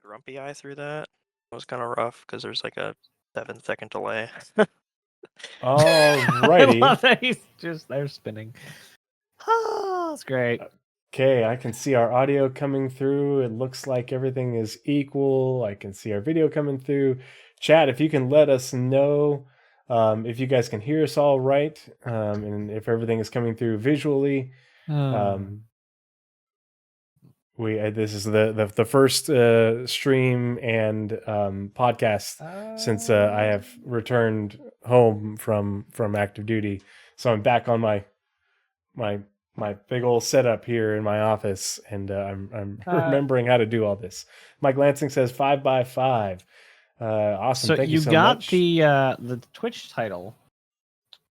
grumpy eye through that. It was kind of rough because there's like a 7-second delay. Alrighty. I love that he's just there spinning. Oh, that's great. Okay, I can see our audio coming through. It looks like everything is equal. I can see our video coming through. Chat, if you can let us know if you guys can hear us all right, and if everything is coming through visually. This is the first stream and podcast since I have returned home from active duty. So I'm back on my big old setup here in my office, and I'm remembering how to do all this. Mike Lansing says 5x5. Awesome. So Thank you so got much. the Twitch title,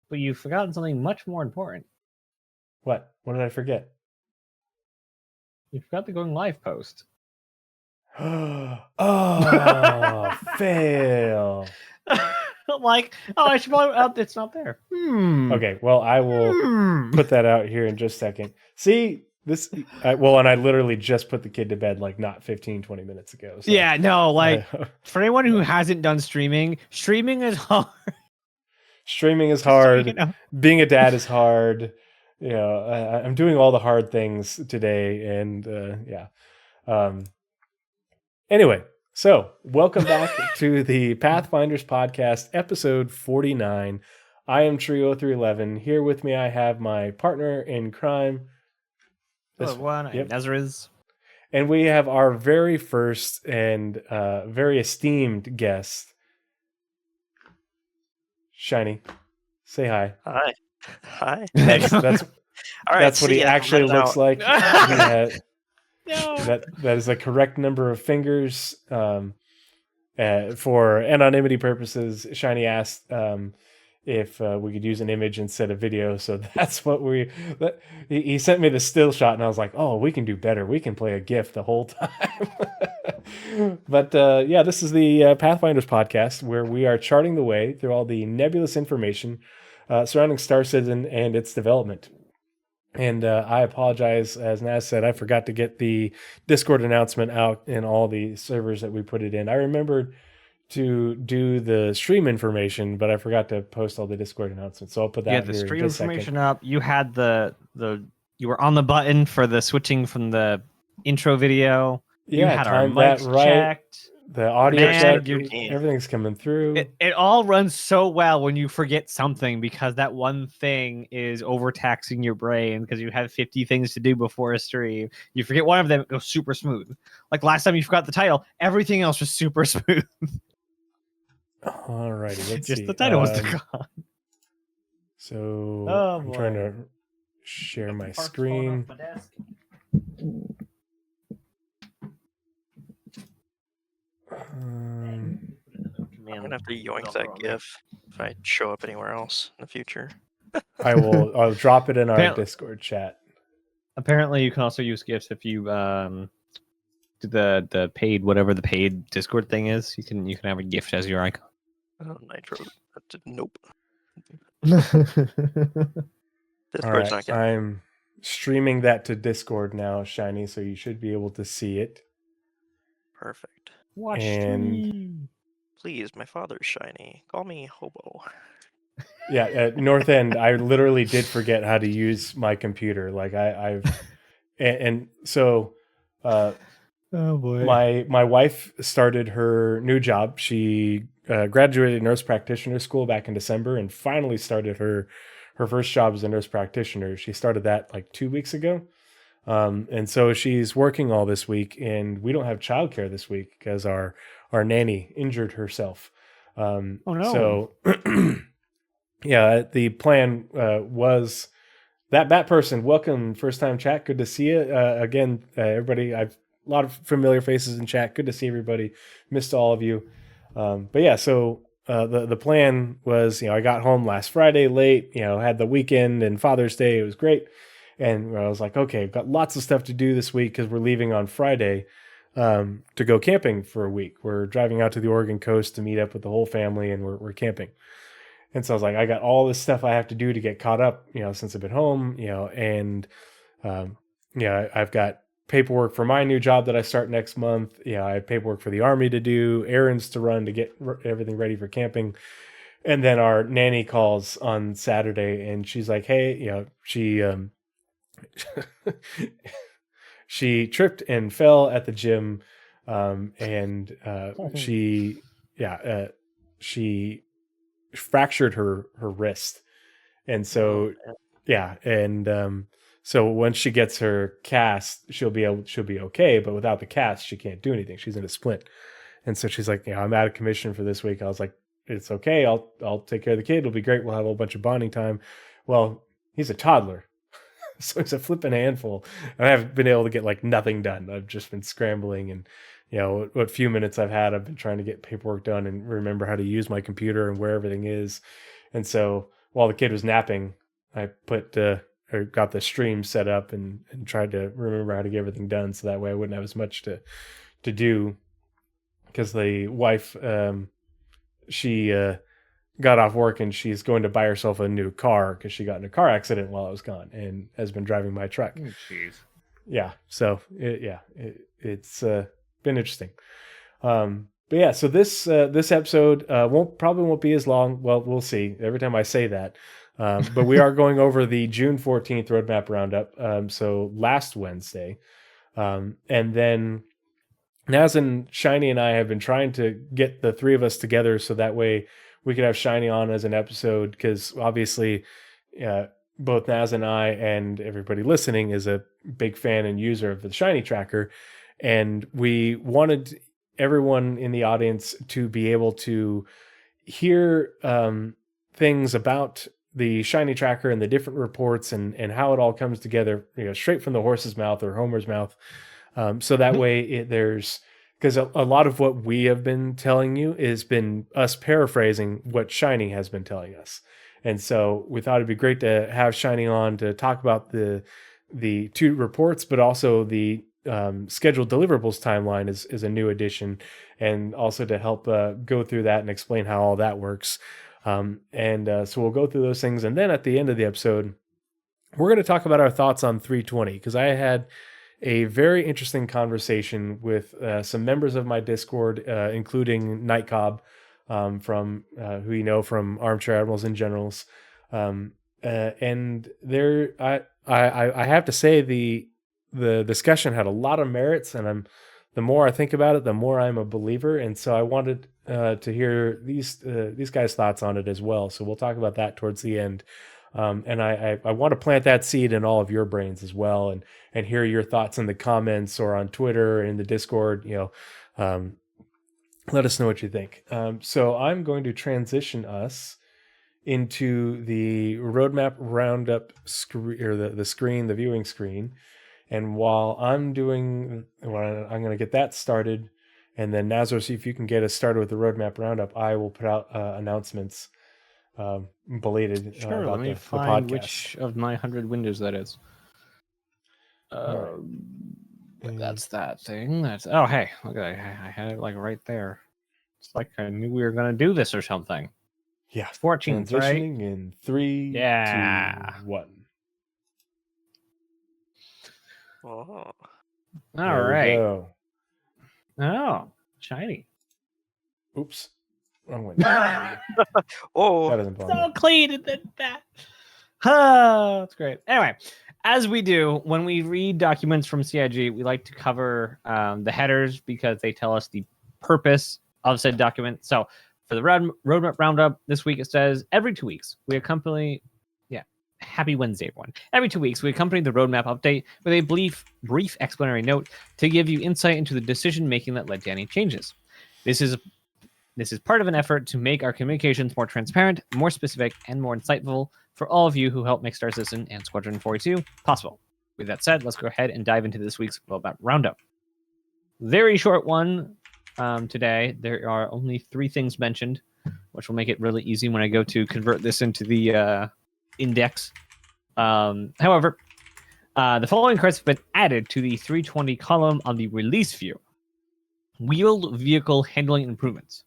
but you've forgotten something much more important. What did I forget? You forgot the going live post. Oh, fail. I should probably. It's not there. Okay, well, I will put that out here in just a second. See, this, and I literally just put the kid to bed like not 15-20 minutes ago. So. Yeah, no, for anyone who hasn't done streaming is hard. Streaming is hard. So, you know. Being a dad is hard. You know, I'm doing all the hard things today, and anyway, so welcome back to the Pathfinders podcast, episode 49. I am Tree0311. Here with me, I have my partner in crime. Hello, everyone. I'm Nazeris. And we have our very first and very esteemed guest, Shiny. Say hi. Hi. Hi. That's all right, that's what he actually looks like. No. That is the correct number of fingers. For anonymity purposes, Shiny asked if we could use an image instead of video, so that's what he sent me the still shot, and I was like, oh, we can do better. We can play a GIF the whole time. But this is the Pathfinders podcast, where we are charting the way through all the nebulous information surrounding Star Citizen and its development. And I apologize, as Naz said, I forgot to get the Discord announcement out in all the servers that we put it in. I remembered to do the stream information, but I forgot to post all the Discord announcements. So I'll put that. You had the stream information up. You had you were on the button for the switching from the intro video. You had our mics checked. The audio check, everything's coming through. It all runs so well when you forget something, because that one thing is overtaxing your brain because you have 50 things to do before a stream. You forget one of them, it goes super smooth. Like last time you forgot the title, everything else was super smooth. Alrighty, let's Just see. the title was gone. So I'm trying to share my screen. I'm gonna have to yoink that GIF if I show up anywhere else in the future. I'll drop it in our Discord chat. Apparently, you can also use GIFs if you do the paid, whatever the paid Discord thing is. You can have a GIF as your icon. Oh, Nitro. Nope. All right, I'm streaming that to Discord now, Shiny, so you should be able to see it. Perfect. Watch stream. Please, my father's Shiny. Call me Hobo. Yeah, at North End, I literally did forget how to use my computer. Like so oh boy. My wife started her new job. She graduated nurse practitioner school back in December and finally started her first job as a nurse practitioner. She started that like 2 weeks ago. And so she's working all this week, and we don't have childcare this week because our nanny injured herself. Oh no. So yeah, the plan was that Bat Person, welcome, first time chat. Good to see you again, everybody. I've a lot of familiar faces in chat. Good to see everybody. Missed all of you. But yeah, so the plan was, I got home last Friday late, had the weekend and Father's Day. It was great. And I was like, okay, I've got lots of stuff to do this week because we're leaving on Friday to go camping for a week. We're driving out to the Oregon coast to meet up with the whole family, and we're camping. And so I was like, I got all this stuff I have to do to get caught up, since I've been home, and I've got paperwork for my new job that I start next month. I have paperwork for the army to do, errands to run to get everything ready for camping. And then our nanny calls on Saturday, and she's like, "Hey, she tripped and fell at the gym, and she fractured her wrist, and so so once she gets her cast, she'll be okay, but without the cast, she can't do anything. She's in a splint, and so she's like, I'm out of commission for this week. I was like, it's okay. I'll take care of the kid. It'll be great. We'll have a whole bunch of bonding time. Well, he's a toddler. So it's a flipping handful. I haven't been able to get like nothing done. I've just been scrambling, and what few minutes I've had, I've been trying to get paperwork done and remember how to use my computer and where everything is. And so while the kid was napping, I got the stream set up and tried to remember how to get everything done, so that way I wouldn't have as much to do. Because the wife, she got off work and she's going to buy herself a new car because she got in a car accident while I was gone and has been driving my truck. Jeez. Yeah. So it's been interesting. But yeah, so this episode probably won't be as long. Well, we'll see every time I say that. But we are going over the June 14th Roadmap Roundup. So last Wednesday. And then Naz and Shiny and I have been trying to get the three of us together so that way we could have Shiny on as an episode, because obviously both Naz and I and everybody listening is a big fan and user of the Shiny Tracker. And we wanted everyone in the audience to be able to hear things about the Shiny Tracker and the different reports and how it all comes together, straight from the horse's mouth or Homer's mouth. So that way because a lot of what we have been telling you has been us paraphrasing what Shiny has been telling us. And so we thought it'd be great to have Shiny on to talk about the two reports, but also the scheduled deliverables timeline is a new addition, and also to help go through that and explain how all that works. So we'll go through those things. And then at the end of the episode, we're going to talk about our thoughts on 3.20, because I had a very interesting conversation with some members of my Discord, including Night Cobb, from who you know from Armchair Admirals and Generals, and I have to say the discussion had a lot of merits, and the more I think about it, the more I'm a believer, and so I wanted to hear these guys' thoughts on it as well. So we'll talk about that towards the end. And I want to plant that seed in all of your brains as well, and hear your thoughts in the comments or on Twitter and in the Discord. Let us know what you think. So I'm going to transition us into the Roadmap Roundup screen, or the viewing screen. And while I'm going to get that started, and then Nazar, see if you can get us started with the Roadmap Roundup. I will put out announcements. Belated. Sure, let me find which of my 100 windows that is. That's that thing. Hey, look, I had it like right there. It's like I knew we were gonna do this or something. Yeah, 14th, right? Transitioning in 3, 2, 1. Oh. All There right. we go. Oh, shiny. Oops. Wrong window. Oh, That doesn't belong So there. clean and then that. Oh, that's great. Anyway, as we do when we read documents from CIG, we like to cover the headers because they tell us the purpose of said document. So for the Roadmap Roundup this week, it says every 2 weeks we accompany. Happy Wednesday, everyone. Every 2 weeks, we accompany the roadmap update with a brief explanatory note to give you insight into the decision making that led to any changes. This is part of an effort to make our communications more transparent, more specific, and more insightful for all of you who help make Star Citizen and Squadron 42 possible. With that said, let's go ahead and dive into this week's Roadmap Roundup. Very short one today. There are only 3 things mentioned, which will make it really easy when I go to convert this into the index. However, the following cards have been added to the 3.20 column on the release view. Wheeled vehicle handling improvements.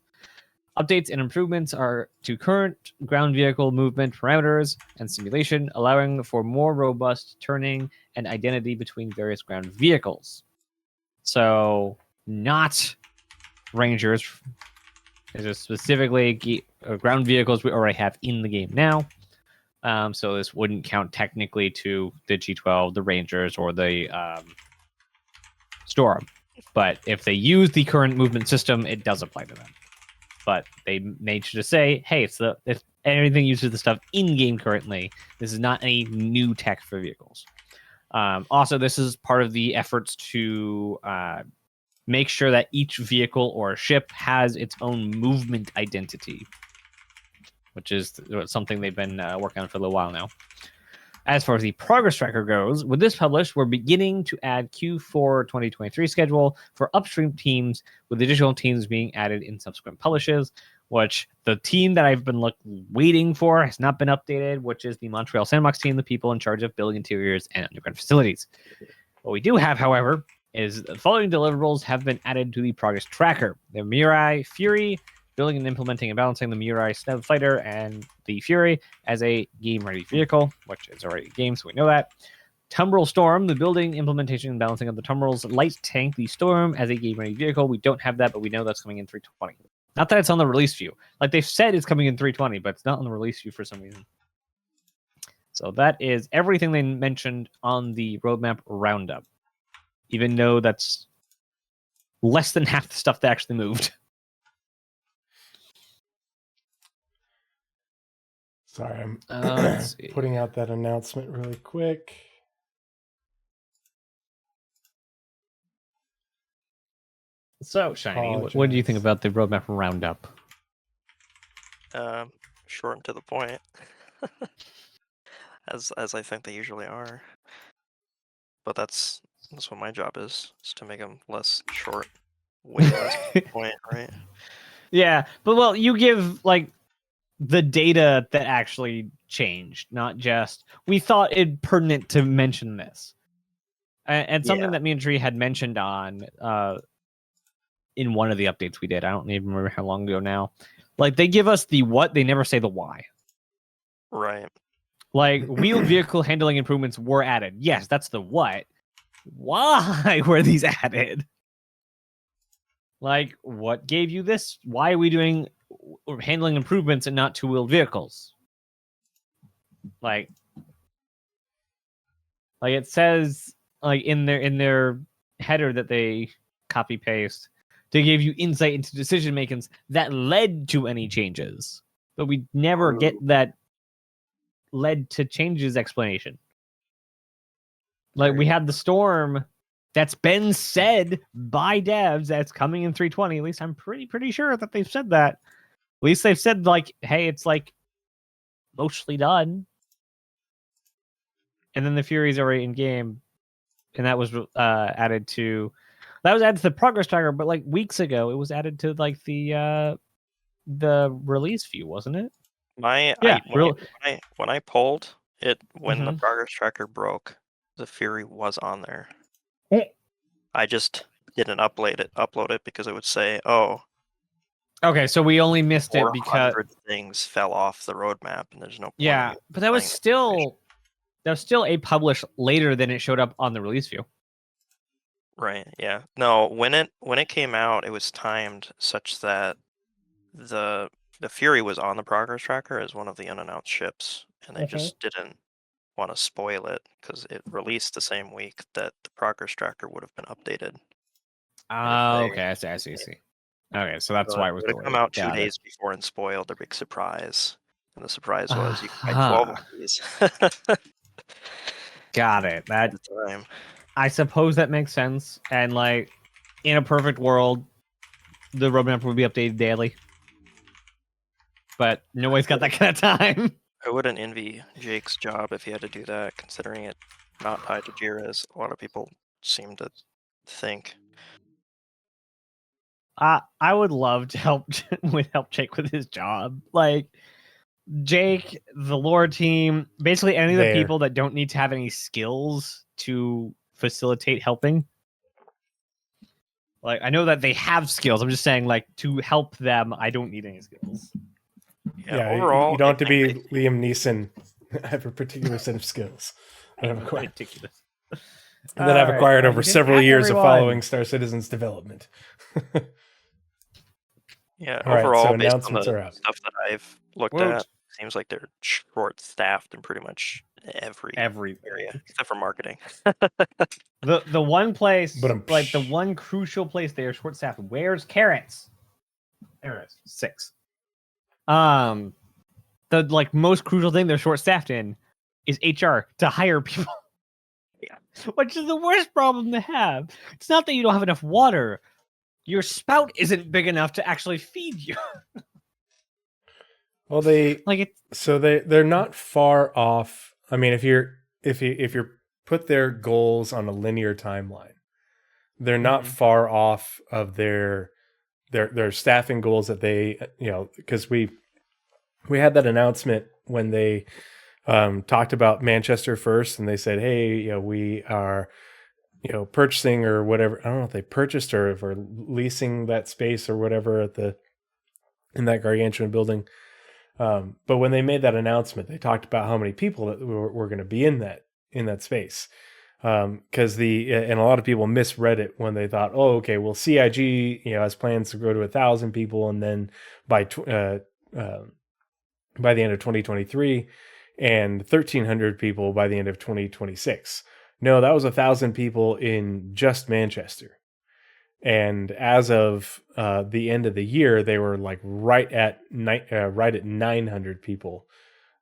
Updates and improvements are to current ground vehicle movement parameters and simulation, allowing for more robust turning and identity between various ground vehicles. So, not Rangers. These are specifically ground vehicles we already have in the game now. So this wouldn't count technically to the G12, the Rangers, or the Storm. But if they use the current movement system, it does apply to them. But they made sure to say, hey, if everything uses the stuff in-game currently, this is not any new tech for vehicles. Also, this is part of the efforts to make sure that each vehicle or ship has its own movement identity, which is something they've been working on for a little while now. As far as the progress tracker goes, with this published, we're beginning to add Q4 2023 schedule for upstream teams, with additional teams being added in subsequent publishes, which the team that I've been waiting for has not been updated, which is the Montreal Sandbox team, the people in charge of building interiors and underground facilities. What we do have, however, is the following deliverables have been added to the progress tracker. The Mirai Fury, building and implementing and balancing the Mirai Snub Fighter and the Fury as a game-ready vehicle, which is already a game, so we know that. Tumbrel Storm, the building, implementation, and balancing of the Tumbrel's light tank, the Storm, as a game-ready vehicle. We don't have that, but we know that's coming in 3.20. Not that it's on the release view. Like they've said it's coming in 3.20, but it's not on the release view for some reason. So that is everything they mentioned on the Roadmap Roundup, even though that's less than half the stuff they actually moved. Sorry, I'm putting out that announcement really quick. So, Shiny, what do you think about the Roadmap Roundup? Short and to the point, as I think they usually are. But that's what my job is to make them less short, way less to the point, right? Yeah, but well, you give like the data that actually changed, not just we thought it pertinent to mention this, and something that me and Tree had mentioned on in one of the updates we did. I don't even remember how long ago now. Like they give us the what, they never say the why. Right. Like wheeled vehicle handling improvements were added. Yes, that's the what. Why were these added? Like, what gave you this? Why are we doing handling improvements and not two-wheeled vehicles? Like it says like in their header that they copy paste to give you insight into decision makings that led to any changes, but we never get that led to changes explanation. Like we have the Storm that's been said by devs that's coming in 3.20. At least I'm pretty sure that they've said that. At least they've said like, hey, it's like mostly done. And then the Fury's already in game, and that was added to the progress tracker. But like weeks ago, it was added to like the release view, wasn't it? When I pulled it when the progress tracker broke, the Fury was on there. I just didn't upload it because it would say, "Oh, okay, so we only missed it because things fell off the roadmap, and there's no point." Yeah, but that was still a publish later than it showed up on the release view. Right. Yeah. No, when it came out, it was timed such that the Fury was on the progress tracker as one of the unannounced ships, and they just didn't want to spoil it because it released the same week that the progress tracker would have been updated. Okay, I see. Okay, so that's why it was delayed. It come out 2 days before and spoiled their big surprise, and the surprise was you could buy 12 of these. Got it. That time. I suppose that makes sense, and like in a perfect world, the roadmap would be updated daily. But nobody's got that kind of time. I wouldn't envy Jake's job if he had to do that, considering it not tied to Jira, as a lot of people seem to think. I would love to help Jake with his job. Like Jake, the lore team, basically any of the people that don't need to have any skills to facilitate helping. Like, I know that they have skills. I'm just saying, like, to help them, I don't need any skills. Yeah, you overall, don't I have to think be Liam Neeson. I have a particular set of skills that I've acquired. Ridiculous. And then I've acquired over several years of following Star Citizen's development. Yeah, All right, so overall, based on announcements the are out. stuff that I've looked at, seems like they're short-staffed in pretty much every area except for marketing. The one place, But like the one crucial place they are short-staffed. Where's carrots? There it is. 6. The like most crucial thing they're short-staffed in is HR to hire people. Yeah. Which is the worst problem to have. It's not that you don't have enough water. Your spout isn't big enough to actually feed you. Well, they're not far off. I mean, if you put their goals on a linear timeline, they're not far off of their staffing goals that they, because we had that announcement when they talked about Manchester first, and they said, hey, we are purchasing or whatever. I don't know if they purchased or if we're leasing that space or whatever in that gargantuan building. But when they made that announcement, they talked about how many people that were going to be in that space. Because and a lot of people misread it when they thought, oh, okay, well, CIG has plans to grow to 1,000 people, and then by the end of 2023, and 1,300 people by the end of 2026. No, that was 1,000 people in just Manchester. And as of the end of the year, they were like right at 900 people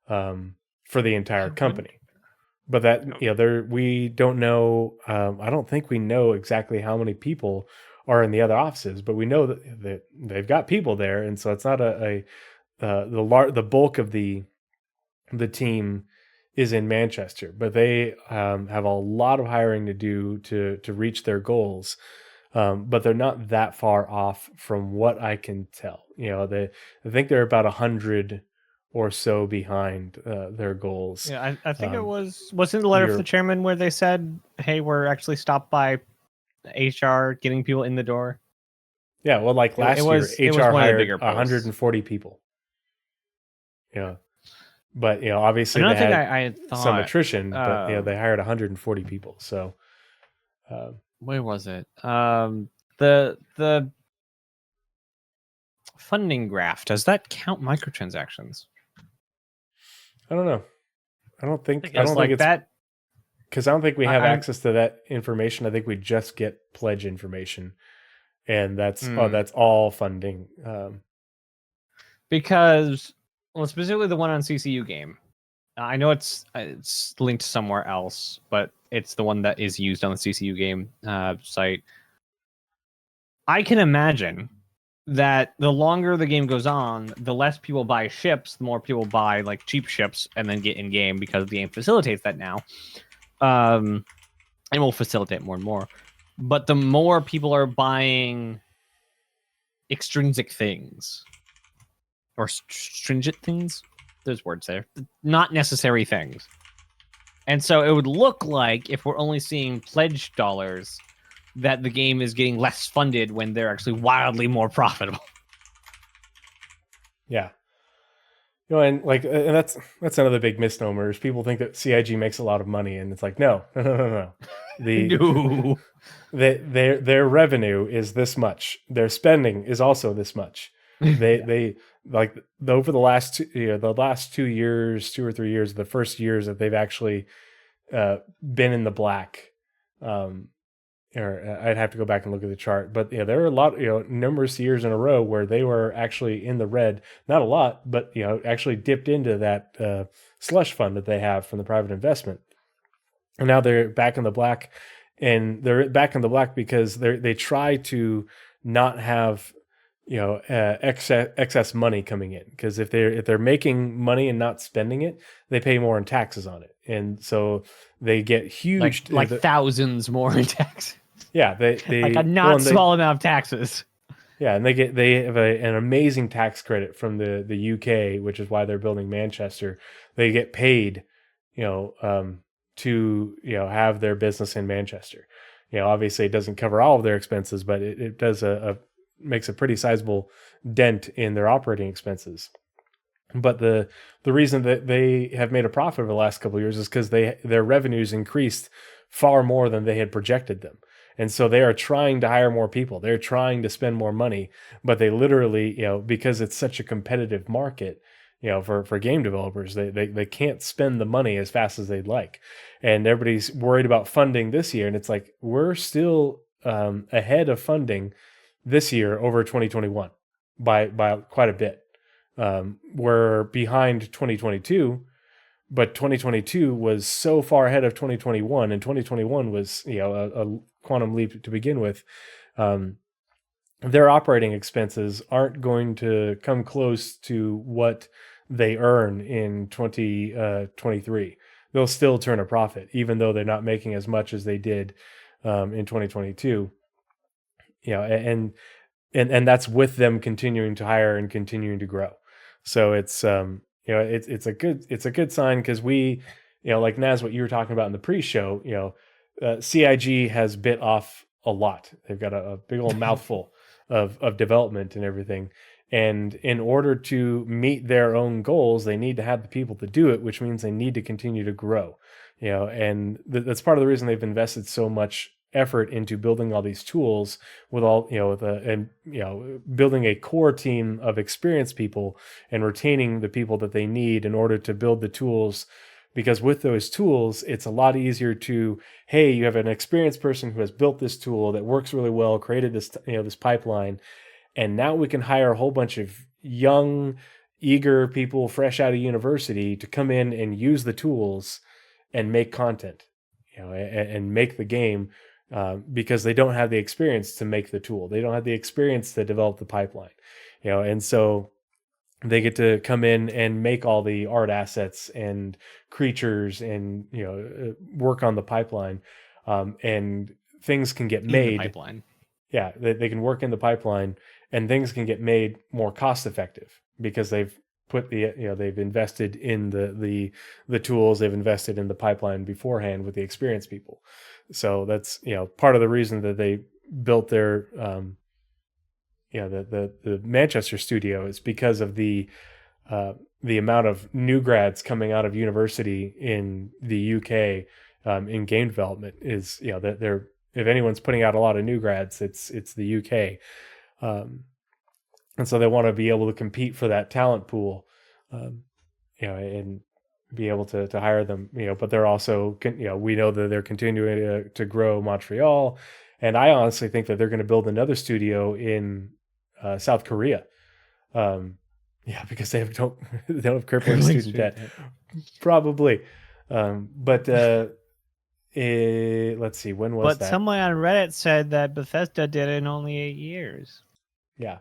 for the entire company. But that we don't know. I don't think we know exactly how many people are in the other offices, but we know that they've got people there, and so it's not the bulk of the team is in Manchester, but they have a lot of hiring to do to reach their goals. But they're not that far off from what I can tell. I think they're about 100 or so behind their goals. Yeah, I think it wasn't the letter from the chairman where they said, hey, we're actually stopped by HR getting people in the door. Yeah, well, like last year, HR hired 140 people. Yeah. But obviously they had some attrition, but they hired 140 people. So where was it? The funding graph, does that count microtransactions? I don't know. I don't think it's that, because I don't think we have access to that information. I think we just get pledge information, and that's all funding. Because, well, specifically the one on CCU game, I know it's linked somewhere else, but it's the one that is used on the CCU game site. I can imagine that the longer the game goes on, the less people buy ships, the more people buy like cheap ships and then get in game, because the game facilitates that now, and will facilitate more and more. But the more people are buying extrinsic things or stringent things, there's words there, not necessary things. And so it would look like, if we're only seeing pledged dollars, that the game is getting less funded when they're actually wildly more profitable. Yeah. And that's another big misnomer. Is people think that CIG makes a lot of money, and it's like, no. Their revenue is this much. Their spending is also this much. They like over the last 2 years, 2 or 3 years, the first years that they've actually been in the black. Or I'd have to go back and look at the chart, but there are a lot, numerous years in a row where they were actually in the red. Not a lot, but actually dipped into that slush fund that they have from the private investment, and now they're back in the black. And they're back in the black because they try to not have excess money coming in, because if they're making money and not spending it, they pay more in taxes on it, and so they get huge, like thousands more in taxes. Yeah, they like a not small amount of taxes. Yeah, and they have an amazing tax credit from the UK, which is why they're building Manchester. They get paid, to have their business in Manchester, Obviously it doesn't cover all of their expenses, but it does makes a pretty sizable dent in their operating expenses. But the reason that they have made a profit over the last couple of years is because their revenues increased far more than they had projected them. And so they are trying to hire more people. They're trying to spend more money, but they literally, because it's such a competitive market, for game developers, they can't spend the money as fast as they'd like. And everybody's worried about funding this year. And it's like, we're still ahead of funding this year over 2021 by quite a bit. We're behind 2022, but 2022 was so far ahead of 2021, and 2021 was a quantum leap to begin with. Their operating expenses aren't going to come close to what they earn in 2023. They'll still turn a profit, even though they're not making as much as they did in 2022. And that's with them continuing to hire and continuing to grow. So it's it's a good sign, because we, like Naz, what you were talking about in the pre-show, CIG has bit off a lot. They've got a big old mouthful of development and everything. And in order to meet their own goals, they need to have the people to do it, which means they need to continue to grow. And that's part of the reason they've invested so much effort into building all these tools with all, building a core team of experienced people and retaining the people that they need in order to build the tools. Because with those tools, it's a lot easier to, hey, you have an experienced person who has built this tool that works really well, created this, this pipeline, and now we can hire a whole bunch of young, eager people fresh out of university to come in and use the tools and make content, and make the game, because they don't have the experience to make the tool. They don't have the experience to develop the pipeline, and so they get to come in and make all the art assets and creatures and, work on the pipeline, and things can get made. In the pipeline. Yeah, they can work in the pipeline, and things can get made more cost effective because they've put they've invested in the tools, they've invested in the pipeline beforehand with the experienced people. So that's, part of the reason that they built their the Manchester studio is because of the amount of new grads coming out of university in the UK in game development. Is that they're, if anyone's putting out a lot of new grads, it's the UK, and so they want to be able to compete for that talent pool, and be able to hire them, but they're also, we know that they're continuing to grow Montreal, and I honestly think that they're going to build another studio in South Korea. Because they don't have crippling student debt. Probably. But let's see, when was that? But someone on Reddit said that Bethesda did it in only 8 years. Yeah.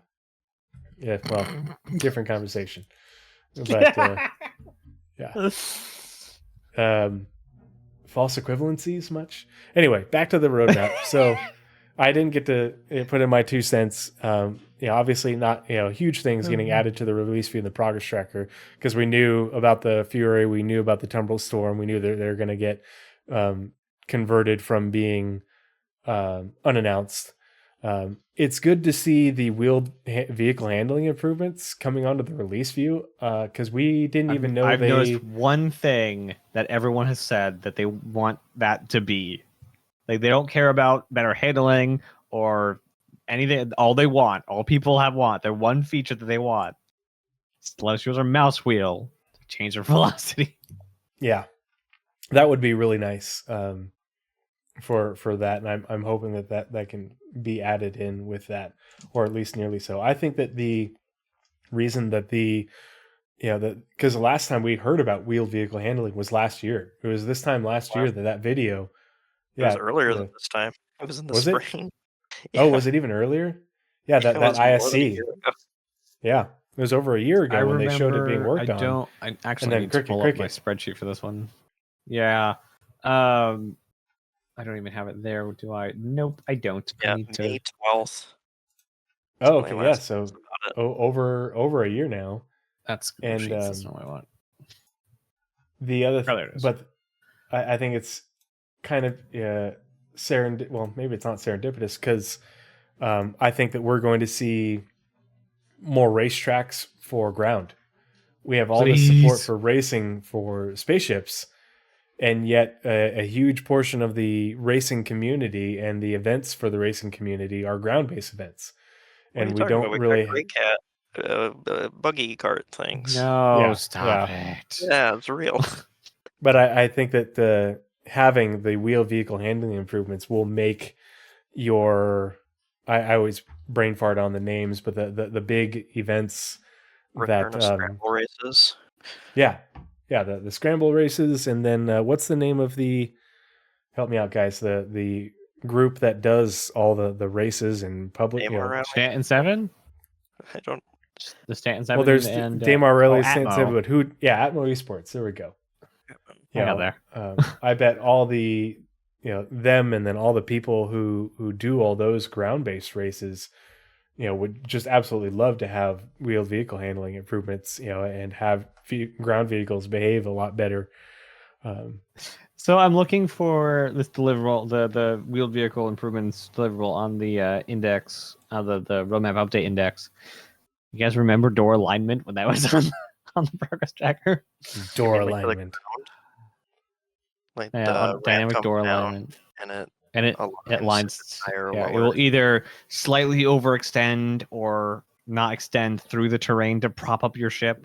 Yeah, well, different conversation. But yeah. False equivalencies much? Anyway, back to the roadmap. So I didn't get to put in my 2 cents. Obviously not, huge things getting added to the release view and the progress tracker, because we knew about the Fury, we knew about the Tumble Storm, we knew that they're going to get converted from being unannounced. It's good to see the wheeled vehicle handling improvements coming onto the release view, because we didn't even know. I've noticed one thing that everyone has said that they want that to be. Like, they don't care about better handling or anything. All people want, their one feature that they want, is to let us use our mouse wheel to change our velocity. Yeah, that would be really nice for that, and I'm hoping that can be added in with that, or at least nearly so. I think that the reason that because the last time we heard about wheeled vehicle handling was last year. It was this time last year that video. It was earlier than this time. It was in the spring. Yeah. Oh, was it even earlier? Yeah, that ISC. Yeah, it was over a year ago when they showed it being worked on. I actually need to pull up my spreadsheet for this one. Yeah. I don't even have it there, do I? Nope, I don't. Yeah, May 12th. Oh, okay, yeah, so over a year now. That's that's not what I want. The other but I think it's kind of well, maybe it's not serendipitous because I think that we're going to see more racetracks for ground. We have all this support Please. for racing for spaceships, and yet a huge portion of the racing community and the events for the racing community are ground-based events. What are And you we talking about? don't We really got Gray Cat, the buggy cart things. No, Yeah, stop it. Yeah, it's real. but I think that having the wheeled vehicle handling improvements will make your I always brain fart on the names, but the big events Return that of scramble races. yeah, the scramble races, and then what's the name of the, help me out guys, the group that does all the races and public, Daymar Rally? Stanton 7? I don't. The Stanton 7 well, there's and Daymar Rally, Atmo. but who, yeah, Atmo Esports, there we go. I got there. I bet all the, them, and then all the people who do all those ground-based races, would just absolutely love to have wheeled vehicle handling improvements, and have ground vehicles behave a lot better. So I'm looking for this deliverable, the wheeled vehicle improvements deliverable on the index, the roadmap update index. You guys remember door alignment when that was on the progress tracker? Door Like the alignment. ground? Like Yeah, the on ramp dynamic comes door down alignment. and it It lines. higher or Yeah, it lower. will either slightly overextend or not extend through the terrain to prop up your ship.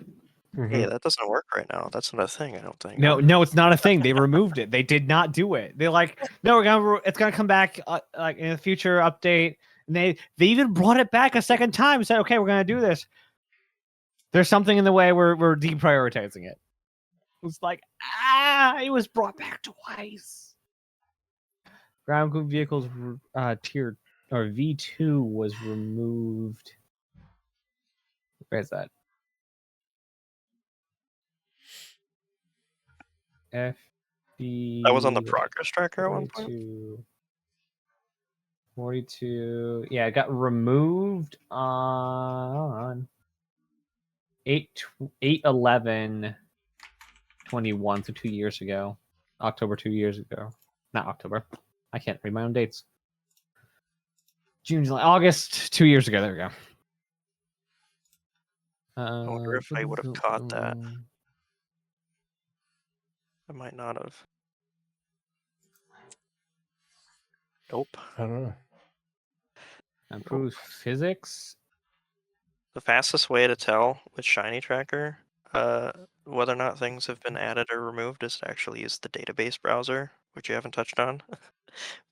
Hey, that doesn't work right now. That's not a thing, I don't think. No, it's not a thing. They removed it. They did not do it. They're like, no, it's gonna come back like in a future update. And they even brought it back a second time and said, okay, we're gonna do this. There's something in the way we're deprioritizing it. It's like, it was brought back twice. Ground vehicles tier or V2 was removed. Where's that? FB. That was on the progress tracker at one point. 42. Yeah, it got removed on 8/11/21, so 2 years ago. October 2 years ago. Not October. I can't read my own dates. June, July, August, 2 years ago. There we go. I wonder if I would have caught that. I might not have. Nope. I don't know. Improved physics. The fastest way to tell with Shinytracker whether or not things have been added or removed is to actually use the database browser, which you haven't touched on.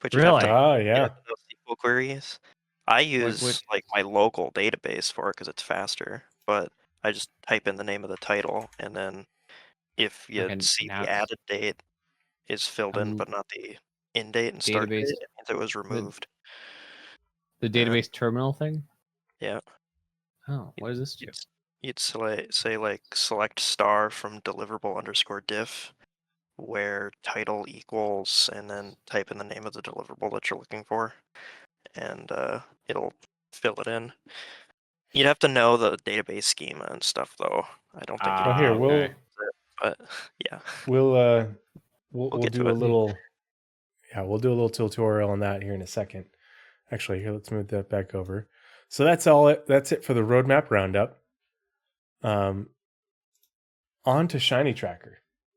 But you have Really? to Yeah. get those SQL queries. I use like my local database for it because it's faster, but I just type in the name of the title, and then if you see the added date is filled in but not the end date and start date, it means it was removed. The database terminal thing? Yeah. Oh, what does this do? You'd say like select star from deliverable_diff where title equals, and then type in the name of the deliverable that you're looking for, and it'll fill it in. You'd have to know the database schema and stuff, though. I don't think. Oh, here but yeah, we'll get do to a it. little. Yeah, we'll do a little tutorial on that here in a second. Actually, here, let's move that back over. So that's it for the roadmap roundup. On to Shinytracker,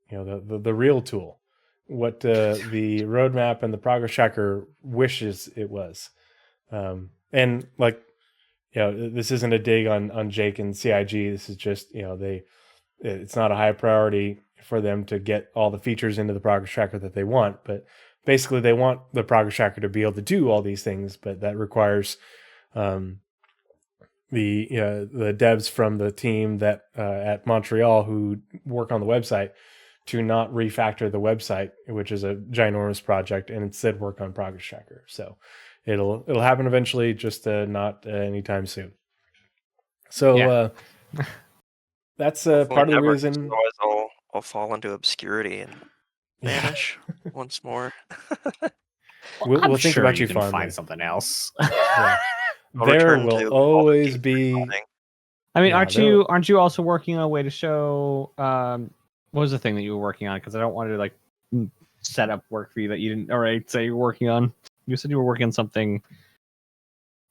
the real tool, what the roadmap and the progress tracker wishes it was. And like, this isn't a dig on Jake and CIG. This is just, it's not a high priority for them to get all the features into the progress tracker that they want, but basically they want the progress tracker to be able to do all these things, but that requires the devs from the team that at Montreal who work on the website to not refactor the website, which is a ginormous project, and instead work on progress tracker. So it'll happen eventually, just not anytime soon. So that's part of the reason. Otherwise, I'll fall into obscurity and vanish once more. We'll think about you can fondly. Find something else. There will always be. I mean, aren't you also working on a way to show? What was the thing that you were working on? Because I don't want to setup work for you that you didn't? All right, so you're working on. You said you were working on something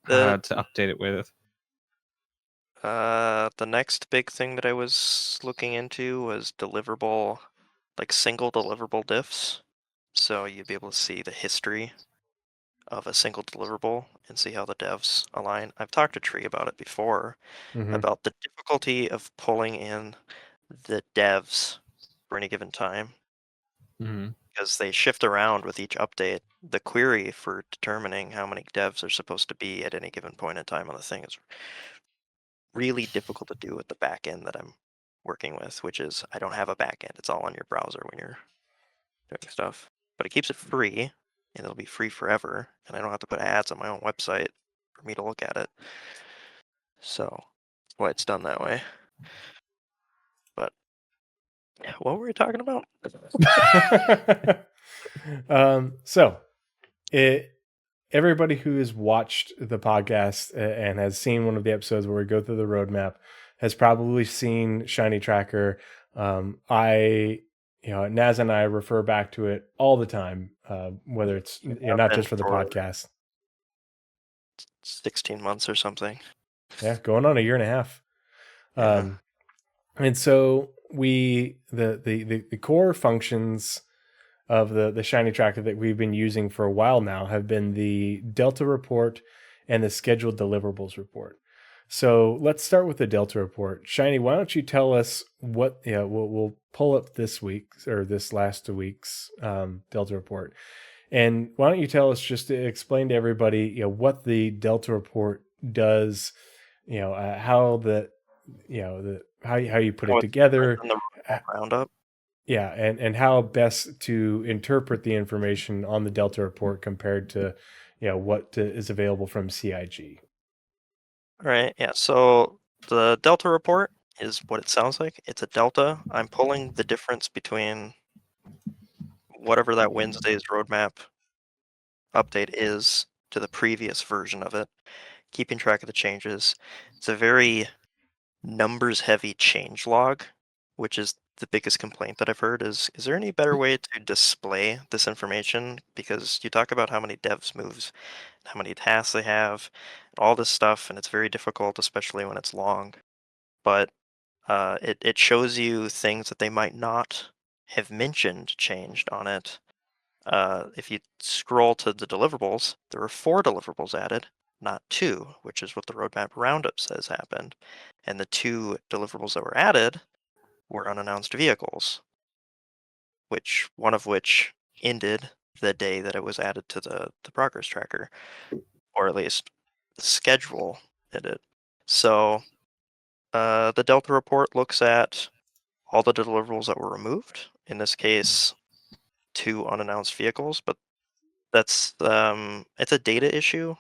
to update it with. The next big thing that I was looking into was deliverable, like single deliverable diffs. So you'd be able to see the history of a single deliverable and see how the devs align. I've talked to Tree about it before, about the difficulty of pulling in the devs for any given time, because they shift around with each update. The query for determining how many devs are supposed to be at any given point in time on the thing is really difficult to do with the back end that I'm working with, which is I don't have a back end. It's all on your browser when you're doing stuff. But it keeps it free, and it'll be free forever, and I don't have to put ads on my own website for me to look at it. So that's why it's done that way. But what were we talking about? So everybody who has watched the podcast and has seen one of the episodes where we go through the roadmap has probably seen Shiny Tracker. Naz and I refer back to it all the time, whether it's not just for the podcast. 16 months or something. Yeah, going on a year and a half. Yeah. And so the core functions of the Shiny Tracker that we've been using for a while now have been the Delta report and the scheduled deliverables report. So let's start with the Delta report. Shiny, why don't you tell us what? Yeah, we'll pull up this week's or this last week's Delta report, and why don't you tell us, just to explain to everybody, what the Delta report does, how how you put it together, in the Roundup. yeah, and how best to interpret the information on the Delta report compared to what is available from CIG. Right, yeah, so the Delta report is what it sounds like. It's a delta. I'm pulling the difference between whatever that Wednesday's roadmap update is to the previous version of it, keeping track of the changes. It's a very numbers heavy change log, which is the biggest complaint that I've heard is there any better way to display this information? Because you talk about how many devs moves, how many tasks they have, all this stuff, and it's very difficult, especially when it's long. But it shows you things that they might not have mentioned changed on it. If you scroll to the deliverables, there were 4 deliverables added, not 2, which is what the Roadmap Roundup says happened. And the 2 deliverables that were added were unannounced vehicles, one of which ended the day that it was added to the progress tracker, or at least the schedule did it. So the Delta report looks at all the deliverables that were removed. In this case, 2 unannounced vehicles, but that's it's a data issue.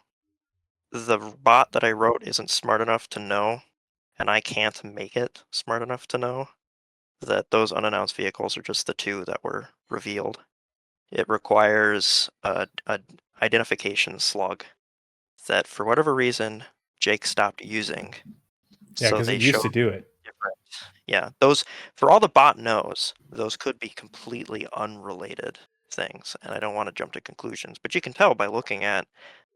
The bot that I wrote isn't smart enough to know, and I can't make it smart enough to know that those unannounced vehicles are just the 2 that were revealed. It requires a identification slug that, for whatever reason, Jake stopped using. Yeah, So because they it used to showed do it. different. Yeah, those, for all the bot knows, those could be completely unrelated things, and I don't want to jump to conclusions, but you can tell by looking at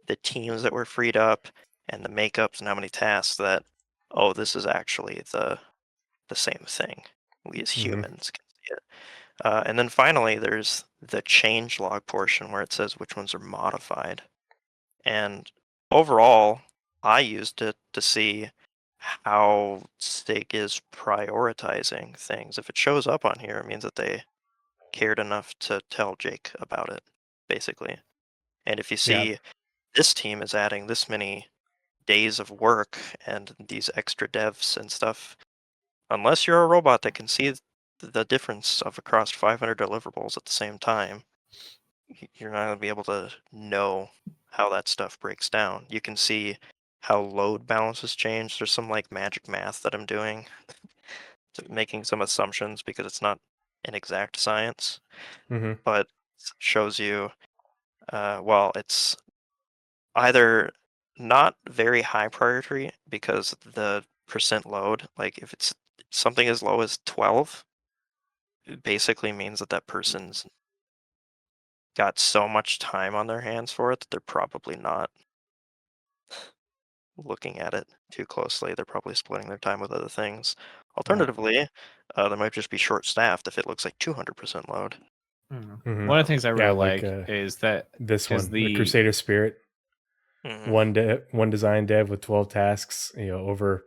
the teams that were freed up and the makeups and how many tasks that, oh, this is actually the same thing. We as humans can see it. And then finally, there's the change log portion where it says which ones are modified. And overall, I used it to see how SIG is prioritizing things. If it shows up on here, it means that they cared enough to tell Jake about it, basically. And if you see this team is adding this many days of work and these extra devs and stuff, unless you're a robot that can see the difference of across 500 deliverables at the same time, you're not going to be able to know how that stuff breaks down. You can see how load balances change. There's some like magic math that I'm doing, making some assumptions because it's not an exact science, but it shows you, well, it's either not very high priority because the percent load, like if it's something as low as 12, it basically means that that person's got so much time on their hands for it that they're probably not looking at it too closely. They're probably splitting their time with other things. Alternatively, they might just be short-staffed if it looks like 200% load. Mhm. One of the things I Yeah, really like, like is that This is one, the Crusader Spirit. Mhm. One design dev with 12 tasks, over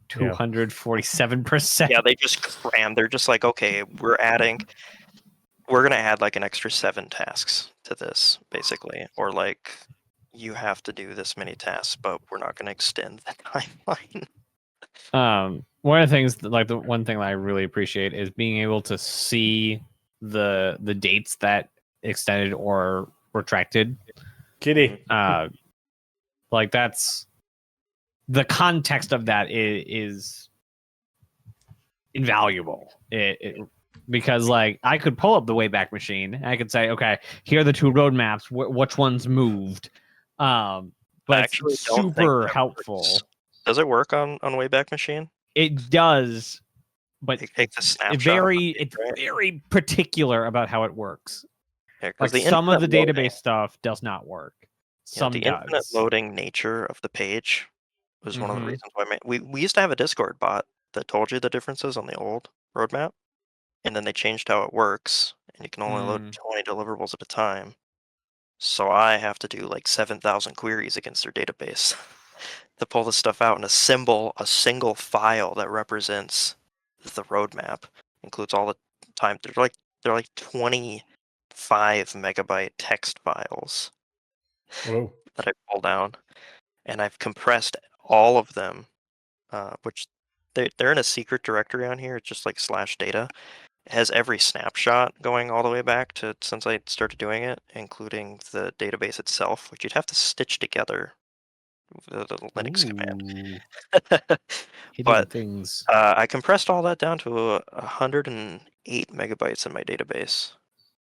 247%. Yeah, they just cram. They're just like, okay, we're gonna add like an extra 7 tasks to this, basically, or like you have to do this many tasks, but we're not gonna extend the timeline. One of the things like the one thing that I really appreciate is being able to see the dates that extended or retracted. Kitty. Like that's the context of that is invaluable. Because like I could pull up the Wayback Machine and I could say, okay, here are the 2 roadmaps. Which one's moved? But I it's actually don't think super that helpful. works. Does it work on Wayback Machine? It does, but It takes a snapshot. it's very particular about how it works. Yeah, Like the some of the infinite database loading, stuff does not work. Some the infinite does. loading nature of the page was one of the Mhm. reasons why we used to have a Discord bot that told you the differences on the old roadmap, and then they changed how it works, and you can only load 20 deliverables at a time. So I have to do like 7,000 queries against their database to pull this stuff out and assemble a single file that represents the roadmap. Includes all the time. They're like 25 megabyte text files Whoa. that I pull down, and I've compressed all of them, which they're in a secret directory on here. It's just like /data. It has every snapshot going all the way back to since I started doing it, including the database itself, which you'd have to stitch together with a Linux command. Hidden But things. I compressed all that down to 108 megabytes in my database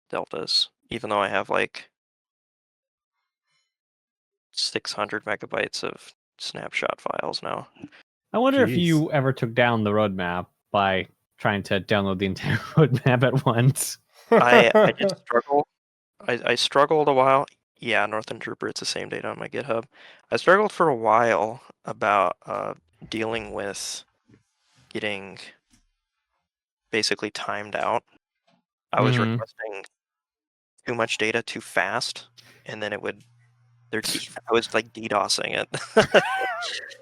deltas, even though I have like 600 megabytes of snapshot files now. I wonder if Jeez. you ever took down the roadmap by trying to download the entire roadmap at once. I did struggle. I struggled a while. Yeah, Northern Trooper, it's the same data on my GitHub. I struggled for a while about dealing with getting basically timed out. I was Mhm. requesting too much data too fast, and then I was like DDoSing it.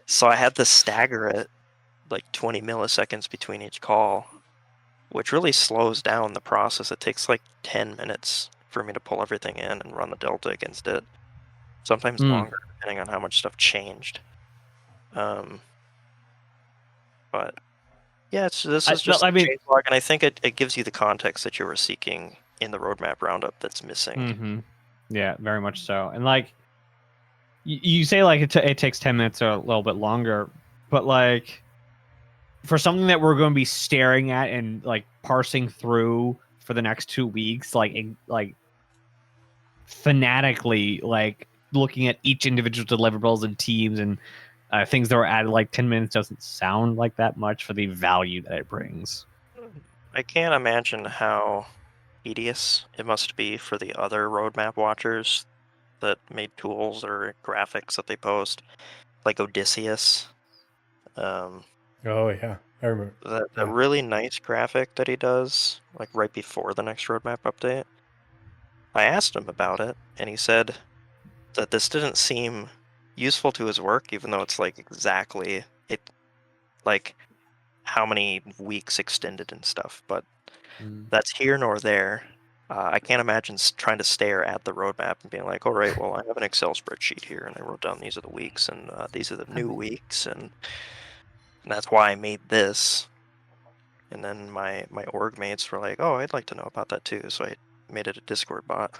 So I had to stagger it like 20 milliseconds between each call, which really slows down the process. It takes like 10 minutes for me to pull everything in and run the delta against it. Sometimes longer, depending on how much stuff changed. But yeah, this is just I mean, changelog, and I think it gives you the context that you were seeking in the roadmap roundup that's missing. Yeah, very much so. And like you say, like it takes 10 minutes or a little bit longer, but like for something that we're going to be staring at and like parsing through for the next 2 weeks, like fanatically, like looking at each individual deliverables and teams and things that were added, like 10 minutes doesn't sound like that much for the value that it brings. I can't imagine how tedious it must be for the other roadmap watchers that made tools or graphics that they post, like Odysseus. Um, Oh yeah, I remember. that Yeah. really nice graphic that he does, like right before the next roadmap update. I asked him about it, and he said that this didn't seem useful to his work, even though it's like exactly it, like how many weeks extended and stuff. But that's here nor there. I can't imagine trying to stare at the roadmap and being like, all right, well, I have an Excel spreadsheet here, and I wrote down these are the weeks, and these are the new weeks, and that's why I made this. And then my org mates were like, oh, I'd like to know about that too, so I made it a Discord bot.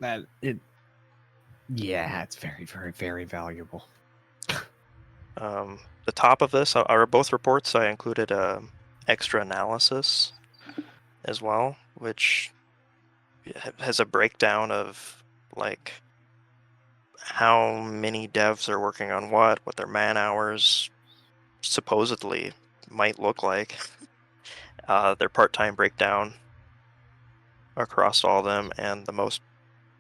Yeah, it's very, very, very valuable. The top of this are both reports. I included extra analysis as well, which has a breakdown of like how many devs are working on what their man hours supposedly might look like, their part-time breakdown, across all of them and the most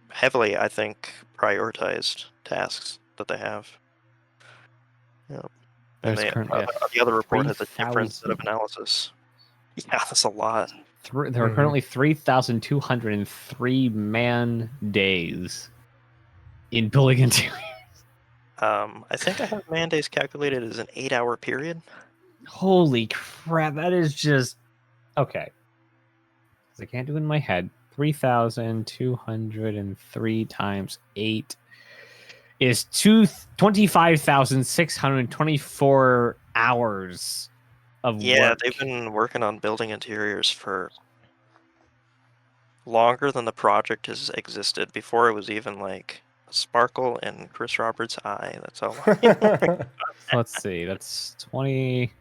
heavily, I think, prioritized tasks that they have. Yeah. And There's currently the other report has a different set 3,000. of analysis. Yeah, that's a lot. There are currently 3,203 man days in building interior. I think I have man days calculated as an 8-hour period. Holy crap, that is just okay. 'Cause I can't do it in my head. 3,203 times 8 is 25,624 hours of Yeah, work. they've been working on building interiors for longer than the project has existed. Before it was even like a sparkle in Chris Roberts' eye. That's how long. So let's see. That's 20.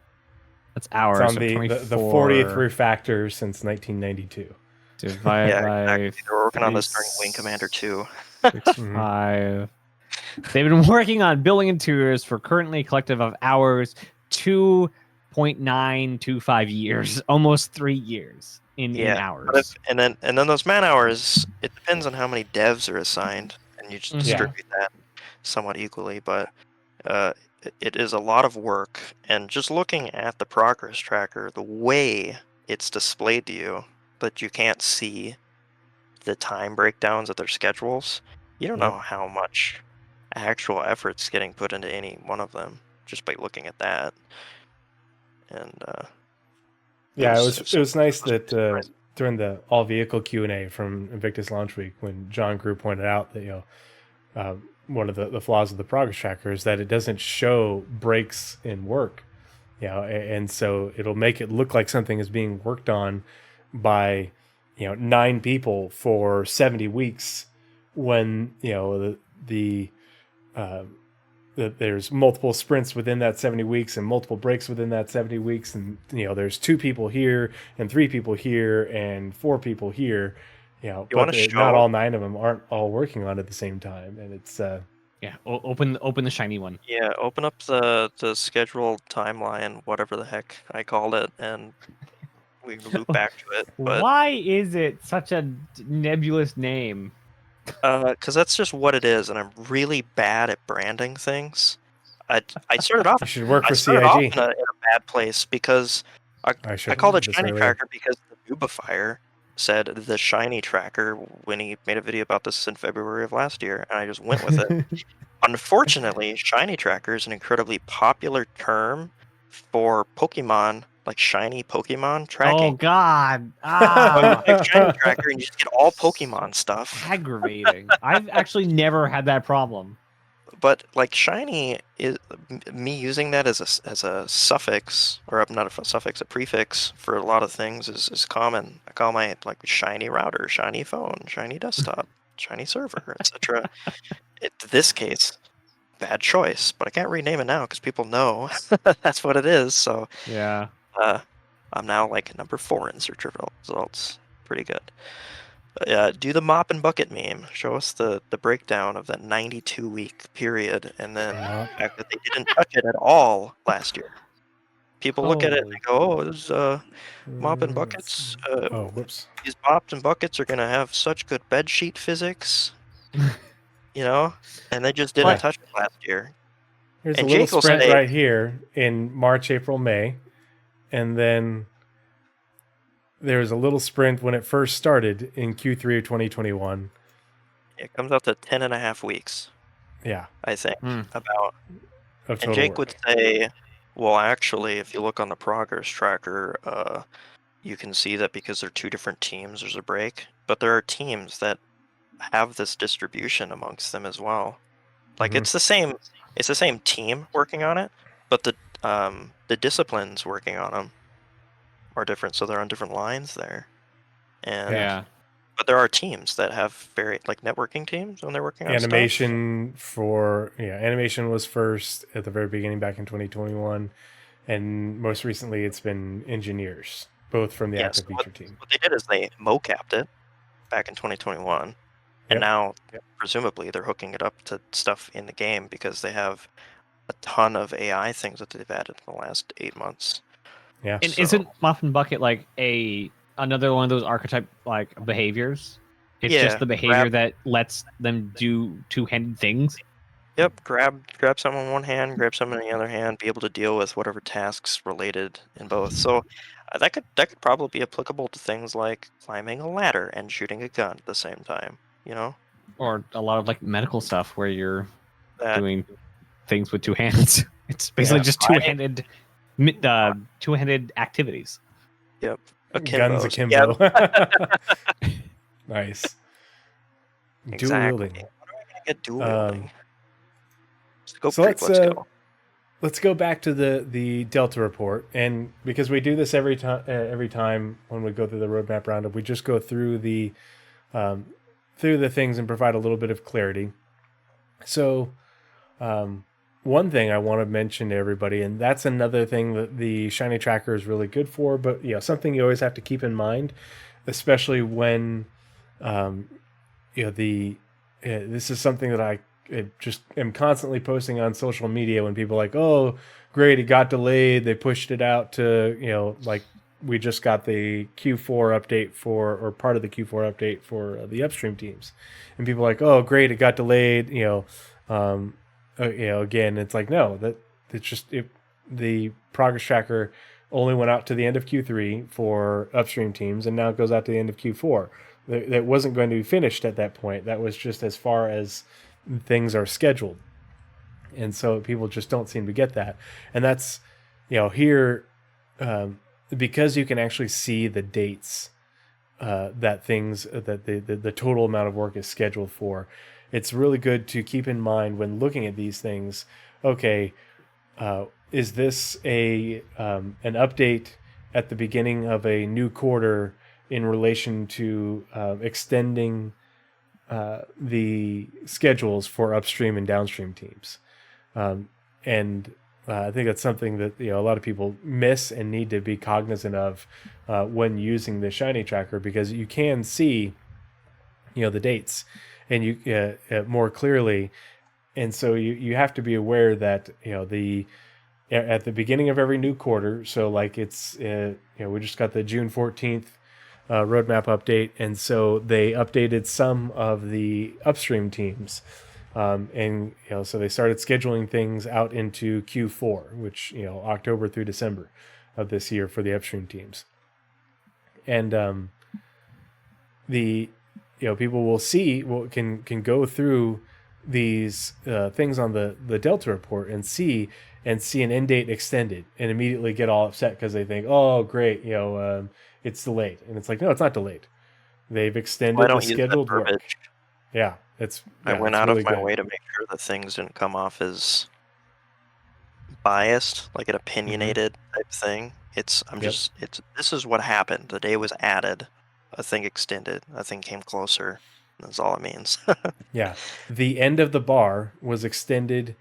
That's It's hours. on So the 24 40th refactor since 1992. divided Yeah, by exactly. They were working on this during Wing Commander 2. 65. They've been working on building interiors for currently a collective of hours 2.925 years, almost 3 years in But hours. and then those man hours, it depends on how many devs are assigned, and you just distribute that somewhat equally. But it is a lot of work, and just looking at the progress tracker, the way it's displayed to you, that you can't see the time breakdowns of their schedules, you don't know how much actual effort's getting put into any one of them just by looking at that. And yeah, it was nice that during the all vehicle Q&A from Invictus Launch Week, when John Grew pointed out that one of the flaws of the progress tracker is that it doesn't show breaks in work, and so it'll make it look like something is being worked on by 9 people for 70 weeks when there's multiple sprints within that 70 weeks and multiple breaks within that 70 weeks, and there's 2 people here and 3 people here and 4 people here, but not all 9 of them aren't all working on it at the same time, and it's open the shiny one. Yeah, open up the scheduled timeline, whatever the heck I called it, and we loop back to it. But why is it such a nebulous name? Because that's just what it is, and I'm really bad at branding things. I started off. You should work for started off CIG. in a bad place because I called it Shiny Tracker because the Nubifier said the Shiny Tracker when he made a video about this in February of last year, and I just went with it. Unfortunately, Shiny Tracker is an incredibly popular term for Pokemon, like shiny Pokemon tracking. Oh God! Like Shiny Tracker, and you just get all Pokemon stuff. Aggravating. I've actually never had that problem. But like shiny is me using that as a suffix, or not a suffix, a prefix for a lot of things is common. I call my like shiny router, shiny phone, shiny desktop, shiny server, etc. In this case, bad choice, but I can't rename it now because people know that's what it is. So yeah, I'm now like number 4 in search results. Pretty good. Do the mop and bucket meme. Show us the breakdown of that 92-week period, and then the fact that they didn't touch it at all last year. People look at it and go, "Oh, this mop and buckets. Whoops! These mops and buckets are gonna have such good bed sheet physics." And they just didn't touch it last year. Here's and a little Jake will sprint say, right here in March, April, May, and then there's a little sprint when it first started in Q3 of 2021. It comes out to 10.5 weeks. Yeah, I think about. And Jake would say, well, actually, if you look on the progress tracker, you can see that because they're 2 different teams, there's a break. But there are teams that have this distribution amongst them as well. Like it's the same team working on it, but the disciplines working on them are different, so they're on different lines there. And but there are teams that have very like networking teams when they're working on animation stuff. Animation was first at the very beginning back in 2021, and most recently it's been engineers, both from the active feature team. What they did is they mocapped it back in 2021, and now presumably they're hooking it up to stuff in the game because they have a ton of AI things that they've added in the last 8 months. Yeah. And isn't Mop and Bucket like a another one of those archetype like behaviors. It's Yeah, just the behavior that lets them do two-handed things. Yep, grab someone in one hand, grab someone in the other hand, be able to deal with whatever tasks related in both. So that could probably be applicable to things like climbing a ladder and shooting a gun at the same time. You know Or a lot of like medical stuff where you're that. doing things with two hands. It's basically Yeah. just two-handed activities. Yep, Guns akimbos. Yeah, akimbo. Nice. Dual exactly. wielding. What are we gonna get dual Um, wielding? Scope so creep. Let's go. let's go back to the Delta report, and because we do this every time when we go through the roadmap roundup, we just go through the things and provide a little bit of clarity. So, one thing I want to mention to everybody, and that's another thing that the Shiny Tracker is really good for, but something you always have to keep in mind, especially when this is something that I just am constantly posting on social media when people are like, oh, great, it got delayed. They pushed it out to, like we just got the Q4 update or part of the Q4 update for the upstream teams. And people are like, oh, great, it got delayed. Again, it's like, no, it's just the progress tracker only went out to the end of Q3 for upstream teams, and now it goes out to the end of Q4. That wasn't going to be finished at that point. That was just as far as things are scheduled. And so people just don't seem to get that. And that's, here, because you can actually see the dates that the total amount of work is scheduled for, it's really good to keep in mind when looking at these things. Okay, is this an update at the beginning of a new quarter in relation to extending the schedules for upstream and downstream teams? And I think that's something that a lot of people miss and need to be cognizant of when using the Shiny Tracker, because you can see the dates and you more clearly, and so you have to be aware that at the beginning of every new quarter, so like it's we just got the June 14th roadmap update, and so they updated some of the upstream teams, and so they started scheduling things out into Q4, which October through December of this year for the upstream teams. And the people will see can go through these things on the Delta report and see an end date extended and immediately get all upset because they think, oh great, it's delayed. And it's like, no, it's not delayed. They've extended the scheduled work. Yeah, I went out of my way to make sure that things didn't come off as biased, like an opinionated type thing. This is what happened. The day was added, a thing extended, a thing came closer. That's all it means. Yeah, the end of the bar was extended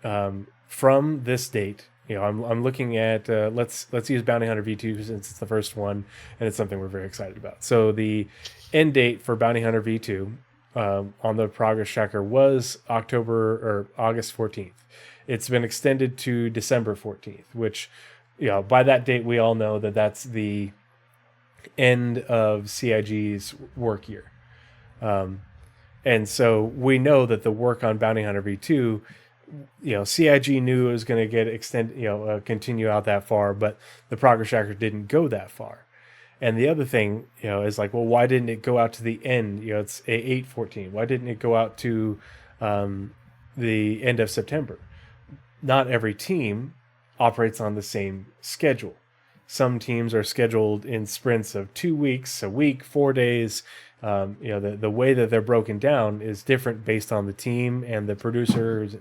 from this date. I'm looking at let's use Bounty Hunter V2 since it's the first one and it's something we're very excited about. So the end date for Bounty Hunter V2 on the progress tracker was August 14th. It's been extended to December 14th, which by that date we all know that that's the end of CIG's work year. And so we know that the work on Bounty Hunter V2, CIG knew it was going to get continue out that far, but the progress tracker didn't go that far. And the other thing, is like, well, why didn't it go out to the end? It's 8/14. Why didn't it go out to the end of September? Not every team operates on the same schedule. Some teams are scheduled in sprints of 2 weeks, a week, 4 days. The way that they're broken down is different based on the team and the producers,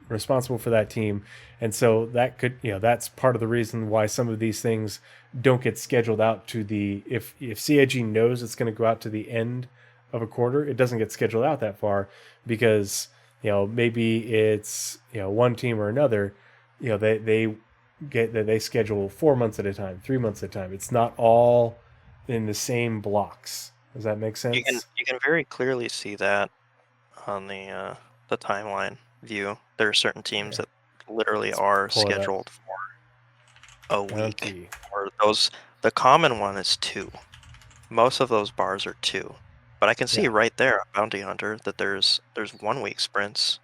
responsible for that team. And so that could, that's part of the reason why some of these things don't get scheduled out to if CIG knows it's going to go out to the end of a quarter, it doesn't get scheduled out that far because, maybe it's, one team or another, they schedule 4 months at a time, 3 months at a time. It's not all in the same blocks. Does that make sense? You can very clearly see that on the timeline view. There are certain teams that literally are scheduled for a week, or The common one is 2. Most of those bars are 2. But I can see right there on Bounty Hunter that there's 1 week sprints.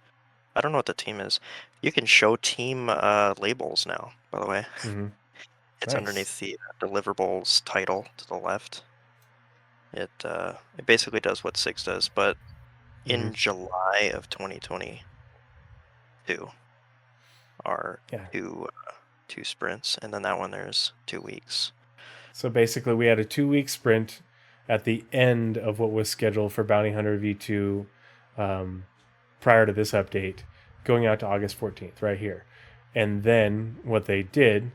I don't know what the team is. You can show team labels now, by the way. Mm-hmm. It's underneath the deliverables title to the left. It basically does what 6 does, but in July of 2022 are 2 sprints, and then that one there's 2 weeks. So basically, we had a 2-week sprint at the end of what was scheduled for Bounty Hunter V2 prior to this update, going out to August 14th, right here. And then what they did,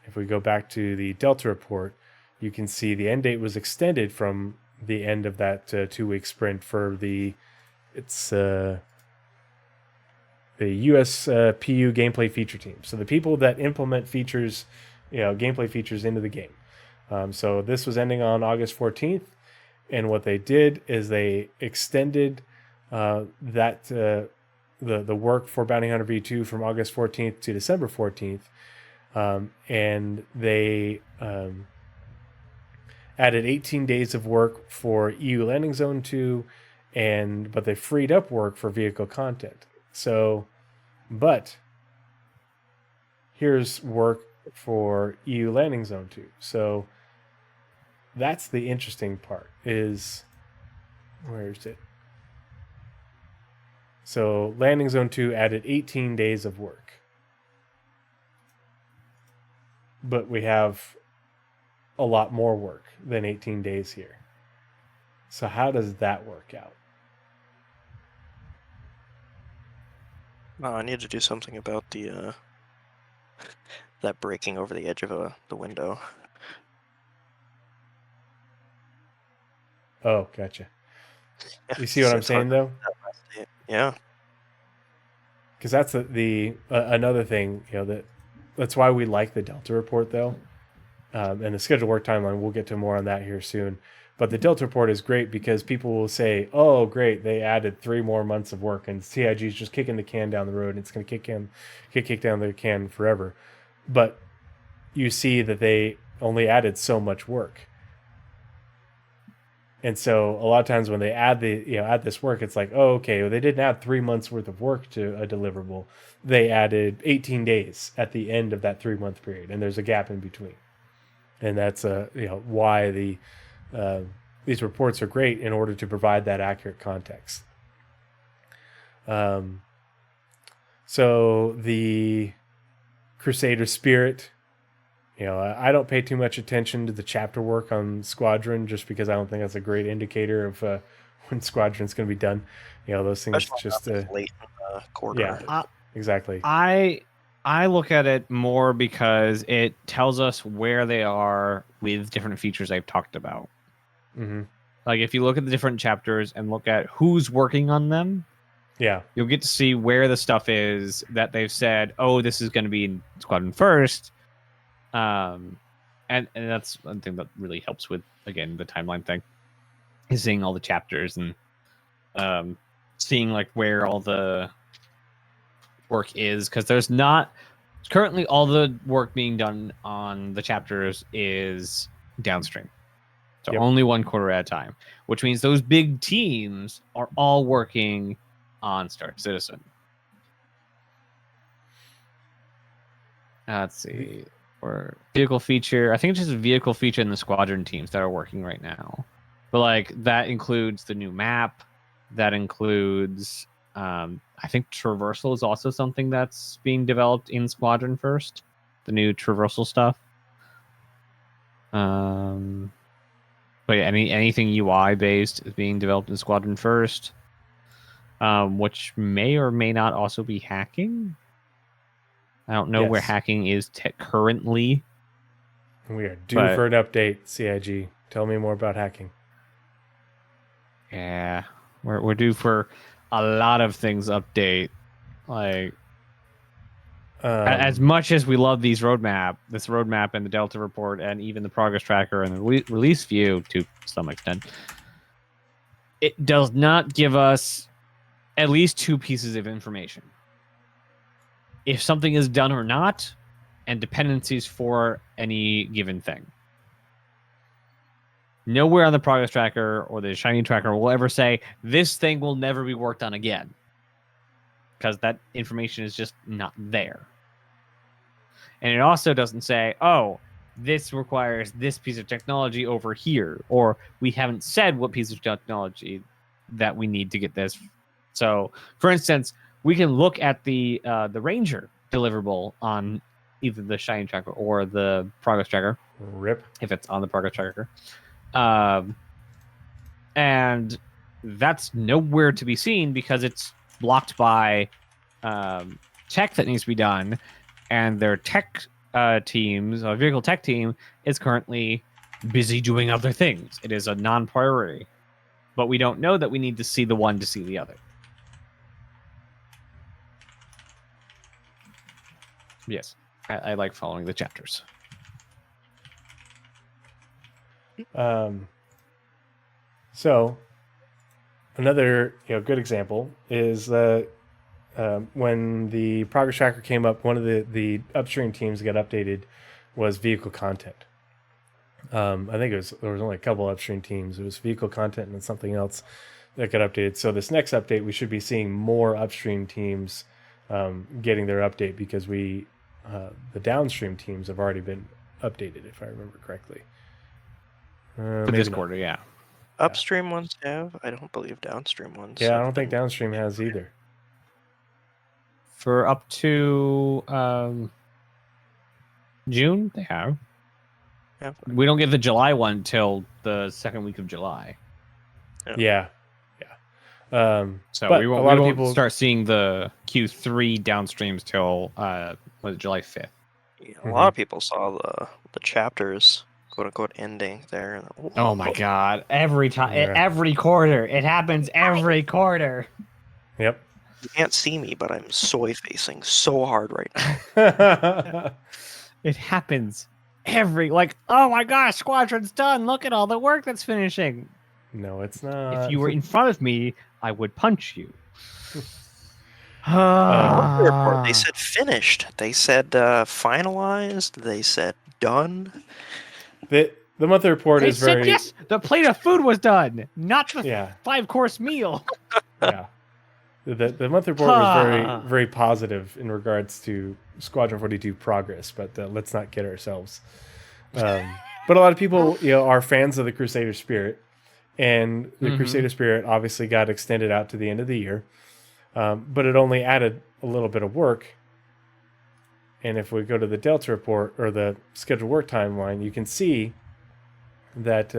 if we go back to the Delta report, you can see the end date was extended from the end of that 2-week sprint for the US PU gameplay feature team. So the people that implement features, gameplay features into the game. So this was ending on August 14th, and what they did is they extended the work for Bounty Hunter V2 from August 14th to December 14th, and they added 18 days of work for EU Landing Zone 2, but they freed up work for vehicle content. So, but here's work for EU Landing Zone 2. So that's the interesting part is, where is it? So Landing Zone 2 added 18 days of work. But we have a lot more work than 18 days here. So how does that work out? I need to do something about the that breaking over the edge of the window. Oh, gotcha. You see what I'm saying, though? Yeah. Because that's the another thing, that's why we like the Delta report, though. And the scheduled work timeline, we'll get to more on that here soon. But the Delta report is great because people will say, oh, great, they added 3 more months of work, and CIG is just kicking the can down the road, and it's going to kick down the can forever. But you see that they only added so much work. And so a lot of times when they add add this work, it's like, oh, okay, well, they didn't add 3 months worth of work to a deliverable. They added 18 days at the end of that 3-month period, and there's a gap in between. And that's why these reports are great in order to provide that accurate context. So the Crusader Spirit, I don't pay too much attention to the chapter work on Squadron just because I don't think that's a great indicator of when Squadron's going to be done. Those things just late in the quarter. Yeah, exactly. I look at it more because it tells us where they are with different features I've talked about. Mm-hmm. Like if you look at the different chapters and look at who's working on them, you'll get to see where the stuff is that they've said, oh, this is going to be in Squadron first. And that's one thing that really helps with, again, the timeline thing, is seeing all the chapters and seeing like where all the work is, because there's not currently all the work being done on the chapters is downstream, so only 1 quarter at a time, which means those big teams are all working on Star Citizen. Let's see, or vehicle feature. I think it's just a vehicle feature in the Squadron teams that are working right now, but like that includes the new map, that includes I think traversal is also something that's being developed in Squadron first. The new traversal stuff. But yeah, anything UI based is being developed in Squadron first, which may or may not also be hacking. I don't know where hacking is currently. We are due for an update, CIG. Tell me more about hacking. Yeah, we're due for a lot of things update. Like as much as we love this roadmap and the Delta report and even the progress tracker and the release view to some extent, it does not give us at least 2 pieces of information: if something is done or not, and dependencies for any given thing. Nowhere on the progress tracker or the Shiny tracker will ever say this thing will never be worked on again, because that information is just not there. And it also doesn't say, oh, this requires this piece of technology over here, or we haven't said what piece of technology that we need to get this. So, for instance, we can look at the Ranger deliverable on either the Shiny tracker or the progress tracker. Rip. If it's on the progress tracker. And that's nowhere to be seen because it's blocked by tech that needs to be done, and their tech teams, or vehicle tech team, is currently busy doing other things. It is a non-priority, but we don't know that we need to see the one to see the other. Yes, I like following the chapters. So another good example is when the progress tracker came up, one of the upstream teams that got updated was vehicle content. I think there was only a couple upstream teams. It was vehicle content and something else that got updated. So this next update, we should be seeing more upstream teams getting their update, because the downstream teams have already been updated, if I remember correctly. The Discord, yeah. Upstream ones have. I don't believe downstream ones. Yeah, I don't think downstream has either. For up to June, they have. Yeah. We don't get the July one till the second week of July. Yeah. So but we a won't, lot we of won't people start seeing the Q3 downstreams till was it July 5th? Yeah, a lot of people saw the chapters, quote unquote, ending there. Oh my god! Every time, Yeah. every quarter, it happens every quarter. Yep. You can't see me, but I'm soy facing so hard right now. It happens oh my gosh, Squadron's done. Look at all the work that's finishing. No, it's not. If you were in front of me, I would punch you. Report, they said finished. They said finalized. They said done. The monthly report They is said very yes. The plate of food was done, not the yeah 5-course meal. yeah. The monthly report was very very positive in regards to Squadron 42 progress, but let's not kid ourselves. But a lot of people are fans of the Crusader Spirit, and the Crusader Spirit obviously got extended out to the end of the year, but it only added a little bit of work. And if we go to the Delta report, or the scheduled work timeline, you can see that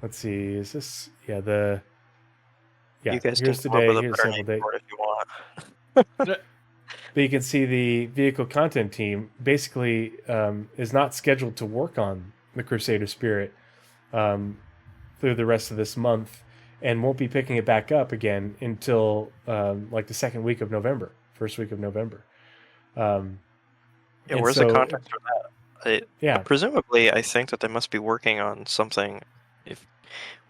let's see, is this You guys here's can come up today, with a here's better sample name date. for it if you want. But you can see the vehicle content team basically is not scheduled to work on the Crusader Spirit through the rest of this month, and won't be picking it back up again until like the second week of November, first week of November. Yeah, where's the context for that? Presumably, I think that they must be working on something.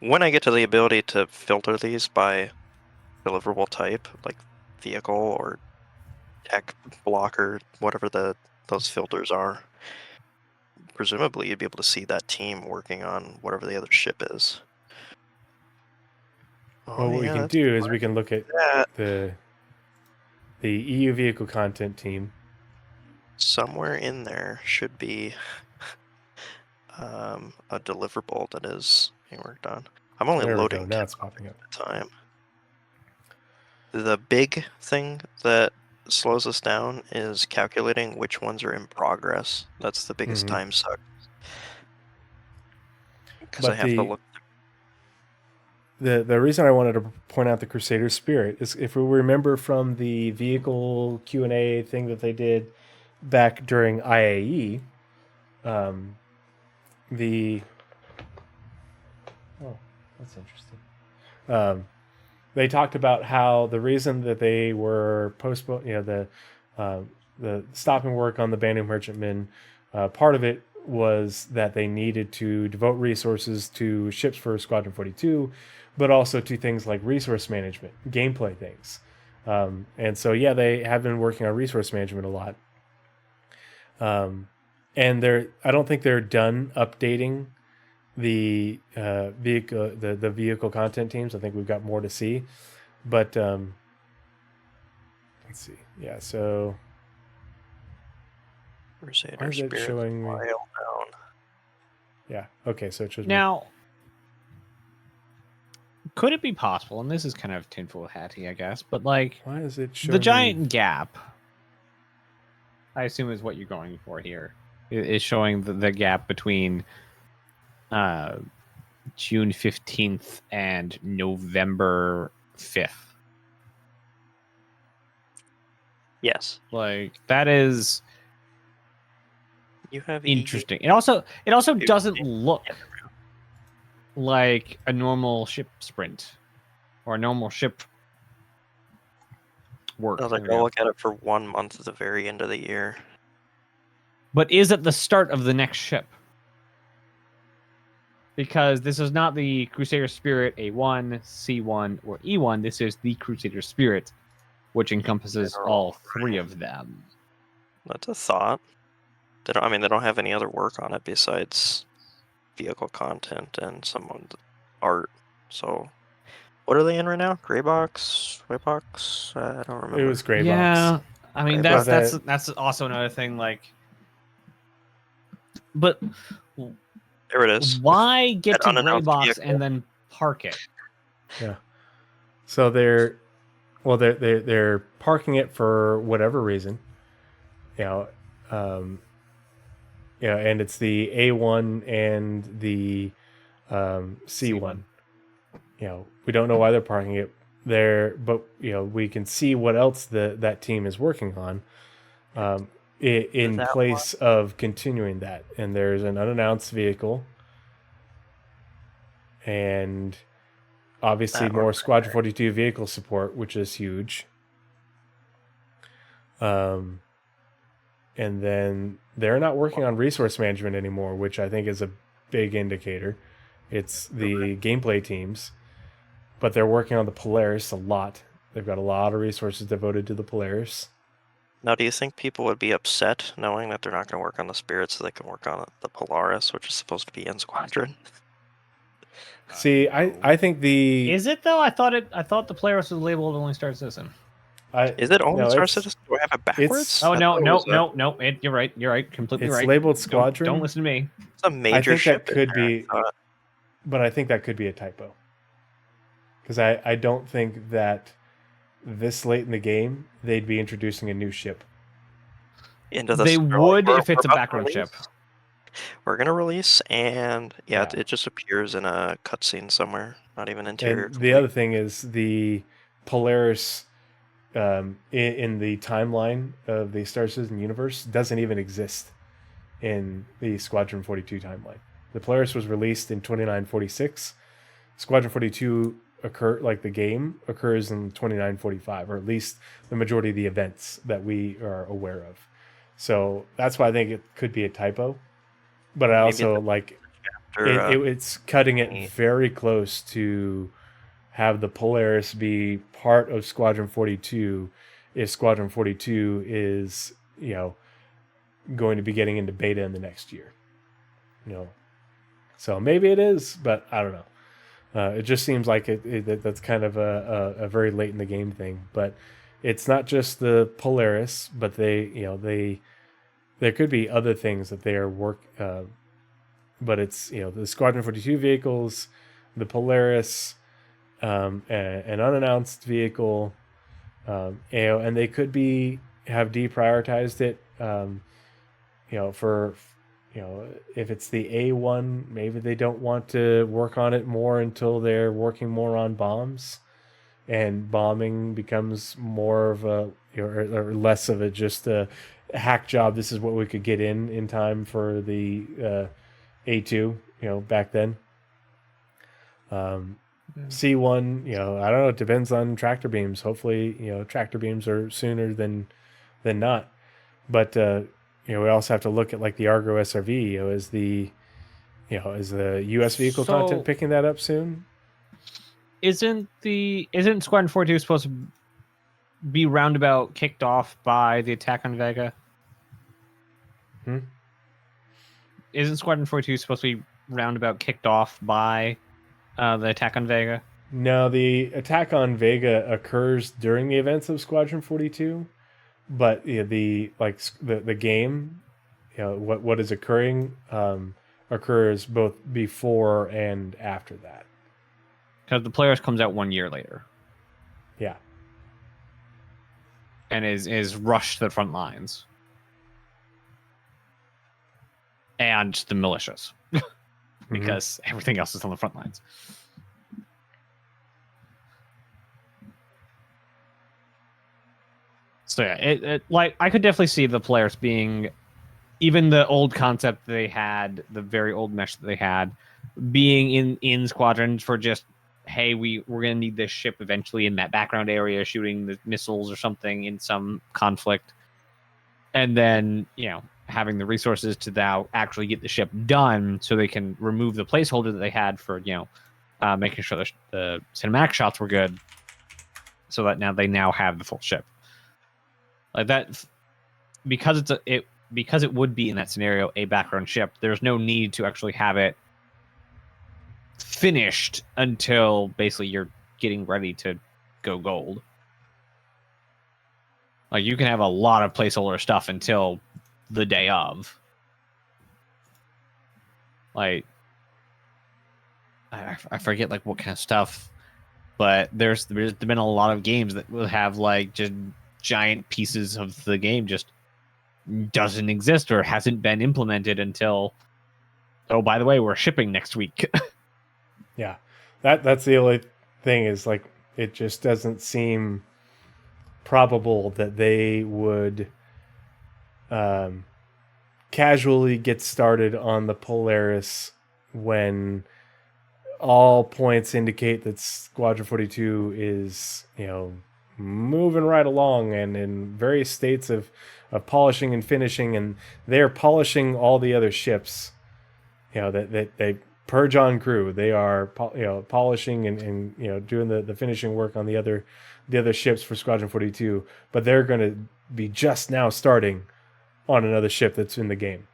When I get to the ability to filter these by deliverable type, like vehicle or tech blocker, whatever those filters are, presumably you'd be able to see that team working on whatever the other ship is. Well, what we can do is we can look at the EU vehicle content team. Somewhere in there should be a deliverable that is being worked on. I'm only loading now it's popping up at a time. The big thing that slows us down is calculating which ones are in progress. That's the biggest time suck. Because I have to look. The reason I wanted to point out the Crusader Spirit is, if we remember from the vehicle Q&A thing that they did back during IAE, that's interesting. They talked about how the reason that they were postponed, the stopping work on the Bandu Merchantman, part of it was that they needed to devote resources to ships for Squadron 42, but also to things like resource management, gameplay things. And so, they have been working on resource management a lot. And I don't think they're done updating the vehicle content teams. I think we've got more to see, but let's see. Yeah, so Crusader why is it Spirits showing me? file down. Yeah, okay, so it shows me. Now, could it be possible? And this is kind of tinfoil hatty, I guess, but like Why is it showing the me? giant gap, I assume is what you're going for here. Is showing the gap between June 15th and November 5th. Yes. Like that is You have interesting. It also doesn't Yeah. look like a normal ship sprint or a normal ship work. I was like, I'll look at it for 1 month at the very end of the year. But is it the start of the next ship? Because this is not the Crusader Spirit A1, C1, or E1. This is the Crusader Spirit, which encompasses all three of them. That's a thought. They don't have any other work on it besides vehicle content and some art. So, what are they in right now? Gray box, white box? I don't remember. It was gray Yeah, box. I mean Gray that's also another thing. Like, but There it is. why get An to gray unannounced box vehicle. and then park it? Yeah. So they're parking it for whatever reason. And it's the A1 and the C1. We don't know why they're parking it there, but we can see what else that team is working on in That place of continuing that. And there's an unannounced vehicle, and obviously That more one. Squadron 42 vehicle support, which is huge. And then they're not working on resource management anymore, which I think is a big indicator. It's the gameplay teams, but they're working on the Polaris a lot. They've got a lot of resources devoted to the Polaris. Now, do you think people would be upset knowing that they're not going to work on the Spirit so they can work on the Polaris, which is supposed to be in Squadron? See, I think the Is it though? I thought the Polaris was labeled only Star Citizen. Is it only no, Star it's- Citizen? Do I have it backwards? Oh I no, thought it no, was no. You're right. You're right. Completely it's right. labeled Don't- Squadron. Don't listen to me. It's a major think that ship in could there, be- I thought. But I think that could be a typo. Because I don't think that this late in the game they'd be introducing a new ship. Into the They story. would We're- if it's a we're about to background ship. release. We're gonna release, and Yeah. it just appears in a cutscene somewhere. Not even interior. And the other thing is the Polaris in the timeline of the Star Citizen universe doesn't even exist in the Squadron 42 timeline. The Polaris was released in 2946. Squadron 42 the game occurs in 2945, or at least the majority of the events that we are aware of. So that's why I think it could be a typo. But I also it's cutting it very close to have the Polaris be part of Squadron 42 if Squadron 42 is, going to be getting into beta in the next year. So maybe it is, but I don't know. It just seems like that's kind of a very late in the game thing. But it's not just the Polaris, but there could be other things that they are but it's the Squadron 42 vehicles, the Polaris, an unannounced vehicle, and they could have deprioritized it. For if it's the A1, maybe they don't want to work on it more until they're working more on bombs, and bombing becomes more of or less of just a hack job. This is what we could get in time for the A2, back then. C1, I don't know. It depends on tractor beams. Hopefully, tractor beams are sooner than not. But we also have to look at like the Argo SRV. Is the U.S. vehicle content picking that up soon? Isn't Squadron 42 supposed to be roundabout kicked off by the attack on Vega? Isn't Squadron 42 supposed to be roundabout kicked off by the attack on Vega? No, the attack on Vega occurs during the events of Squadron 42, but the game, what is occurring occurs both before and after that. Because the Polaris comes out 1 year later. Yeah. And is rushed to the front lines. And the militias. Because everything else is on the front lines. So yeah, it like I could definitely see the Polaris being, even the old concept they had, the very old mesh that they had, being in squadrons for just, hey, we're gonna need this ship eventually in that background area shooting the missiles or something in some conflict, and then having the resources to now actually get the ship done, so they can remove the placeholder that they had for making sure the cinematic shots were good, so that now they have the full ship. Like that, because because it would be in that scenario a background ship. There's no need to actually have it finished until basically you're getting ready to go gold. Like you can have a lot of placeholder stuff until the day of. Like I forget like what kind of stuff, but there's been a lot of games that will have like just giant pieces of the game just doesn't exist or hasn't been implemented until, oh, by the way, we're shipping next week. Yeah, that's the only thing, is like it just doesn't seem probable that they would casually get started on the Polaris when all points indicate that Squadron 42 is moving right along and in various states of polishing and finishing, and they're polishing all the other ships that they purge on crew. They are polishing and doing the finishing work on the other ships for Squadron 42, but they're going to be just now starting on another ship that's in the game.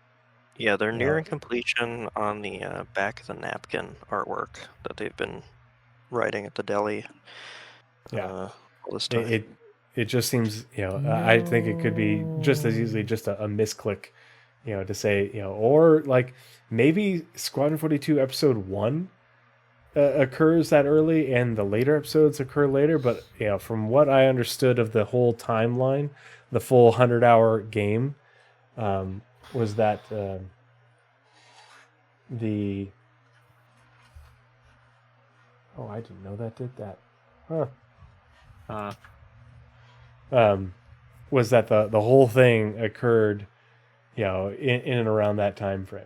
Yeah, they're nearing completion on the back of the napkin artwork that they've been writing at the deli. Yeah, all this time. It just seems I think it could be just as easily just a misclick, to say or like maybe Squadron 42 episode 1 occurs that early and the later episodes occur later. But from what I understood of the whole timeline, the full 100-hour game was that the I didn't know that did that. Was that the whole thing occurred in and around that time frame,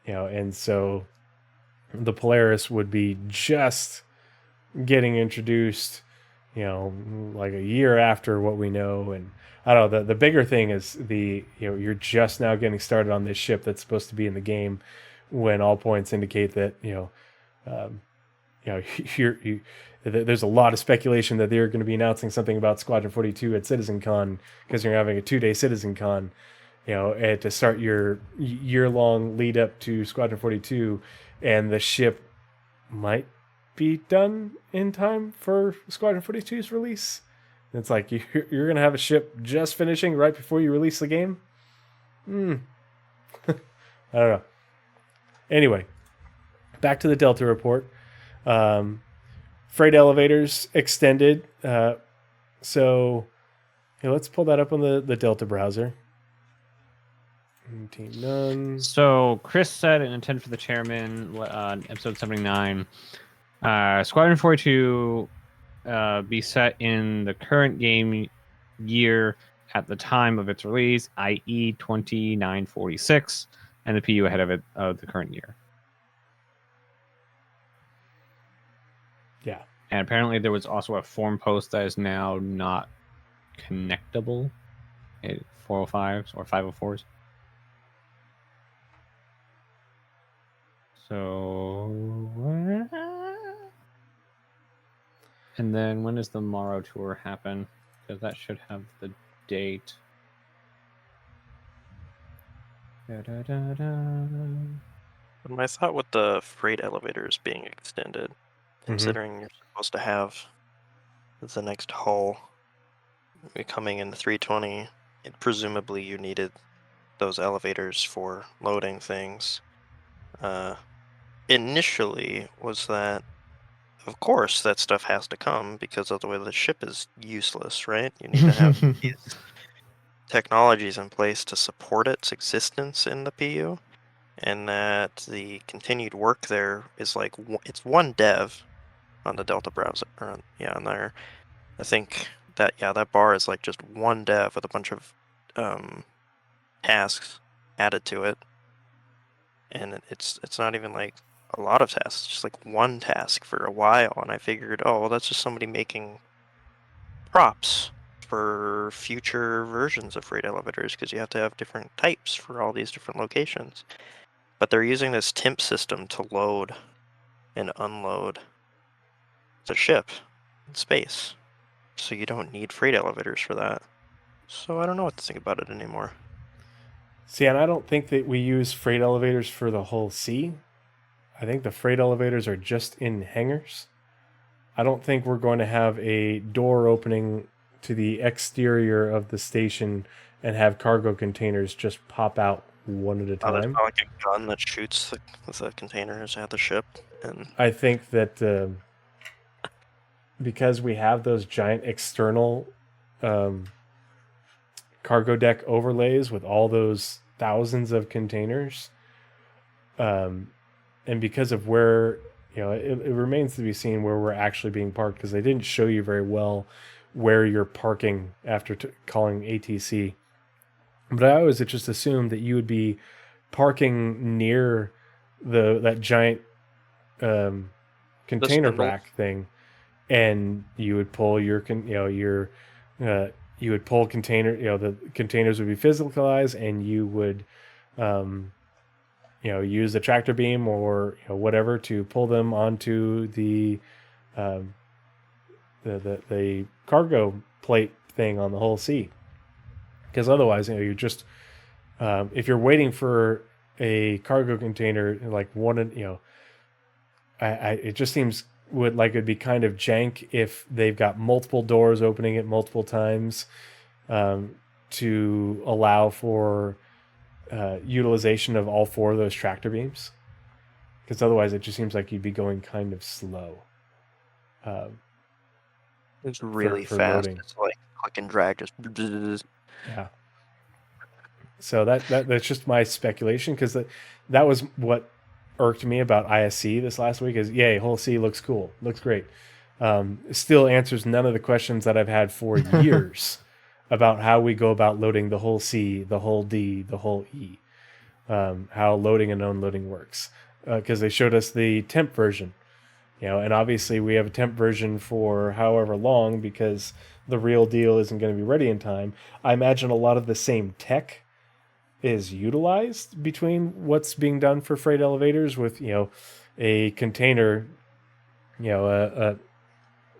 and so the Polaris would be just getting introduced like a year after what we know. And I don't know, the bigger thing is you're just now getting started on this ship that's supposed to be in the game, when all points indicate that there's a lot of speculation that they're going to be announcing something about Squadron 42 at CitizenCon, because you're having a 2-day CitizenCon, and to start your year-long lead up to Squadron 42, and the ship might be done in time for Squadron 42's release. And it's like you're going to have a ship just finishing right before you release the game. I don't know. Anyway, back to the Delta report. Freight elevators extended. So let's pull that up on the Delta browser. Team none. So Chris said in Intent for the Chairman, episode 79, Squadron 42 be set in the current game year at the time of its release, i.e. 2946, and the PU ahead of it of the current year. Yeah. And apparently there was also a forum post that is now not connectable at 405s or 504s. So, and then when does the Morrow tour happen? Because that should have the date. My thought with the freight elevators being extended, considering you're supposed to have the next hull coming in 320, presumably you needed those elevators for loading things. Initially was that, of course, that stuff has to come because otherwise the ship is useless, right? You need to have these technologies in place to support its existence in the PU, and that the continued work there is like it's one dev on the Delta browser, or on there. I think that that bar is like just one dev with a bunch of tasks added to it, and it's not even like a lot of tasks, it's just like one task for a while. And I figured, oh, well, that's just somebody making props for future versions of freight elevators, because you have to have different types for all these different locations. But they're using this temp system to load and unload the ship in space, so you don't need freight elevators for that. So I don't know what to think about it anymore. See, and I don't think that we use freight elevators for the whole sea. I think the freight elevators are just in hangars. I don't think we're going to have a door opening to the exterior of the station and have cargo containers just pop out one at a Oh, there's time. not like a gun that shoots the containers at the ship. And I think that because we have those giant external cargo deck overlays with all those thousands of containers, and because of where, it remains to be seen where we're actually being parked, because they didn't show you very well where you're parking after calling ATC. But I always just assumed that you would be parking near that giant container rack thing, and you would pull your you would pull container, the containers would be physicalized, and you would use the tractor beam or whatever to pull them onto the cargo plate thing on the whole sea. Because otherwise, you're just if you're waiting for a cargo container, like it just seems it'd be kind of jank if they've got multiple doors opening at multiple times to allow for utilization of all four of those tractor beams. Because otherwise, it just seems like you'd be going kind of slow. It's really fast. Loading. It's like click and drag, just yeah. So that's just my speculation, because that was what irked me about ISC this last week. Is yay, whole C looks cool, looks great. Still answers none of the questions that I've had for years about how we go about loading the whole C, the whole D, the whole E, how loading and unloading works. Because they showed us the temp version, and obviously we have a temp version for however long, because the real deal isn't going to be ready in time. I imagine a lot of the same tech is utilized between what's being done for freight elevators, with a container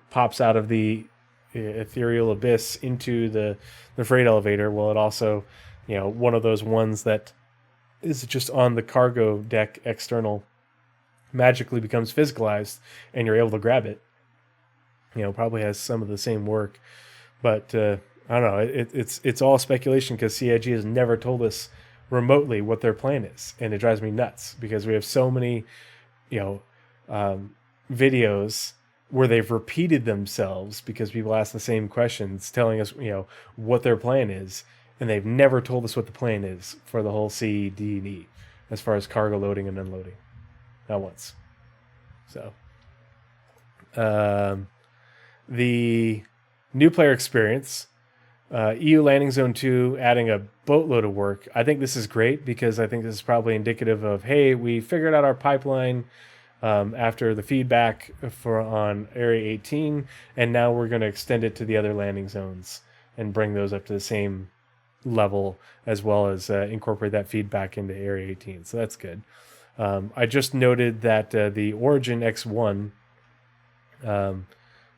pops out of the ethereal abyss into the freight elevator. Well, it also one of those ones that is just on the cargo deck external magically becomes physicalized and you're able to grab it. Probably has some of the same work, but I don't know. It's all speculation, because CIG has never told us remotely what their plan is, and it drives me nuts, because we have so many, videos where they've repeated themselves because people ask the same questions, telling us what their plan is, and they've never told us what the plan is for the whole C, D, and E as far as cargo loading and unloading. Not once. So, the new player experience. EU Landing Zone 2 adding a boatload of work. I think this is great, because I think this is probably indicative of, hey, we figured out our pipeline after the feedback on Area 18, and now we're going to extend it to the other landing zones and bring those up to the same level, as well as incorporate that feedback into Area 18. So that's good. I just noted that the Origin X1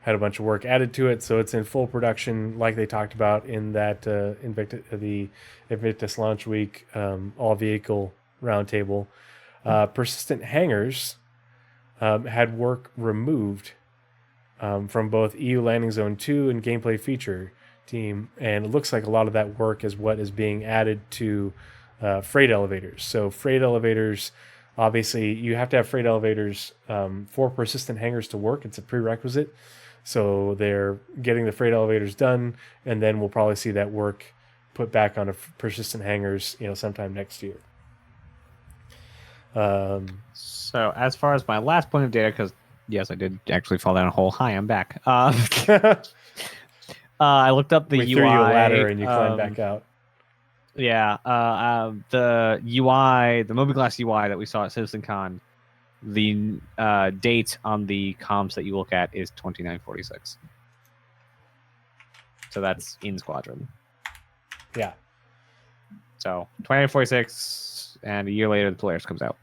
had a bunch of work added to it, so it's in full production, like they talked about in that the Invictus Launch Week all vehicle roundtable. Persistent hangars had work removed from both EU Landing Zone 2 and Gameplay Feature team, and it looks like a lot of that work is what is being added to freight elevators. So freight elevators, obviously, you have to have freight elevators for persistent hangars to work. It's a prerequisite. So they're getting the freight elevators done, and then we'll probably see that work put back on persistent hangars, sometime next year. So as far as my last point of data, because yes, I did actually fall down a hole. Hi, I'm back. I looked up the we UI. threw you a ladder and you climbed back out. Yeah, the UI, the Mobiglass UI that we saw at CitizenCon, the date on the comps that you look at is 2946. So that's in Squadron. Yeah. So 2946, and a year later, the Polaris comes out.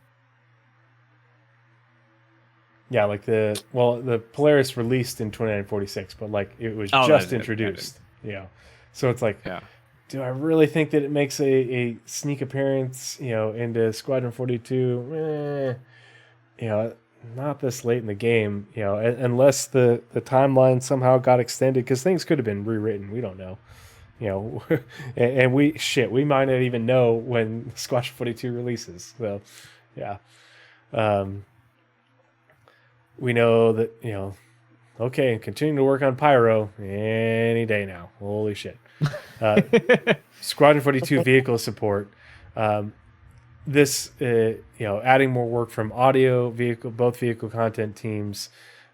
Yeah, like the Polaris released in 2946, but like it was just introduced. So it's like, do I really think that it makes a sneak appearance, into Squadron 42? Not this late in the game, unless the timeline somehow got extended, because things could have been rewritten. We don't know. And we might not even know when Squadron 42 releases. So, yeah. We know that, okay, continuing to work on Pyro any day now. Holy shit. Squadron 42 vehicle support. This, adding more work from audio, both vehicle content teams.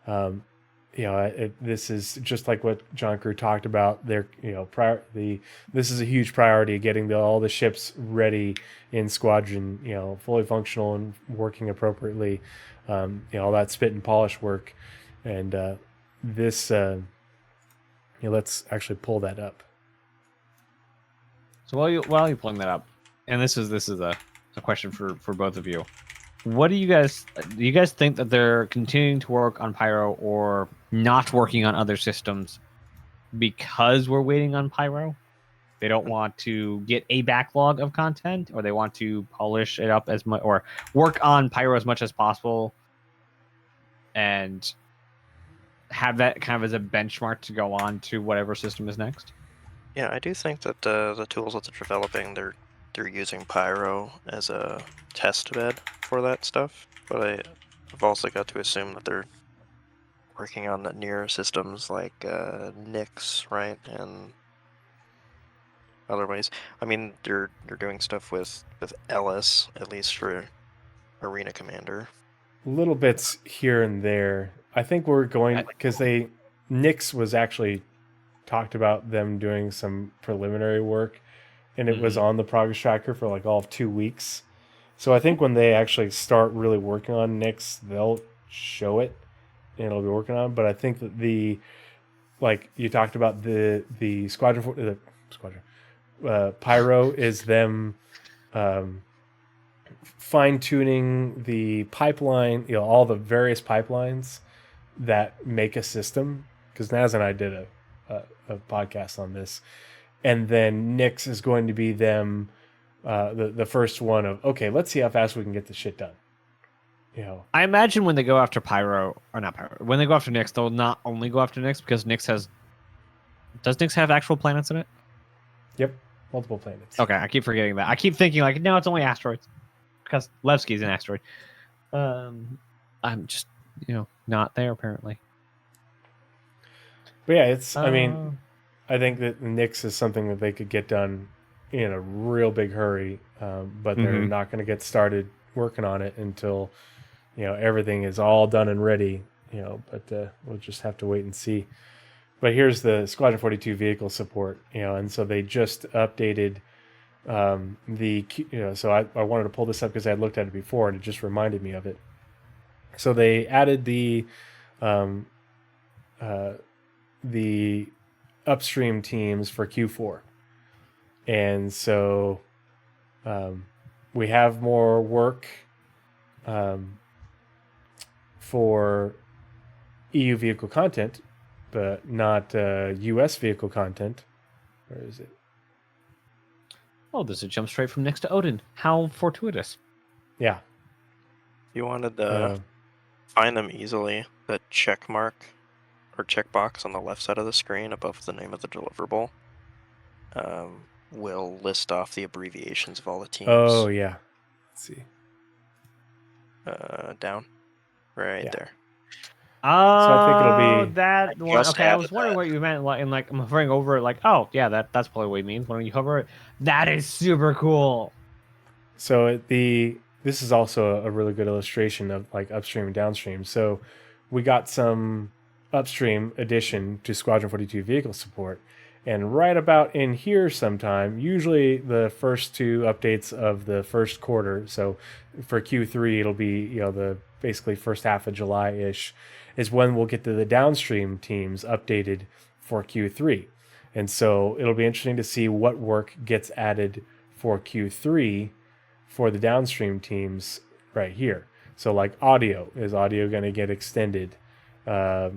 This is just like what John Crew talked about. This is a huge priority, getting all the ships ready in Squadron, fully functional and working appropriately. All that spit and polish work, and this. Let's actually pull that up. So while you're pulling that up, and this is a question for both of you. What do you guys think that they're continuing to work on Pyro or not working on other systems because we're waiting on Pyro? They don't want to get a backlog of content, or they want to polish it up as much, or work on Pyro as much as possible, and have that kind of as a benchmark to go on to whatever system is next. Yeah, I do think that the tools that they're developing, they're using Pyro as a test bed for that stuff. But I've also got to assume that they're working on the newer systems like Nyx, right, and other ways. I mean, they're doing stuff with Ellis, at least for Arena Commander. Little bits here and there. I think we're going, because Nyx was actually talked about them doing some preliminary work, and it was on the progress tracker for like all of 2 weeks. So I think when they actually start really working on Nyx, they'll show it and it'll be working on. But I think that like you talked about the Squadron Pyro is them fine-tuning the pipeline, all the various pipelines that make a system, because Naz and I did a podcast on this, and then Nyx is going to be them the first one of, okay, let's see how fast we can get this shit done. I imagine when they go after Pyro, or not Pyro, when they go after Nyx, they'll not only go after Nyx, because does Nyx have actual planets in it? Yep, multiple planets. Okay, I keep forgetting that. I keep thinking like, no, it's only asteroids, because Levski's an asteroid. I'm just not there apparently. But yeah, it's I mean, I think that Nyx is something that they could get done in a real big hurry, but they're not going to get started working on it until everything is all done and ready. But we'll just have to wait and see. But here's the Squadron 42 vehicle support, and so they just updated so I wanted to pull this up because I had looked at it before and it just reminded me of it. So they added the upstream teams for Q4, and so we have more work for EU vehicle content, but not US vehicle content. Where is it? Oh, there's a jump straight from Nyx to Odin. How fortuitous. Yeah. You wanted to find them easily. The check mark or checkbox on the left side of the screen above the name of the deliverable will list off the abbreviations of all the teams. Oh yeah. Let's see. Down, right there. Oh, I think it'll be that one. just Okay, I was added wondering that. what you meant. Like, and like I'm hovering over it. Like, oh yeah, that's probably what it means. When you hover it, that is super cool. So this is also a really good illustration of like upstream and downstream. So we got some upstream addition to Squadron 42 vehicle support, and right about in here sometime, usually the first two updates of the first quarter. So for Q3, it'll be the basically first half of July-ish is when we'll get to the downstream teams updated for Q3. And so it'll be interesting to see what work gets added for Q3 for the downstream teams right here. So like is audio going to get extended? I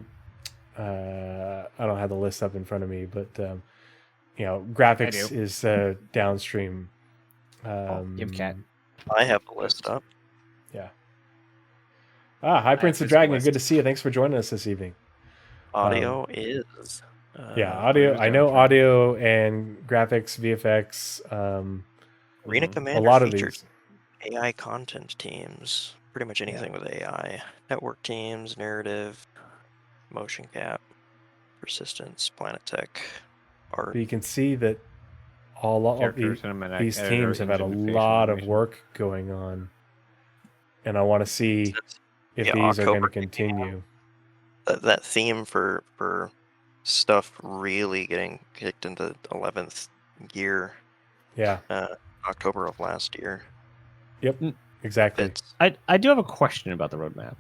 don't have the list up in front of me, but graphics is downstream. Cat. I have the list up. Yeah. Hi Prince of Dragon, good to see you. Thanks for joining us this evening. Audio is audio. I know audio and graphics, VFX. Arena Commander a lot of features these AI content teams. Pretty much anything with AI. Network teams, narrative, motion cap, persistence, planet tech, art. But you can see that all of these teams have had a lot of work going on, and I want to see if these are going to continue. That theme for stuff really getting kicked into 11th gear. Yeah. October of last year. Yep. Exactly. I do have a question about the roadmap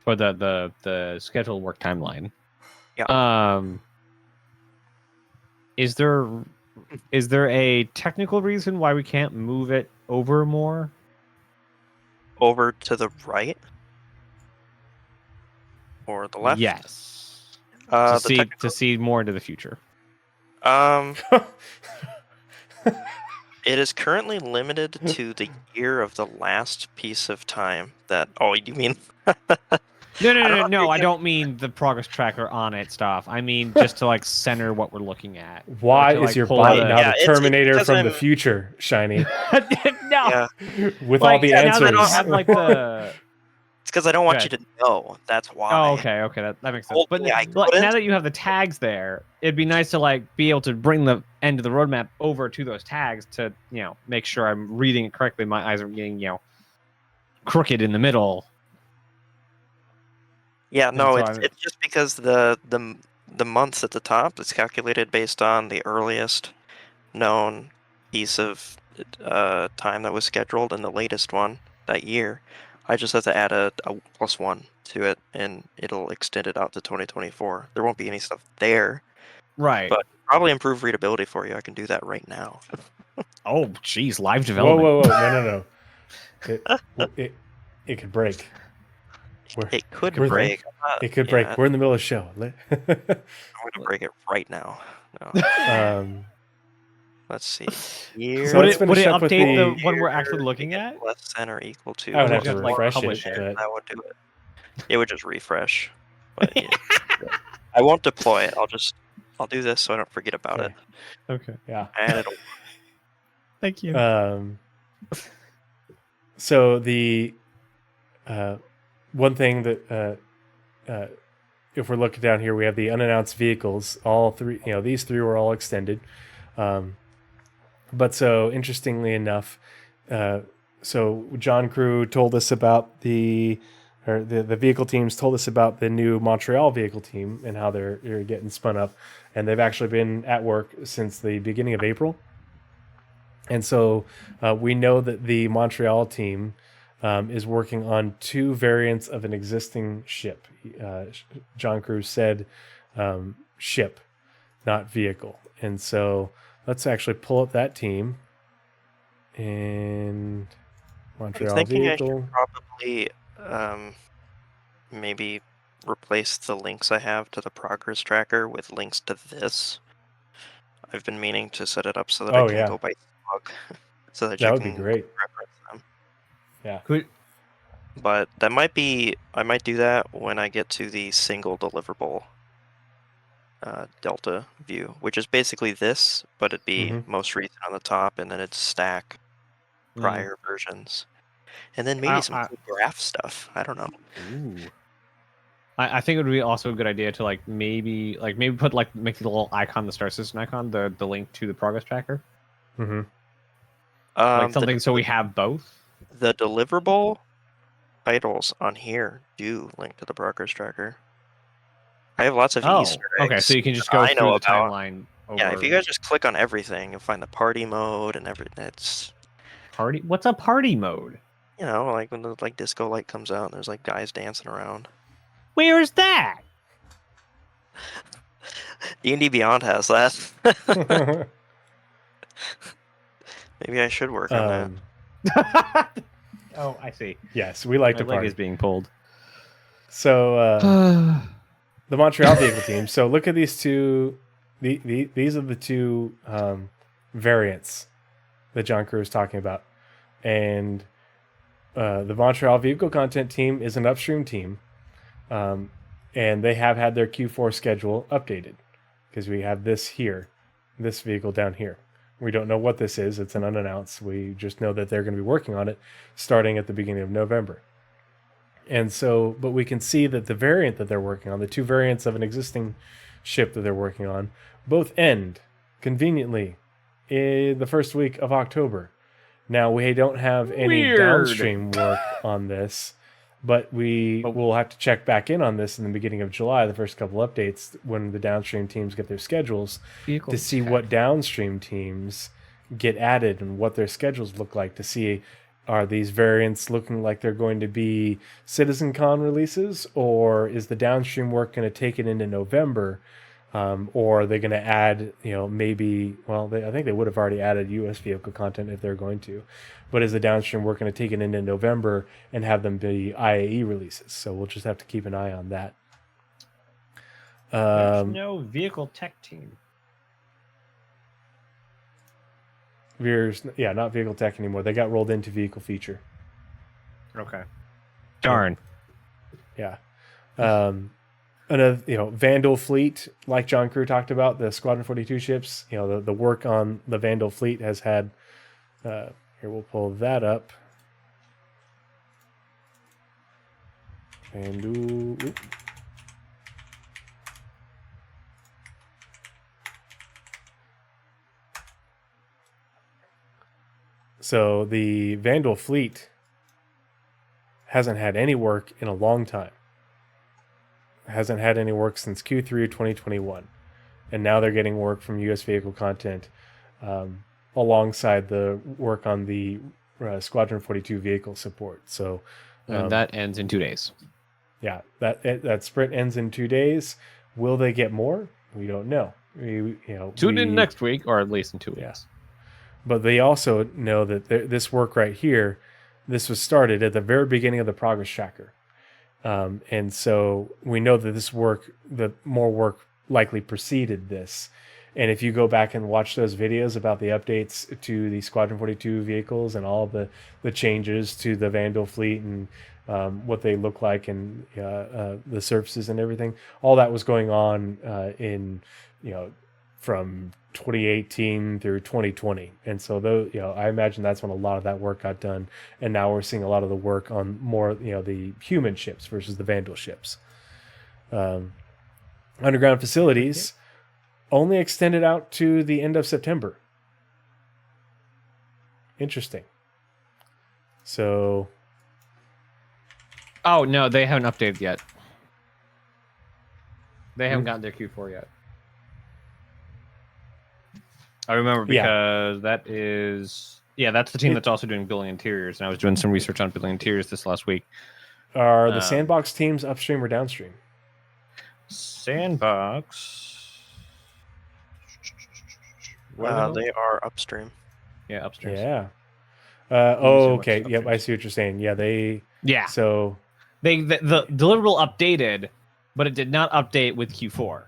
or the scheduled work timeline. Yeah. Is there a technical reason why we can't move it over more? Over to the right? Or the left? Yes. To see more into the future. It is currently limited to the year of the last piece of time that. Oh, you mean? No. I don't mean the progress tracker on it stuff. I mean just to like center what we're looking at. Why is your body now the Terminator from the future, Shiny? No. With all the answers. Now that I have like the. It's because I don't want you to know. That's why. Oh, okay, that makes sense. But now that you have the tags there, it'd be nice to like be able to bring the end of the roadmap over to those tags to make sure I'm reading it correctly. My eyes are getting crooked in the middle. Yeah, no, it's just because the months at the top is calculated based on the earliest known piece of time that was scheduled and the latest one that year. I just have to add a +1 to it, and it'll extend it out to 2024. There won't be any stuff there. Right. But probably improve readability for you. I can do that right now. Oh, geez, live development. Whoa. No. It could break. It could break. It could break. We're in the middle of the show. I'm going to break it right now. No. Let's see. So would it update the one we're actually looking at? Less than or equal to. I would have to refresh it. That would do it. It would just refresh. But I won't deploy it. I'll do this so I don't forget about it. Okay. Yeah. And it'll. Thank you. So the one thing that if we're looking down here, we have the unannounced vehicles. All three, these three were all extended. But so interestingly enough, so John Crew told us about the vehicle teams told us about the new Montreal vehicle team and how they're getting spun up, and they've actually been at work since the beginning of April. And so we know that the Montreal team is working on 2 variants of an existing ship. John Crew said ship, not vehicle. And so let's actually pull up that team. And Montreal vehicle. I should probably maybe replace the links I have to the progress tracker with links to this. I've been meaning to set it up so that I can go by slug, so that would be great. reference them. Yeah. But that might be, I might do that when I get to the single deliverable delta view, which is basically this, but it'd be most recent on the top, and then it'd stack prior versions, and then maybe some cool graph stuff. I don't know. Ooh. I think it would be also a good idea to like maybe put make the little icon, the Star Citizen icon, the link to the progress tracker. Like something so we have both. The deliverable titles on here do link to the progress tracker. I have lots of Easter eggs. Okay, so you can just go through the timeline. Yeah, if you guys just click on everything, you'll find the party mode and everything. It's party. What's a party mode? You know, like when the disco light comes out and there's like guys dancing around. Where is that? D&D Beyond has that. Maybe I should work on that. Oh, I see. Yes, we like to party. My leg is being pulled. So the Montreal vehicle team. So look at these two. These are the two variants that John Kerr is talking about, and the Montreal vehicle content team is an upstream team. And they have had their Q4 schedule updated because we have this here, this vehicle down here. We don't know what this is. It's an unannounced. We just know that they're going to be working on it starting at the beginning of November. And so, but we can see that the variant that they're working on, the two variants of an existing ship that they're working on, both end conveniently in the first week of October. Now, we don't have any downstream work on this. But we will have to check back in on this in the beginning of July, the first couple updates, when the downstream teams get their schedules, to see what downstream teams get added and what their schedules look like, to see are these variants looking like they're going to be CitizenCon releases, or is the downstream work going to take it into November, or are they going to add, maybe, I think they would have already added US vehicle content if they're going to. But is the downstream work going to take it into November and have them be IAE releases? So we'll just have to keep an eye on that. There's no vehicle tech team. Not vehicle tech anymore. They got rolled into vehicle feature. Okay. Darn. Yeah. Another, Vandal fleet, like John Kerr talked about, the Squadron 42 ships. The work on the Vandal fleet has had. Here, we'll pull that up. Vandal. So the Vandal fleet hasn't had any work in a long time. Hasn't had any work since Q3 of 2021. And now they're getting work from US vehicle content alongside the work on the Squadron 42 vehicle support. So that ends in 2 days. Yeah, that sprint ends in 2 days. Will they get more? We don't know. Tune in next week, or at least in 2 weeks. Yeah. But they also know that this work right here, this was started at the very beginning of the progress tracker. And so we know that this work, that more work likely preceded this. And if you go back and watch those videos about the updates to the Squadron 42 vehicles and all the changes to the Vandal fleet and what they look like and the surfaces and everything, all that was going on from 2018 through 2020. And so I imagine that's when a lot of that work got done. And now we're seeing a lot of the work on more, the human ships versus the Vandal ships. Underground facilities only extended out to the end of September. Interesting. So. Oh, no, they haven't updated yet. They haven't gotten their Q4 yet. I remember because that is... Yeah, that's the team that's also doing building interiors, and I was doing some research on building interiors this last week. Are the sandbox teams upstream or downstream? Sandbox... They are upstream. Yeah, upstream. Yeah. Okay. Yep, I see what you're saying. Yeah, Yeah. So... The deliverable updated, but it did not update with Q4.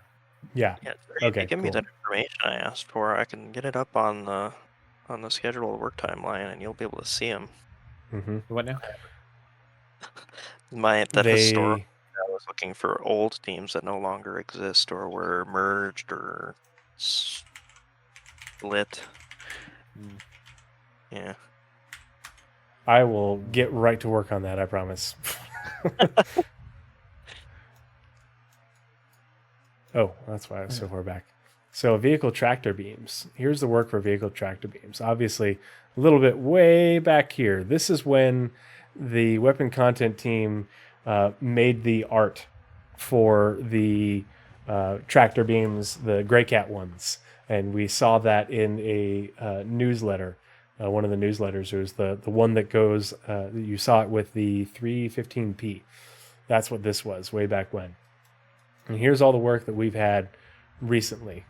Yeah. Okay. Give me that information I asked for. I can get it up on the scheduled work timeline, and you'll be able to see them. Mm-hmm. What now? That historical. They I was looking for old teams that no longer exist or were merged or split. Yeah. I will get right to work on that, I promise. Oh, that's why I was so far back. So vehicle tractor beams. Here's the work for vehicle tractor beams. Obviously, a little bit way back here. This is when the weapon content team made the art for the tractor beams, the Grey Cat ones, and we saw that in a newsletter. One of the newsletters. It was the one that goes. You saw it with the 315p. That's what this was way back when. And here's all the work that we've had recently.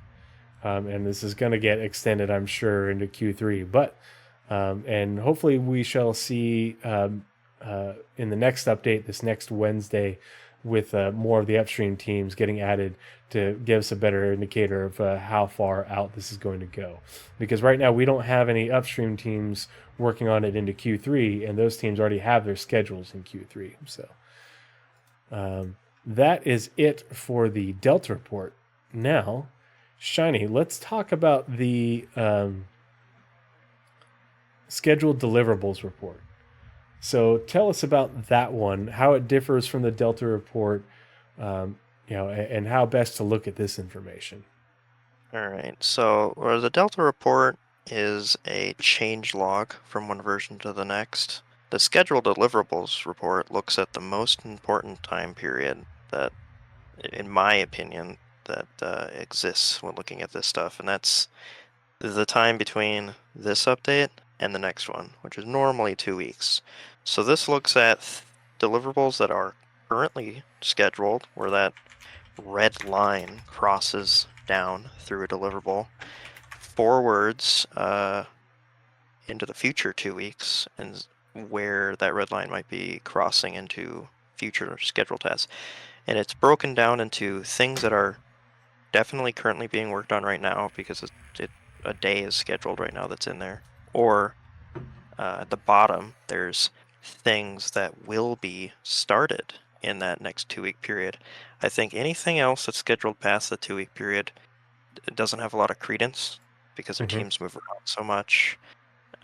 And this is going to get extended, I'm sure, into Q3. But, and hopefully we shall see in the next update, this next Wednesday, with more of the upstream teams getting added to give us a better indicator of how far out this is going to go. Because right now we don't have any upstream teams working on it into Q3, and those teams already have their schedules in Q3. So, that is it for the Delta report. Now, Shiny, let's talk about the scheduled deliverables report. So tell us about that one, how it differs from the Delta report, and how best to look at this information. All right. So the Delta report is a change log from one version to the next. The scheduled deliverables report looks at the most important time period that, in my opinion, that exists when looking at this stuff, and that's the time between this update and the next one, which is normally 2 weeks. So this looks at deliverables that are currently scheduled, where that red line crosses down through a deliverable, forwards into the future 2 weeks, and where that red line might be crossing into future scheduled tasks. And it's broken down into things that are definitely currently being worked on right now, because a day is scheduled right now that's in there. Or at the bottom, there's things that will be started in that next 2 week period. I think anything else that's scheduled past the 2 week period, it doesn't have a lot of credence because their teams move around so much.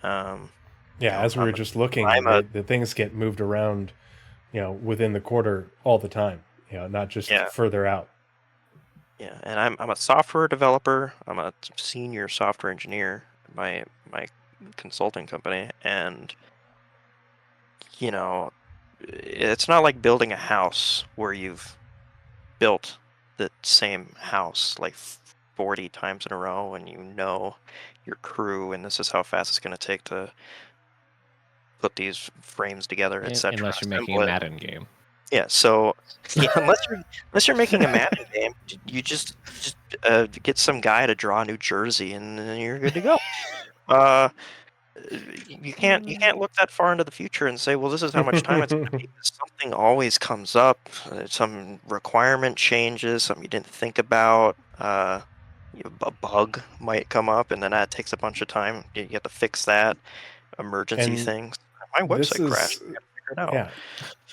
As we were just looking, the things get moved around, within the quarter all the time, not just further out. Yeah, and I'm a software developer. I'm a senior software engineer at my consulting company, and it's not like building a house where you've built the same house like 40 times in a row, and your crew, and this is how fast it's going to take to put these frames together, etc. Unless you're making a Madden game. Yeah, so unless you're making a Madden game, you just get some guy to draw New Jersey, and then you're good to go. You can't look that far into the future and say, well, this is how much time it's going to take. Something always comes up, some requirement changes, something you didn't think about. A bug might come up, and then that takes a bunch of time. You have to fix that. Emergency things. My website crashed. Yeah,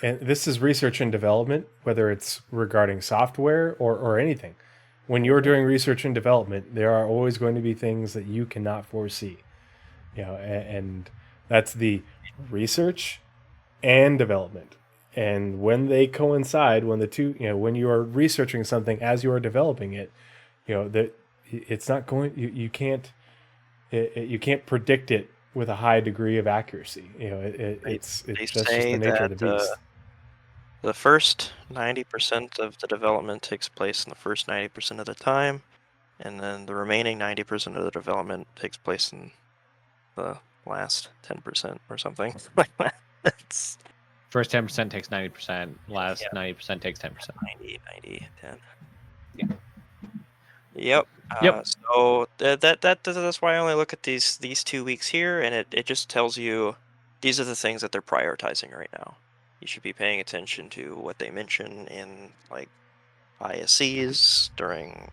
and this is research and development, whether it's regarding software or anything. When you're doing research and development, there are always going to be things that you cannot foresee. And that's the research and development. And when they coincide, when the two, when you are researching something as you are developing it, that it's not going. You can't predict it with a high degree of accuracy. It's just the nature of the beast. The first 90% of the development takes place in the first 90% of the time, and then the remaining 90% of the development takes place in the last 10% or something like that. First 10% takes 90%, last 90% takes 10%. 90, 10. Yeah. Yep. Yep. So that's why I only look at these 2 weeks here, and it just tells you these are the things that they're prioritizing right now. You should be paying attention to what they mention in like ISEs during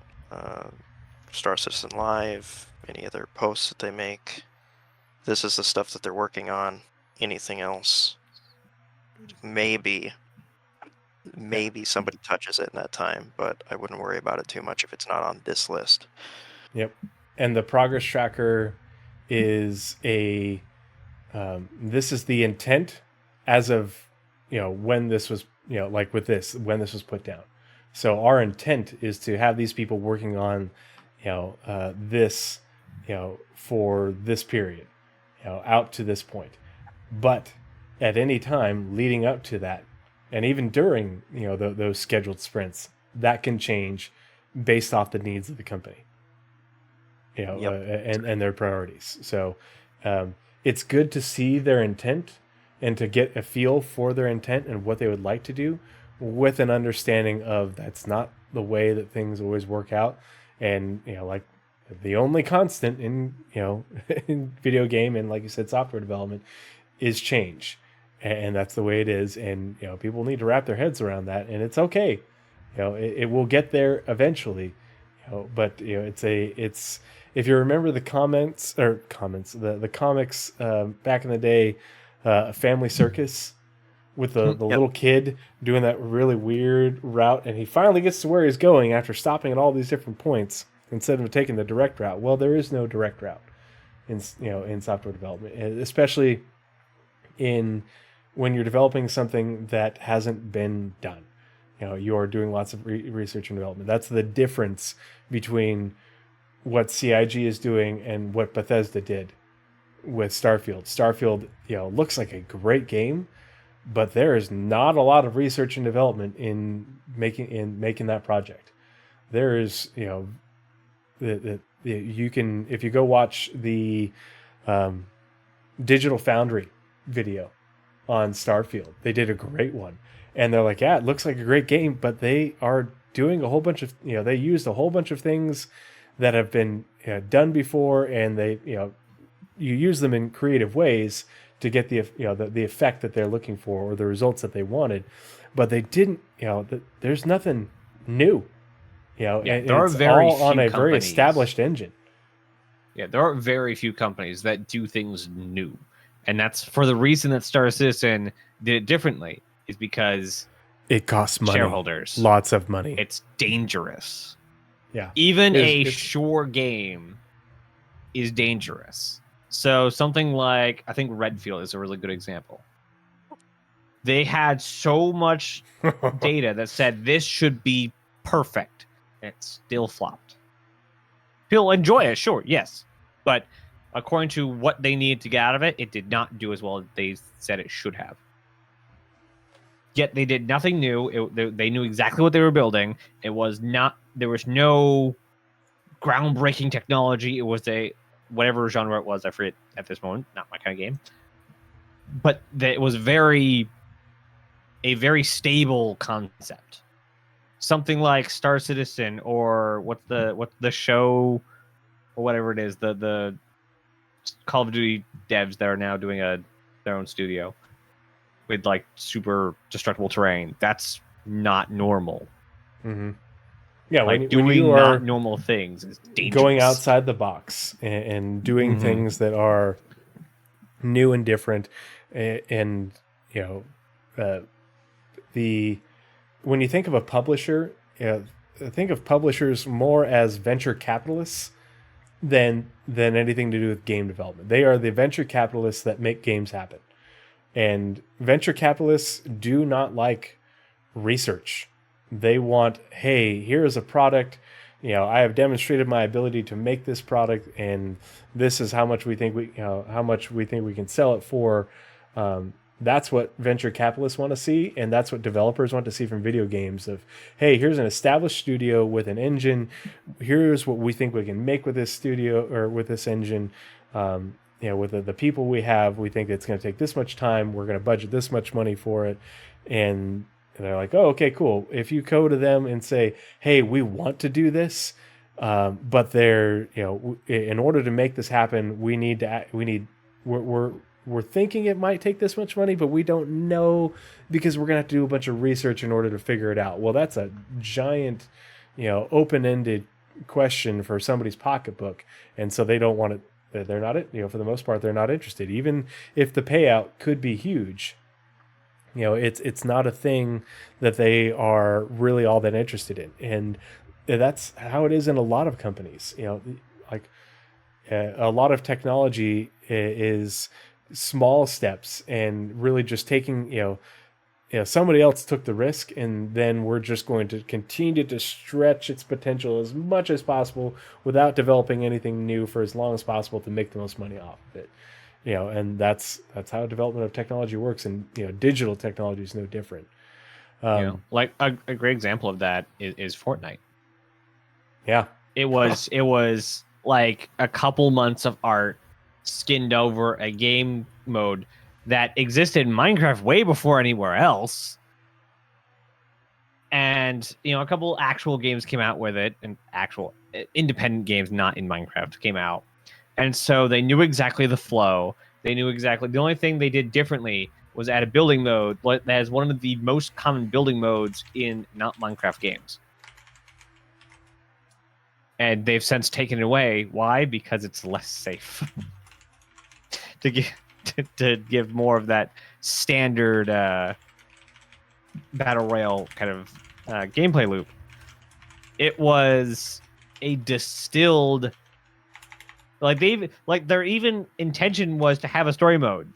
Star Citizen Live, any other posts that they make. This is the stuff that they're working on. Anything else maybe somebody touches it in that time, but I wouldn't worry about it too much if it's not on this list. Yep. And the progress tracker is a this is the intent as of when this was like with this when this was put down. So our intent is to have these people working on this for this period out to this point. But at any time leading up to that, and even during those scheduled sprints, that can change based off the needs of the company, and their priorities. So it's good to see their intent and to get a feel for their intent and what they would like to do, with an understanding of that's not the way that things always work out. And like the only constant in in video game and, like you said, software development is change, and that's the way it is. And people need to wrap their heads around that, and it's okay. It will get there eventually. But it's if you remember the the comics back in the day, Family Circus, with the little kid doing that really weird route, and he finally gets to where he's going after stopping at all these different points instead of taking the direct route. Well, there is no direct route in software development, especially when you're developing something that hasn't been done. You're doing lots of research and development. That's the difference between what CIG is doing and what Bethesda did with Starfield. Starfield, looks like a great game, but there is not a lot of research and development in making that project. There is, you can, if you go watch the Digital Foundry video on Starfield, they did a great one. And they're like, yeah, it looks like a great game, but they are doing a whole bunch of, they used a whole bunch of things that have been done before, and they, you use them in creative ways to get the effect that they're looking for or the results that they wanted. But they didn't, there's nothing new, and there are it's very all on few a very companies. established engine. Yeah, there are very few companies that do things new. And that's for the reason that Star Citizen did it differently, is because It costs money. shareholders. Lots of money. It's dangerous. Yeah. Even It's- sure game is dangerous. So something like, I think Redfield is a really good example. They had so much data that said this should be perfect, and it still flopped. People enjoy it, sure, yes. But according to what they needed to get out of it, it did not do as well as they said it should have. Yet they did nothing new. They knew exactly what they were building. There was no groundbreaking technology. It was whatever genre it was, I forget at this moment, not my kind of game. But it was a very stable concept. Something like Star Citizen, or what's the show, or whatever it is, the Call of Duty devs that are now doing their own studio with like super destructible terrain. That's not normal. Mm-hmm. Yeah, like when doing you are not normal things is dangerous. going outside the box and doing things that are new and different, and when you think of a publisher, think of publishers more as venture capitalists than anything to do with game development. They are the venture capitalists that make games happen. And venture capitalists do not like research. They want, hey, here is a product. I have demonstrated my ability to make this product, and this is how much we think we can sell it for. That's what venture capitalists want to see, and that's what developers want to see from video games. Of, hey, here's an established studio with an engine. Here's what we think we can make with this studio or with this engine. With the people we have, we think it's going to take this much time. We're going to budget this much money for it. And they're like, oh, okay, cool. If you go to them and say, hey, we want to do this, but they're, in order to make this happen, we're thinking it might take this much money, but we don't know because we're going to have to do a bunch of research in order to figure it out. Well, that's a giant, open-ended question for somebody's pocketbook. And so they don't want it. They're not, for the most part, they're not interested. Even if the payout could be huge, it's not a thing that they are really all that interested in, and that's how it is in a lot of companies. Like a lot of technology is small steps and really just taking somebody else took the risk, and then we're just going to continue to stretch its potential as much as possible without developing anything new for as long as possible to make the most money off of it. And that's how development of technology works, and digital technology is no different. Like a great example of that is Fortnite. Yeah, it was like a couple months of art skinned over a game mode that existed in Minecraft way before anywhere else. And a couple actual games came out with it, and actual independent games not in Minecraft came out. And so they knew exactly the flow. They knew exactly. The only thing they did differently was add a building mode that is one of the most common building modes in not Minecraft games. And they've since taken it away. Why? Because it's less safe. to give more of that standard battle royale kind of gameplay loop. It was a distilled, their even intention was to have a story mode.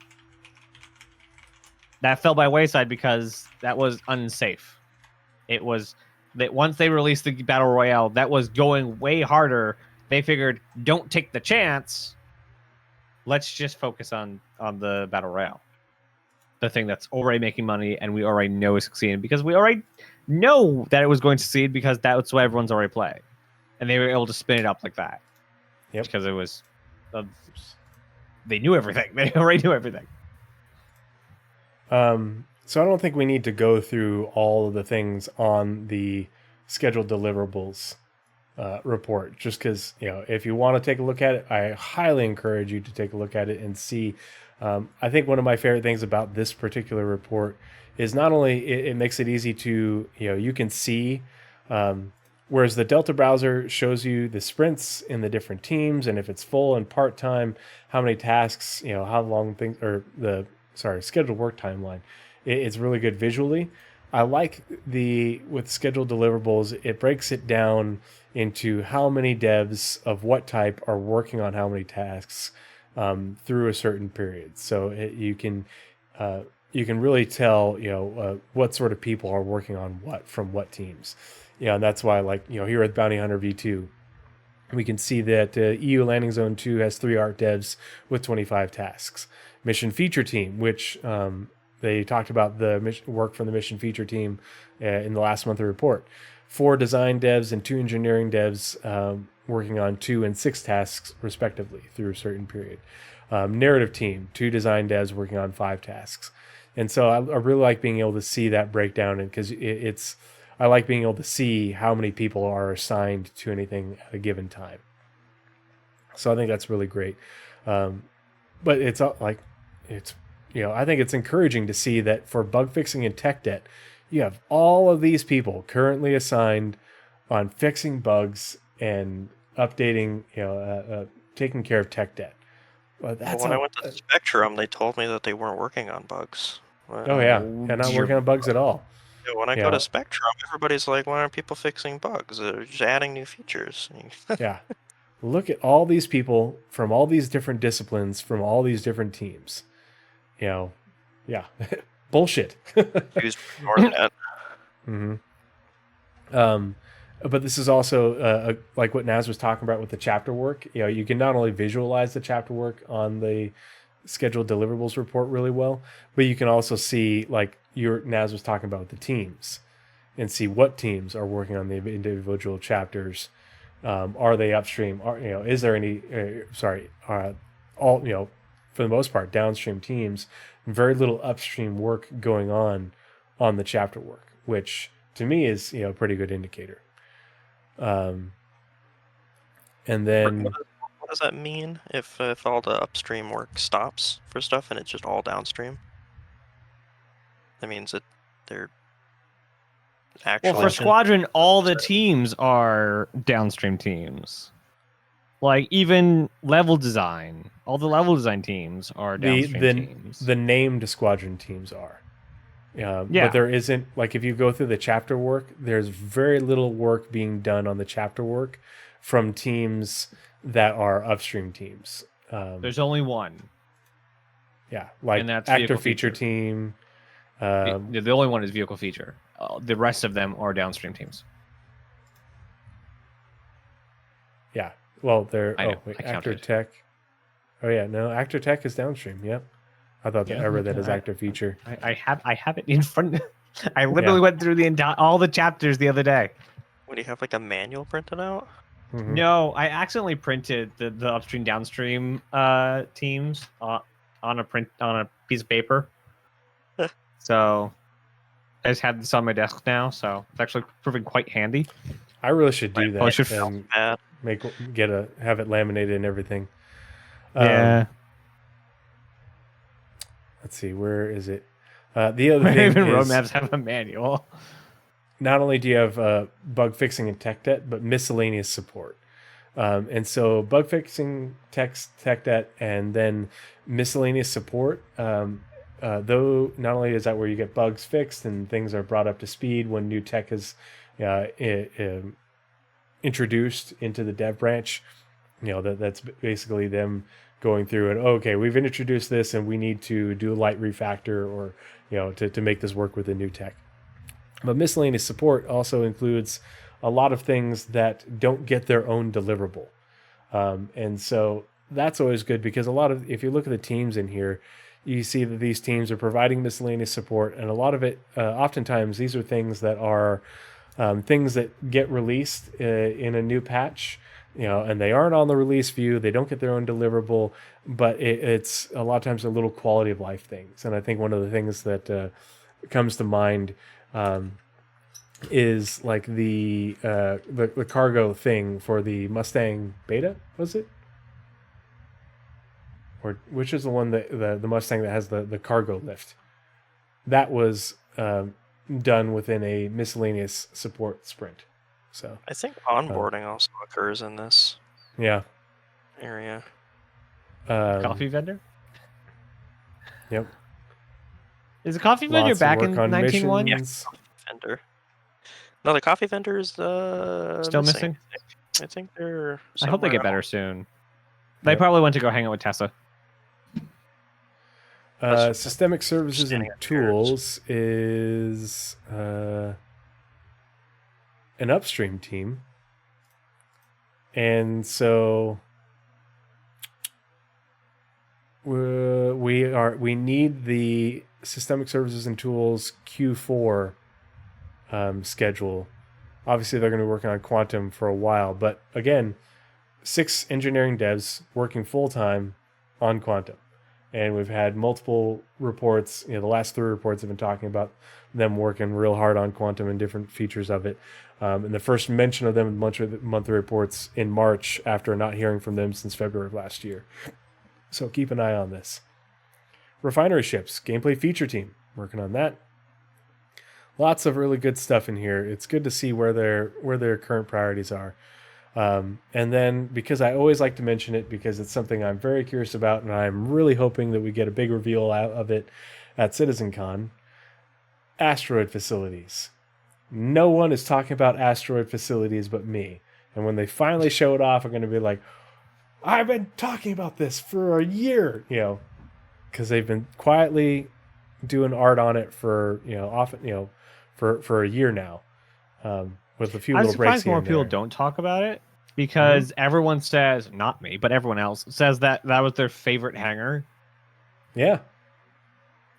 That fell by wayside because that was unsafe. It was that once they released the battle royale, that was going way harder. They figured, don't take the chance. Let's just focus on the battle royale, the thing that's already making money and we already know is succeeding, because we already know that it was going to succeed because that's what everyone's already playing, and they were able to spin it up like that. Yep. Because it was, they knew everything. They already knew everything. So I don't think we need to go through all of the things on the scheduled deliverables report, just because if you want to take a look at it, I highly encourage you to take a look at it and see. I think one of my favorite things about this particular report is not only it makes it easy to you can see, whereas the Delta browser shows you the sprints in the different teams, and if it's full and part-time, how many tasks, how long things, or the scheduled work timeline. It's really good visually. I like with scheduled deliverables, it breaks it down into how many devs of what type are working on how many tasks through a certain period. So you can really tell what sort of people are working on what from what teams. And that's why, here at Bounty Hunter V2, we can see that EU Landing Zone 2 has 3 art devs with 25 tasks. Mission feature team, which they talked about the work from the mission feature team in the last monthly report. 4 design devs and 2 engineering devs working on 2 and 6 tasks respectively through a certain period. Narrative team, 2 design devs working on 5 tasks. And so I really like being able to see that breakdown, because I like being able to see how many people are assigned to anything at a given time. So I think that's really great. But it's I think it's encouraging to see that for bug fixing and tech debt, you have all of these people currently assigned on fixing bugs and updating, taking care of tech debt. Well, when I went to Spectrum, they told me that they weren't working on bugs. Oh yeah, they're not working on bugs at all. Yeah, when I go to Spectrum, everybody's like, "Why aren't people fixing bugs? They're just adding new features." Yeah, look at all these people from all these different disciplines, from all these different teams. Yeah, bullshit. Use Roadmap. But this is also like what Naz was talking about with the chapter work. You can not only visualize the chapter work on the scheduled deliverables report really well, but you can also see, like Naz was talking about with the teams, and see what teams are working on the individual chapters. Are they upstream? Is there any? All for the most part, downstream teams, very little upstream work going on the chapter work, which to me is a pretty good indicator. And then what does that mean if all the upstream work stops for stuff and it's just all downstream? That means that they're actually... Well, for Squadron, all the teams are downstream teams. Like, even level design, all the level design teams are downstream teams. The named Squadron teams are. But there isn't, like, if you go through the chapter work, there's very little work being done on the chapter work from teams that are upstream teams. There's only one. Yeah, like And that's actor vehicle feature feature. team. The only one is vehicle feature. The rest of them are downstream teams. Yeah, well, they're I know, I actor counted. tech. Oh yeah, no, actor tech is downstream. Yep, I thought that I read that as actor feature. I have it in front. I literally went through all the chapters the other day. What, do you have like a manual printed out? Mhm. No, I accidentally printed the upstream downstream teams on a piece of paper. So I just have this on my desk now, so it's actually proving quite handy. I really should do that. I should and Bad. have it laminated and everything. Yeah. Let's see, where is it? The other thing Even is, roadmaps have a manual. not only do you have bug fixing and tech debt, but miscellaneous support. And so bug fixing, tech debt, and then miscellaneous support. Though not only is that where you get bugs fixed and things are brought up to speed when new tech is introduced into the dev branch, that's basically them going through and okay, we've introduced this and we need to do a light refactor or to make this work with the new tech. But miscellaneous support also includes a lot of things that don't get their own deliverable. And so that's always good because if you look at the teams in here, you see that these teams are providing miscellaneous support, and a lot of it, oftentimes, these are things that are things that get released in a new patch, and they aren't on the release view. They don't get their own deliverable, but it's a lot of times a little quality of life things. And I think one of the things that comes to mind is like the cargo thing for the Mustang Beta, was it? Or which is the one that the Mustang that has the cargo lift? That was done within a miscellaneous support sprint. So I think onboarding also occurs in this yeah, area. Coffee vendor? Yep. Is the coffee vendor Lots of back work in on 19.1? missions. Vendor. No, the coffee vendor is Still missing? I think they're. I hope they somewhere get better else. soon. They Yep. probably went to go hang out with Tessa. Systemic services and standing upstairs. tools is an upstream team, and so we need the systemic services and tools Q4 schedule. Obviously, they're going to be working on quantum for a while, but again, 6 engineering devs working full time on quantum. And we've had multiple reports. The last 3 reports have been talking about them working real hard on quantum and different features of it. And the first mention of them in monthly reports in March after not hearing from them since February of last year. So keep an eye on this. Refinery ships, gameplay feature team, working on that. Lots of really good stuff in here. It's good to see where their current priorities are. And then, because I always like to mention it because it's something I'm very curious about, and I'm really hoping that we get a big reveal out of it at CitizenCon, asteroid facilities. No one is talking about asteroid facilities but me. And when they finally show it off, I'm going to be like, I've been talking about this for a year, because they've been quietly doing art on it for, for a year now. With a few I'm little breaks surprised here more and people there. don't talk about it because everyone says, not me, but everyone else says that was their favorite hangar. Yeah.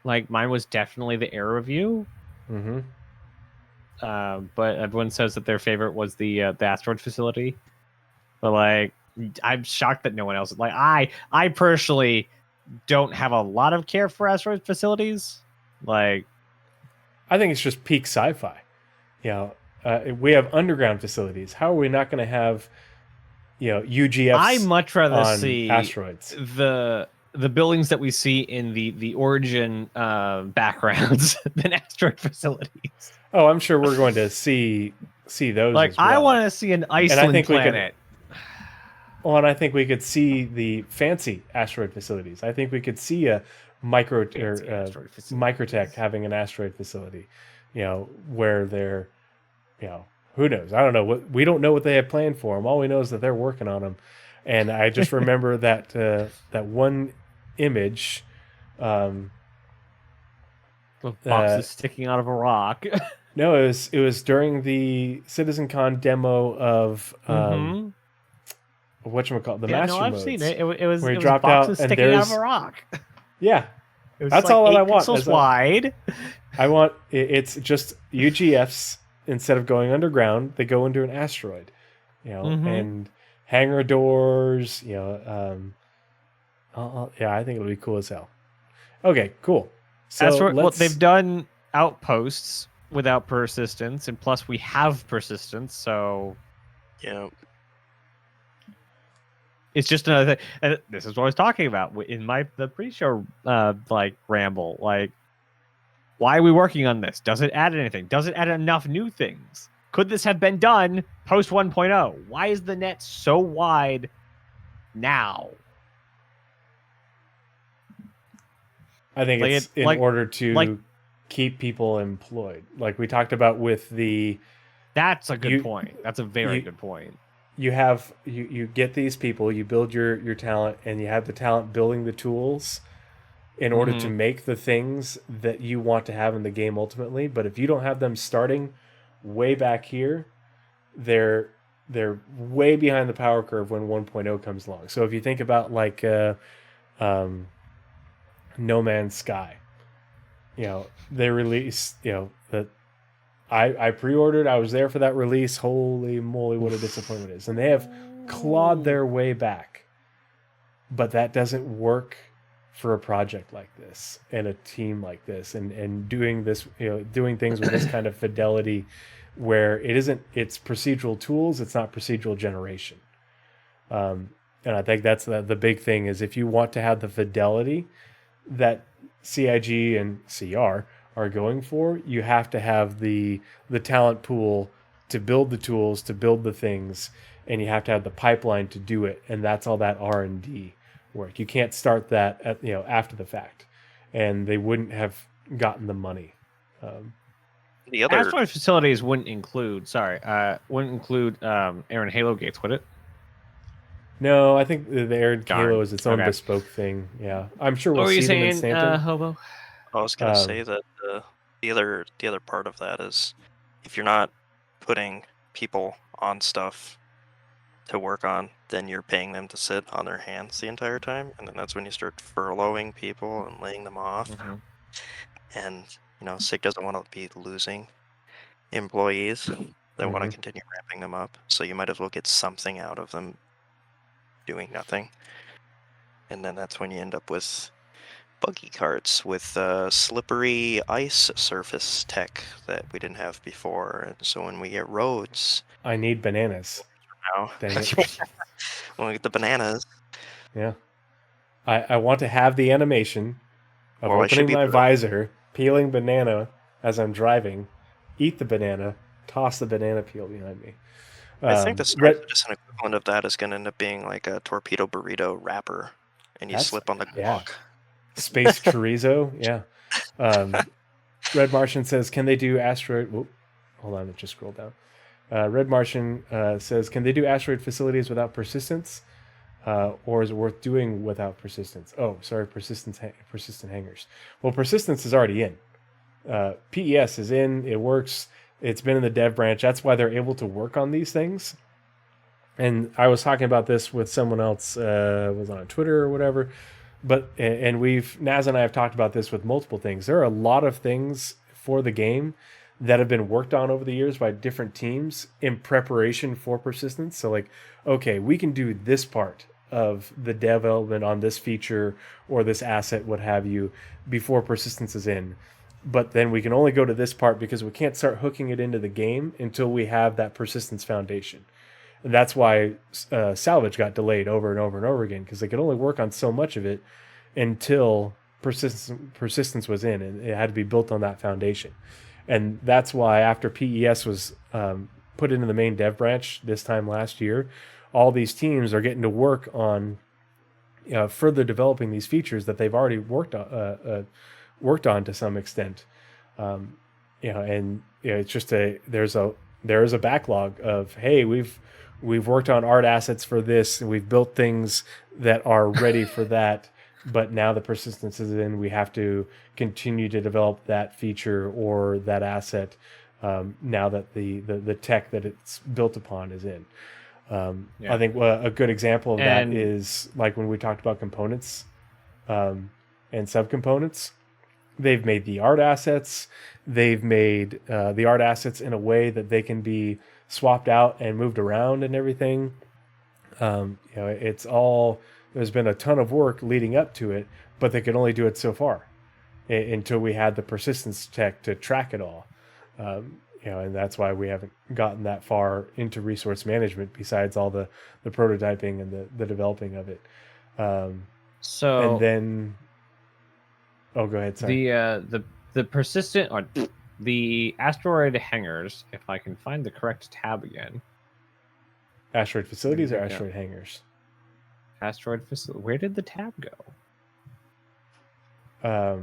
Like mine was definitely the air review. Mm-hmm. But everyone says that their favorite was the asteroid facility. But like, I'm shocked that no one else. Like I personally don't have a lot of care for asteroid facilities. Like, I think it's just peak sci-fi. We have underground facilities. How are we not going to have, UGFs I much rather on see asteroids? the buildings that we see in the origin backgrounds than asteroid facilities. Oh, I'm sure we're going to see those. Like as well. I want to see an Iceland think we could- planet. Well, and I think we could see the fancy asteroid facilities. I think we could see a Fancy asteroid facilities. Microtech having an asteroid facility, where they're, who knows? I don't know what we don't know what they have planned for them. All we know is that they're working on them. And I just remember that that one image. The box is sticking out of a rock. No, it was during the CitizenCon demo of whatchamacallit, the Master no, I've modes. seen it. It was where he it was dropped boxes out and sticking out of there's a rock. Yeah, It was that's like all that 8 I want. pixels wide. I want it's just UGFs instead of going underground, they go into an asteroid, and hangar doors. Yeah, I think it'll be cool as hell. Okay, cool. So Well, they've done outposts without persistence, and plus we have persistence, so Yeah. it's just another thing. And this is what I was talking about in the pre-show ramble. Like, why are we working on this? Does it add anything? Does it add enough new things? Could this have been done post 1.0? Why is the net so wide now? I think it's in order to keep people employed, like we talked about with the. That's a good point. That's a very good point. You have you get these people, you build your talent, and you have the talent building the tools in order to make the things that you want to have in the game ultimately. But if you don't have them starting way back here, they're way behind the power curve when 1.0 comes along. So if you think about like No Man's Sky, they released, that I pre-ordered. I was there for that release. Holy moly, what a disappointment it is. And they have clawed their way back. But that doesn't work for a project like this and a team like this and doing this, doing things with this kind of fidelity where it's procedural tools, it's not procedural generation. And I think that's the big thing is if you want to have the fidelity that CIG and CR are going for, you have to have the talent pool to build the tools, to build the things, and you have to have the pipeline to do it, and that's all that R&D work. You can't start that at, after the fact, and they wouldn't have gotten the money. The other asteroid facilities wouldn't include Aaron Halo gates, would it? No, I think the Aaron Halo is its own bespoke thing. Yeah, I'm sure we'll see them in Stanton. Hobo? I was gonna say that the other part of that is if you're not putting people on stuff to work on, then you're paying them to sit on their hands the entire time, and then that's when you start furloughing people and laying them off. And SIG doesn't want to be losing employees. They want to continue ramping them up, so you might as well get something out of them doing nothing. And then that's when you end up with buggy carts with slippery ice surface tech that we didn't have before. And so when we get roads, I need bananas. Now, Dang it. when we get the bananas, yeah, I want to have the animation of Well, it should opening be my the- visor, peeling banana as I'm driving, eat the banana, toss the banana peel behind me. I think the Star-Citizen equivalent of that is going to end up being like a torpedo burrito wrapper, and you slip on the guac. Space chorizo, yeah. Red Martian says, can they do asteroid... Whoop, hold on, it just scrolled down. Red Martian says, can they do asteroid facilities without persistence? Or is it worth doing without persistence? Oh, sorry, persistent hangars. Well, persistence is already in. PES is in, it works. It's been in the dev branch. That's why they're able to work on these things. And I was talking about this with someone else, was on Twitter or whatever. But Naz and I have talked about this with multiple things. There are a lot of things for the game that have been worked on over the years by different teams in preparation for persistence. So like, okay, we can do this part of the development on this feature or this asset, what have you, before persistence is in. But then we can only go to this part because we can't start hooking it into the game until we have that persistence foundation. And that's why salvage got delayed over and over and over again, because they could only work on so much of it until persistence was in, and it had to be built on that foundation. And that's why after PES was put into the main dev branch this time last year, all these teams are getting to work on further developing these features that they've already worked on to some extent. And it's just there's a backlog of, hey, we've worked on art assets for this, and we've built things that are ready for that, but now the persistence is in. We have to continue to develop that feature or that asset now that the tech that it's built upon is in. I think a good example of that is like when we talked about components and subcomponents. They've made the art assets. They've made the art assets in a way that they can be swapped out and moved around and everything. It's all, there's been a ton of work leading up to it, but they could only do it so far until we had the persistence tech to track it all. And that's why we haven't gotten that far into resource management besides all the prototyping and the developing of it. So and then, oh, go ahead. Sorry. The persistent, or the asteroid hangars, if I can find the correct tab again. Asteroid facilities or asteroid hangars? Asteroid facility. Where did the tab go?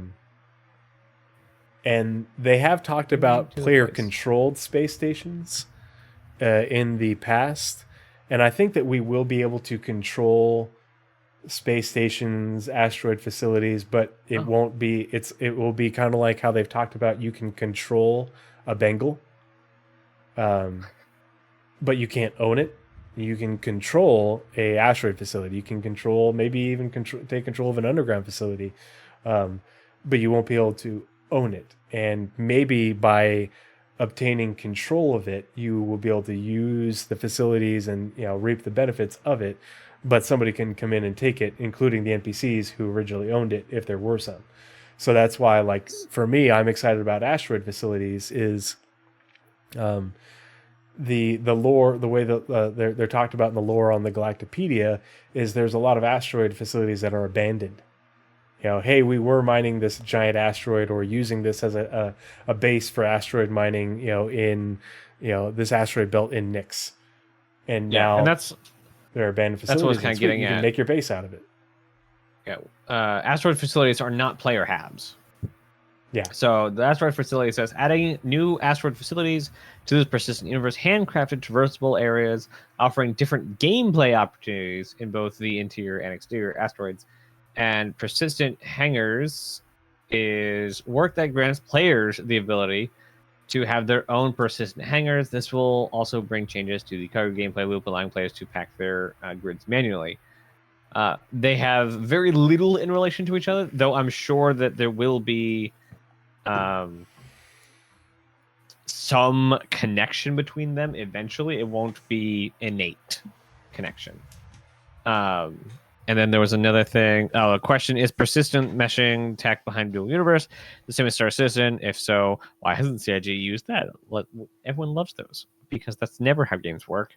And they have talked about player-controlled space stations in the past, and I think that we will be able to control space stations, asteroid facilities, but it won't be. It will be kind of like how they've talked about. You can control a Bengal, but you can't own it. You can control a asteroid facility. You can control, maybe even take control of an underground facility, but you won't be able to own it. And maybe by obtaining control of it, you will be able to use the facilities and reap the benefits of it. But somebody can come in and take it, including the NPCs who originally owned it, if there were some. So that's why, like, for me, I'm excited about asteroid facilities. Is the lore, the way that they're talked about in the lore on the Galactopedia, is there's a lot of asteroid facilities that are abandoned. Hey, we were mining this giant asteroid or using this as a base for asteroid mining, in this asteroid belt in Nyx, and now they're abandoned facilities. That's what I was kind of getting at. You can make your base out of it. Yeah, asteroid facilities are not player habs. Yeah. So the asteroid facility says adding new asteroid facilities to this persistent universe, handcrafted traversable areas offering different gameplay opportunities in both the interior and exterior asteroids. And persistent hangars is work that grants players the ability to have their own persistent hangars. This will also bring changes to the cargo gameplay loop, allowing players to pack their grids manually. They have very little in relation to each other, though I'm sure that there will be some connection between them eventually. It won't be innate connection. And then there was another thing. Oh, a question: is persistent meshing tech behind Dual Universe the same as Star Citizen? If so, why hasn't CIG used that? Everyone loves those because that's never how games work.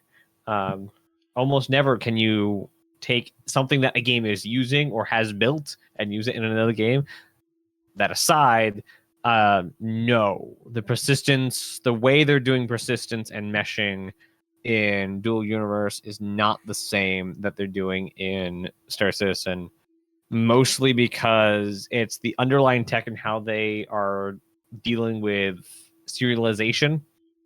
Almost never can you take something that a game is using or has built and use it in another game. That aside, no, the persistence, the way they're doing persistence and meshing in Dual Universe is not the same that they're doing in Star Citizen, mostly because it's the underlying tech and how they are dealing with serialization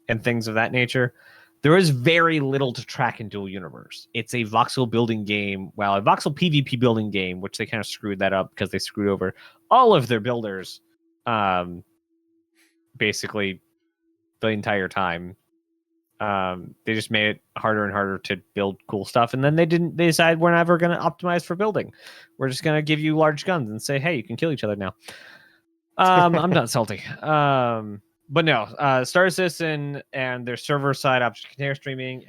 and things of that nature. There is very little to track in Dual Universe. It's a voxel building game, a voxel PvP building game, which they kind of screwed that up because they screwed over all of their builders basically the entire time. They just made it harder and harder to build cool stuff, and then they decide we're never going to optimize for building. We're just going to give you large guns and say, hey, you can kill each other now. I'm not salty. But no, Star Citizen and their server-side object container streaming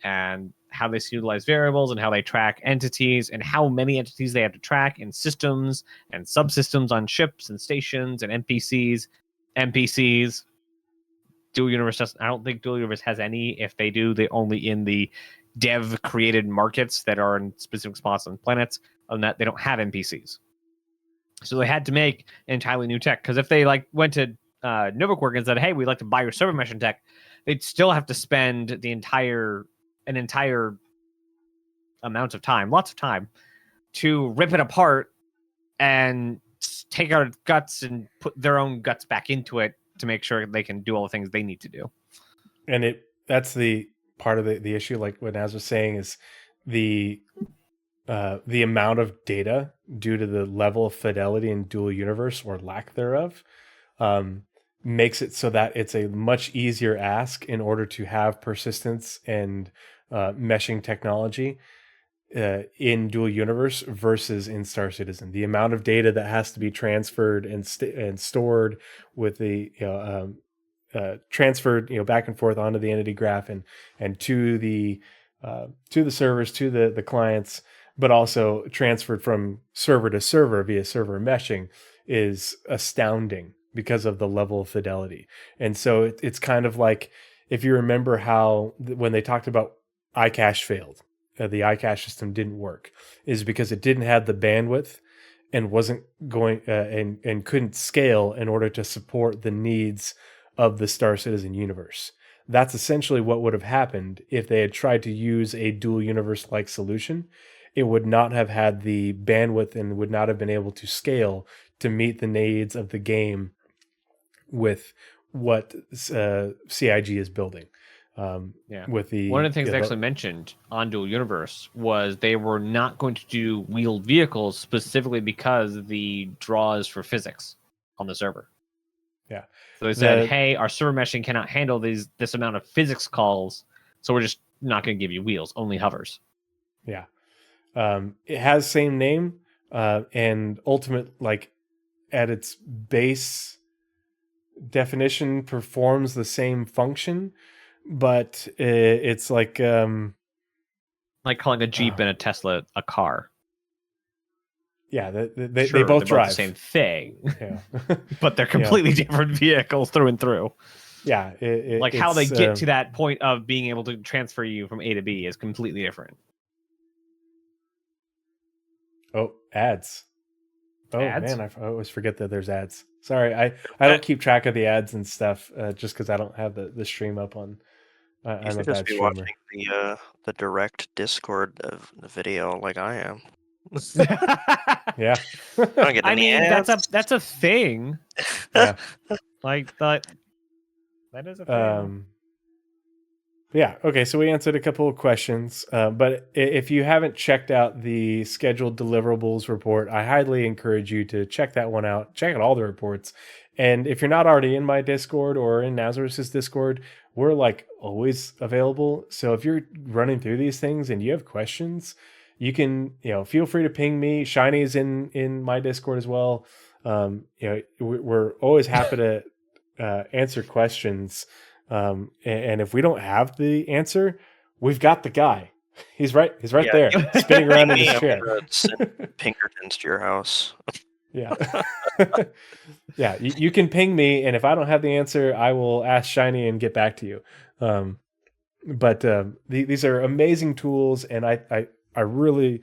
and how they utilize variables and how they track entities and how many entities they have to track in systems and subsystems on ships and stations and NPCs. Dual Universe doesn't. I don't think Dual Universe has any. If they do, they're only in the dev-created markets that are in specific spots on planets. On that, they don't have NPCs. So they had to make entirely new tech. Because if they went to NovaQuark and said, "Hey, we'd like to buy your server mesh and tech," they'd still have to spend the entire an entire amount of time, lots of time, to rip it apart and take out guts and put their own guts back into it to make sure they can do all the things they need to do. And that's the part of the issue, like what Naz was saying, is the amount of data due to the level of fidelity in dual universe or lack thereof makes it so that it's a much easier ask in order to have persistence and meshing technology in dual universe versus in Star Citizen. The amount of data that has to be transferred and stored with the transferred back and forth onto the entity graph and to the servers, to the clients, but also transferred from server to server via server meshing is astounding because of the level of fidelity. And so it's kind of like, if you remember how when they talked about iCache failed, the iCache system didn't work, is because it didn't have the bandwidth and wasn't going and couldn't scale in order to support the needs of the Star Citizen universe. That's essentially what would have happened if they had tried to use a dual universe like solution. It would not have had the bandwidth and would not have been able to scale to meet the needs of the game with what CIG is building. With the one of the things they actually mentioned on Dual Universe was they were not going to do wheeled vehicles specifically because the draws for physics on the server. Yeah. So they said, hey, our server meshing cannot handle this amount of physics calls, so we're just not going to give you wheels, only hovers. Yeah. It has same name, and ultimate, like, at its base definition performs the same function, but it's like calling a Jeep and a Tesla a car. Yeah, they both drive the same thing. Yeah. But they're completely different vehicles through and through. Yeah, like how they get to that point of being able to transfer you from A to B is completely different. Oh, ads. Oh, ads? Man, I always forget that there's ads. Sorry, I don't keep track of the ads and stuff just because I don't have the stream up on. I'm a bad streamer. Watching the direct Discord of the video like I am. Yeah. I mean, that's a thing. Yeah. Like that is a thing. Yeah. Okay. So we answered a couple of questions, but if you haven't checked out the scheduled deliverables report, I highly encourage you to check that one out. Check out all the reports. And if you're not already in my Discord or in Nazeris' Discord, we're like always available. So if you're running through these things and you have questions, you can, feel free to ping me. Shiny is in my Discord as well. We're always happy to answer questions. And if we don't have the answer, we've got the guy. He's right there, spinning around in his chair. Send Pinkertons to your house. Yeah. Yeah, you can ping me, and if I don't have the answer, I will ask Shiny and get back to you. But these are amazing tools, and I really,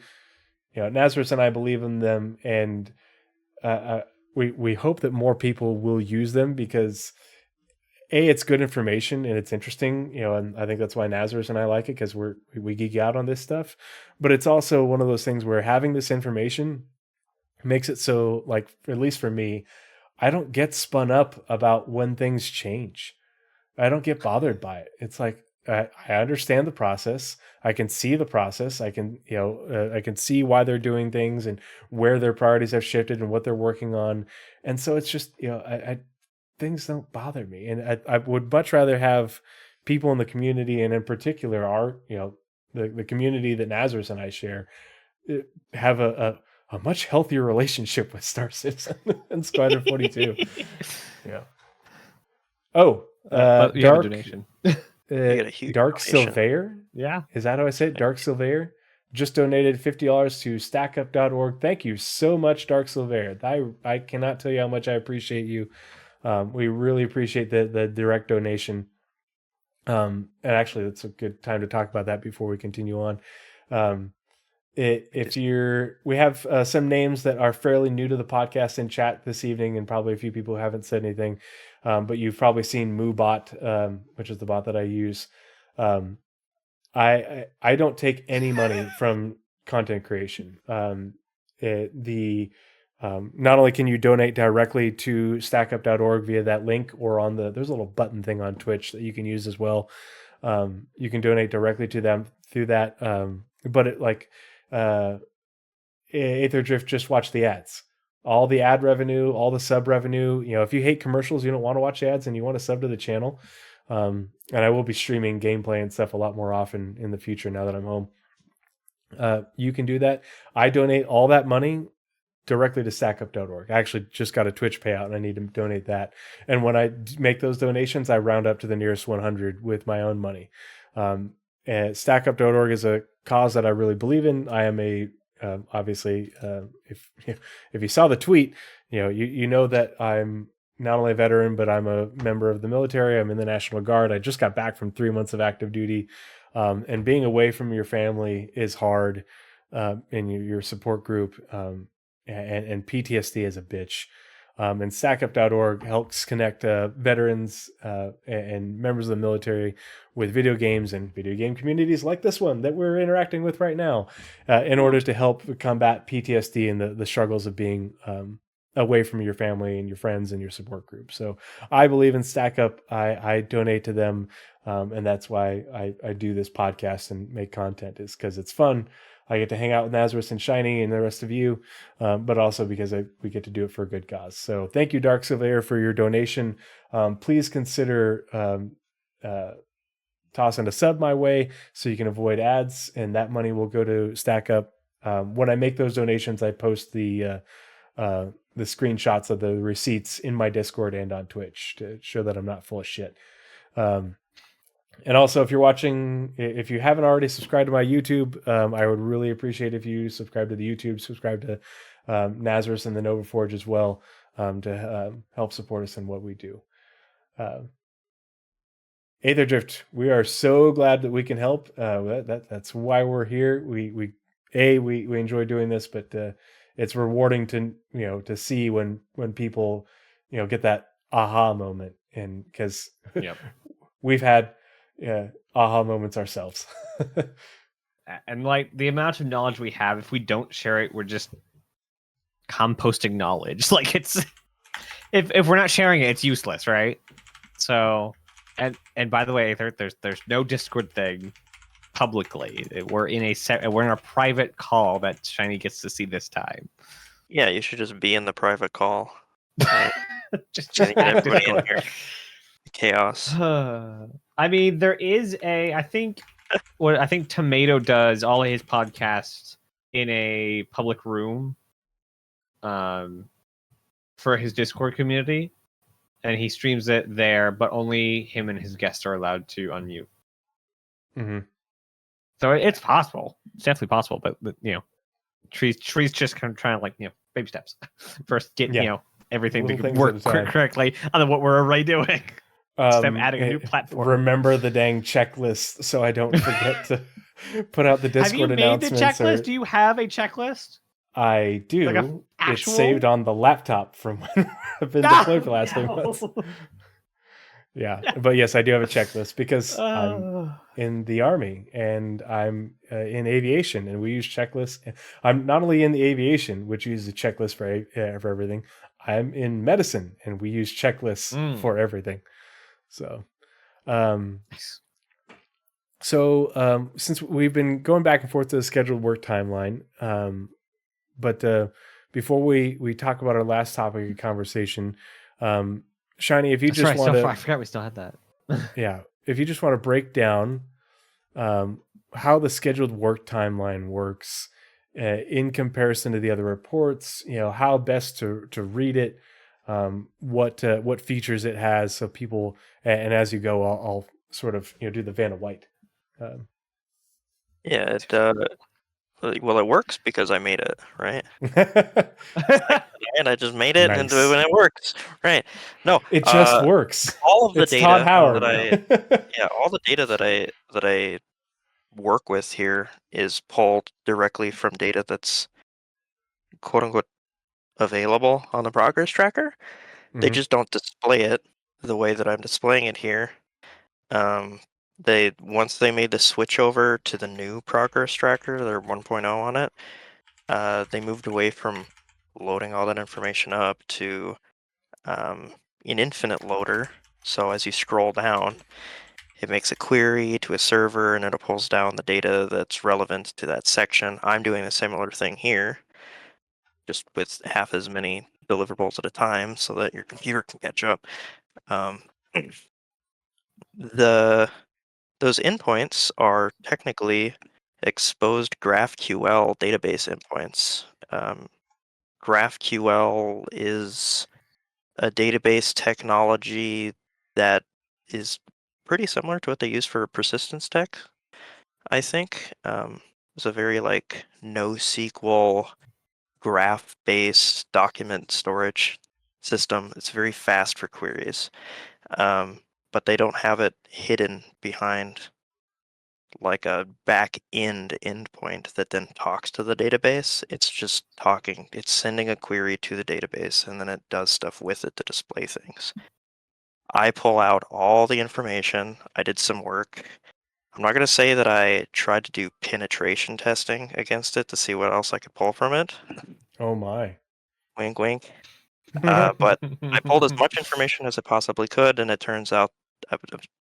Nazeris and I believe in them, and we hope that more people will use them because it's good information and it's interesting, and I think that's why Nazeris and I like it, because we geek out on this stuff. But it's also one of those things where having this information makes it so, like, at least for me, I don't get spun up about when things change. I don't get bothered by it. It's like, I understand the process. I can see the process. I can, I can see why they're doing things and where their priorities have shifted and what they're working on. And so it's just, things don't bother me. And I would much rather have people in the community, and in particular the community that Nazeris and I share, have a much healthier relationship with Star Citizen and Squadron 42. Yeah. Oh, you have a donation. Dark Silveir? Yeah. Is that how I say it? Dark Silveir just donated $50 to stackup.org. Thank you so much, Dark Silveir. I cannot tell you how much I appreciate you. We really appreciate the direct donation. And actually, that's a good time to talk about that before we continue on. We have some names that are fairly new to the podcast in chat this evening, and probably a few people who haven't said anything. But you've probably seen MooBot, which is the bot that I use. I don't take any money from content creation. Not only can you donate directly to stackup.org via that link, or there's a little button thing on Twitch that you can use as well. You can donate directly to them through that. But Aetherdrift, just watch the ads. All the ad revenue, all the sub revenue. If you hate commercials, you don't want to watch ads, and you want to sub to the channel. And I will be streaming gameplay and stuff a lot more often in the future now that I'm home. You can do that. I donate all that money directly to stackup.org. I actually just got a Twitch payout and I need to donate that. And when I make those donations, I round up to the nearest 100 with my own money. And stackup.org is a cause that I really believe in. I am obviously, if you saw the tweet, you know that I'm not only a veteran, but I'm a member of the military. I'm in the National Guard. I just got back from 3 months of active duty. And being away from your family is hard, in your support group. And PTSD is a bitch. And stackup.org helps connect veterans and members of the military with video games and video game communities like this one that we're interacting with right now, in order to help combat PTSD and the struggles of being away from your family and your friends and your support group. So I believe in StackUp. I donate to them, and that's why I do this podcast and make content, is because it's fun. I get to hang out with Nazeris and Shiny and the rest of you, but also because we get to do it for a good cause. So thank you, Dark Surveyor, for your donation. Please consider tossing a sub my way so you can avoid ads, and that money will go to StackUp. When I make those donations, I post the screenshots of the receipts in my Discord and on Twitch to show that I'm not full of shit. And also, if you're watching, if you haven't already subscribed to my YouTube, I would really appreciate if you subscribe to the YouTube, subscribe to Nazeris and the Nova Forge as well, to help support us in what we do. Aetherdrift, we are so glad that we can help. That's why we're here. We enjoy doing this, but it's rewarding to see when people get that aha moment, and because we've had aha moments ourselves. And like the amount of knowledge we have, if we don't share it, we're just composting knowledge. Like it's if we're not sharing it, it's useless, right? So and by the way, there's no Discord thing publicly. We're in a private call that Shiny gets to see this time. Yeah, you should just be in the private call. just Get everybody in here. Chaos. I mean, there is I think Tomato does all of his podcasts in a public room for his Discord community, and he streams it there, but only him and his guests are allowed to unmute. Mm-hmm. So it's possible. It's definitely possible, but Tree's just kind of trying to baby steps. First get everything to work correctly, other than what we're already doing. Instead of adding a new platform. Remember the dang checklist so I don't forget to put out the Discord announcements. Have you made the checklist? Do you have a checklist? I do. Like it's saved on the laptop from when I've been deployed for the last 3 months. Yeah, but yes, I do have a checklist because I'm in the Army and I'm in aviation, and we use checklists. I'm not only in the aviation, which uses a checklist for everything. I'm in medicine, and we use checklists for everything. So, since we've been going back and forth to the scheduled work timeline, but before we talk about our last topic of conversation, Shiny, if you just want to, I forgot we still had that. Yeah, if you just want to break down how the scheduled work timeline works in comparison to the other reports, how best to read it. What features it has, so people, and as you go, I'll sort of do the Vanna White. Yeah, well, it works because I made it, right? And I just made it, Nice. and it works, right? No, it just works. All of the it's data Todd Howard. all the data that I work with here is pulled directly from data that's quote unquote available on the progress tracker. They just don't display it the way that I'm displaying it here. once they made the switch over to the new progress tracker, their 1.0 on it, they moved away from loading all that information up to an infinite loader. So as you scroll down, it makes a query to a server and it pulls down the data that's relevant to that section. I'm doing a similar thing here, just with half as many deliverables at a time so that your computer can catch up. Um, those endpoints are technically exposed GraphQL database endpoints. GraphQL is a database technology that is pretty similar to what they use for persistence tech, I think. It's a very like NoSQL graph-based document storage system. It's very fast for queries, but they don't have it hidden behind like a back end endpoint that then talks to the database. It's just talking, it's sending a query to the database and then it does stuff with it to display things. I pull out all the information. I did some work. I'm not going to say that I tried to do penetration testing against it to see what else I could pull from it. Oh my. Wink, wink. But I pulled as much information as I possibly could, and it turns out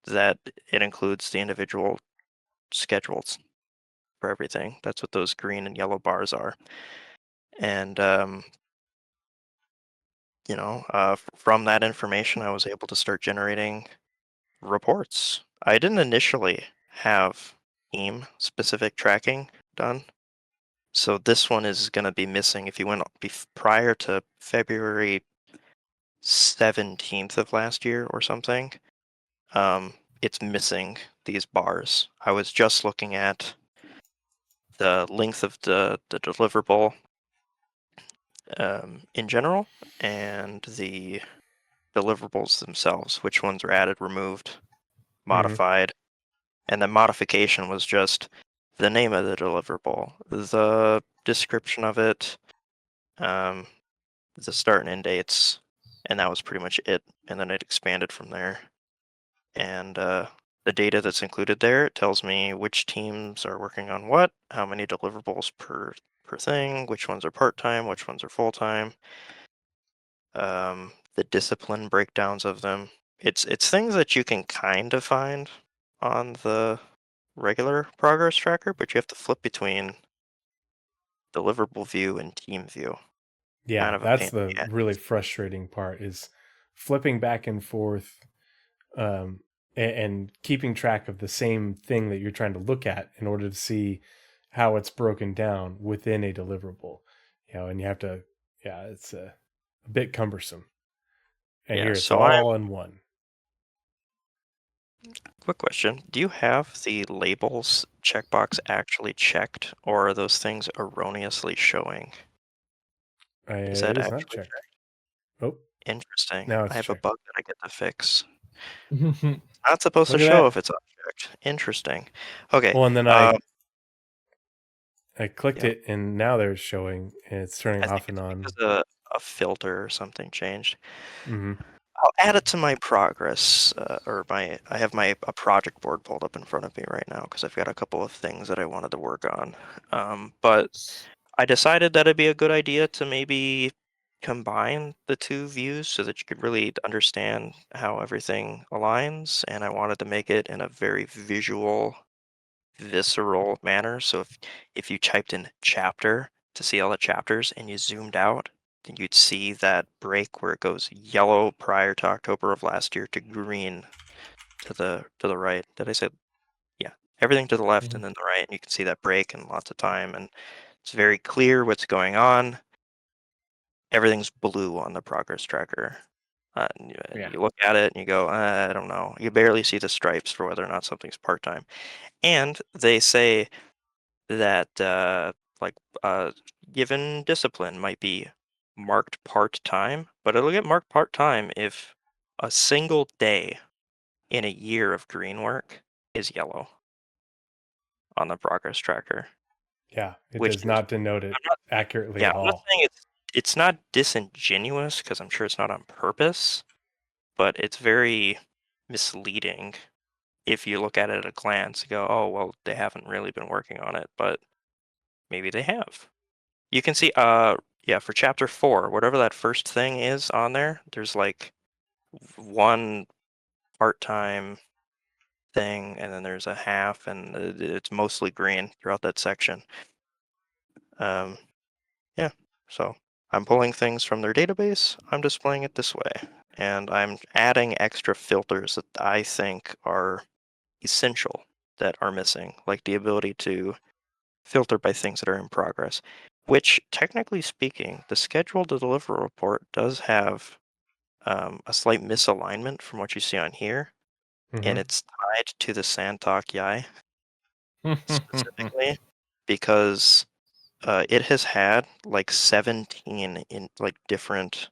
that it includes the individual schedules for everything. That's what those green and yellow bars are. And from that information, I was able to start generating reports. I didn't initially have team specific tracking done. So this one is going to be missing. If you went prior to February 17th of last year or something, it's missing these bars. I was just looking at the length of the deliverable in general and the deliverables themselves, which ones are added, removed, modified, and the modification was just the name of the deliverable, the description of it, the start and end dates, and that was pretty much it. And then it expanded from there. And the data that's included there, it tells me which teams are working on what, how many deliverables per thing, which ones are part-time, which ones are full-time, the discipline breakdowns of them. It's things that you can kind of find on the regular progress tracker, but you have to flip between deliverable view and team view. Kind Yeah, of a that's pain the in the ass. really frustrating part is flipping back and forth and keeping track of the same thing that you're trying to look at in order to see how it's broken down within a deliverable. And you have to, it's a bit cumbersome. And Yeah, here it's so I'm all in one. quick question. Do you have the labels checkbox actually checked, or are those things erroneously showing? Is It that is not actually checked. checked? Oh, Interesting. now I it's have a checked. bug that I get to fix. Not supposed Look to at show that. if it's unchecked. Interesting. Okay. Well, and then I clicked Yeah. it, and now there's showing, and it's turning I think off and it's on. because a filter or something changed. Hmm. I'll add it to my progress, I have a project board pulled up in front of me right now because I've got a couple of things that I wanted to work on. But I decided that it'd be a good idea to maybe combine the two views so that you could really understand how everything aligns, and I wanted to make it in a very visual, visceral manner. So if you typed in chapter to see all the chapters and you zoomed out, then you'd see that break where it goes yellow prior to October of last year to green to the right. Did I say yeah? Everything to the left and then the right, and you can see that break and lots of time, and it's very clear what's going on. Everything's blue on the progress tracker. You look at it and you go, I don't know. You barely see the stripes for whether or not something's part-time. And they say that given discipline might be marked part-time, but it'll get marked part-time if a single day in a year of green work is yellow on the progress tracker. Yeah, it Which does is, not denote it I'm not, accurately yeah, at I'm not all. saying it's not disingenuous because I'm sure it's not on purpose, but it's very misleading if you look at it at a glance, you go, oh, well, they haven't really been working on it, but maybe they have. You can see, yeah, for chapter 4, whatever that first thing is on there, there's like one part-time thing, and then there's a half, and it's mostly green throughout that section. Yeah, so I'm pulling things from their database, I'm displaying it this way, and I'm adding extra filters that I think are essential that are missing, like the ability to filter by things that are in progress, which technically speaking, the schedule to deliver report does have a slight misalignment from what you see on here, and it's tied to the Santok Yai specifically because it has had like 17 in like different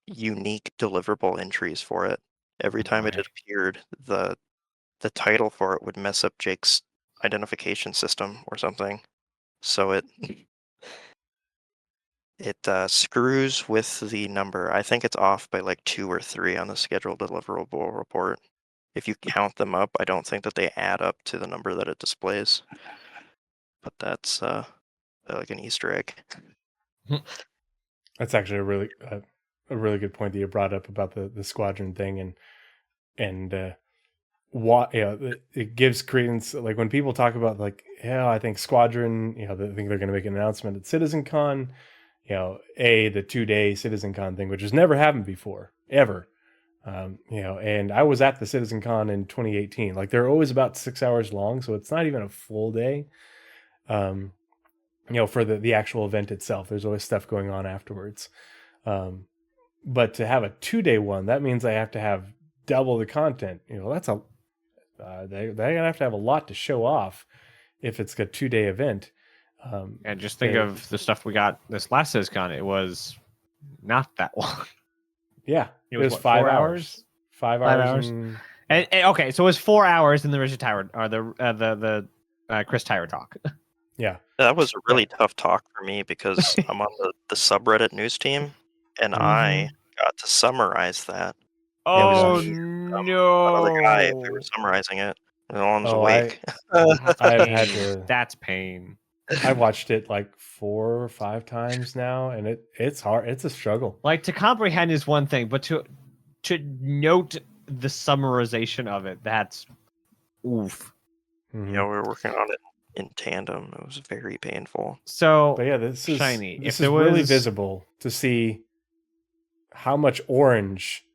unique deliverable entries for it. Every time it my. appeared, the title for it would mess up Jake's identification system or something. So it screws with the number. I think it's off by like 2 or 3 on the scheduled deliverable report. If you count them up, I don't think that they add up to the number that it displays. But that's like an Easter egg. That's actually a really good point that you brought up about the squadron thing, and what, you know, it gives credence. Like when people talk about like, yeah, I think squadron, you know, they think they're going to make an announcement at CitizenCon, you know, the 2-day CitizenCon thing, which has never happened before ever. You know, and I was at the CitizenCon in 2018. Like they're always about 6 hours long, so it's not even a full day. You know, for the actual event itself, there's always stuff going on afterwards. But to have a 2-day one, that means I have to have double the content. You know, that's they're gonna have to have a lot to show off if it's a 2-day event. And just think of the stuff we got this last CitizenCon. It was not that long. Yeah, It was what, 5 4 hours. 5 5 hours. hours. And okay, so it was 4 hours in the Richard Tyler or the Chris Tyler talk. yeah, That was a really tough talk for me because I'm on the subreddit news team, and I got to summarize that. Oh It was another guy no! who was summarizing it. No one's Oh, awake. I've had to. That's pain. I watched it like 4 or 5 times now, and it's hard. It's a struggle. Like to comprehend is one thing, but to note the summarization of it, that's oof. Mhm. Yeah, we were working on it in tandem. It was very painful. So, But yeah, this is Shiny. This If is there really was visible to see how much orange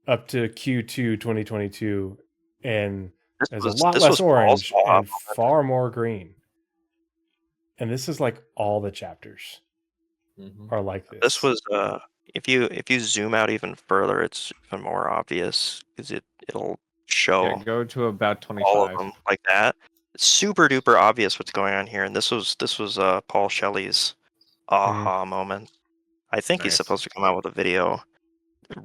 up to Q2 2022, and there's a lot less orange and far more green. And this is like all the chapters are like this. This was if you zoom out even further, it's even more obvious because it'll show go to about 25. all of them like that. It's super duper obvious what's going on here, and this was Paul Shelley's aha moment. I think he's supposed to come out with a video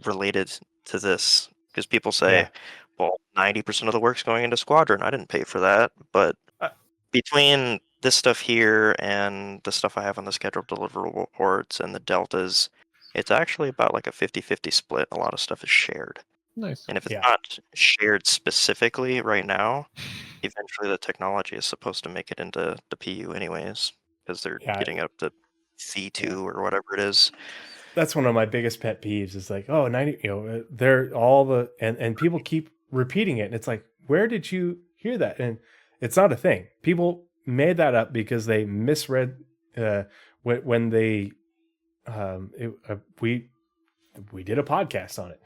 related to this because people say, well, 90% of the work's going into Squadron. I didn't pay for that, but between this stuff here and the stuff I have on the scheduled deliverable reports and the deltas, it's actually about like a 50-50 split. A lot of stuff is shared. Nice. And if it's not shared specifically right now, eventually the technology is supposed to make it into the PU anyways, because they're getting up to C2 or whatever it is. That's one of my biggest pet peeves is like, oh, 90, you know, they're all the, and people keep repeating it. And it's like, where did you hear that? And it's not a thing. People made that up because they misread when they, we did a podcast on it,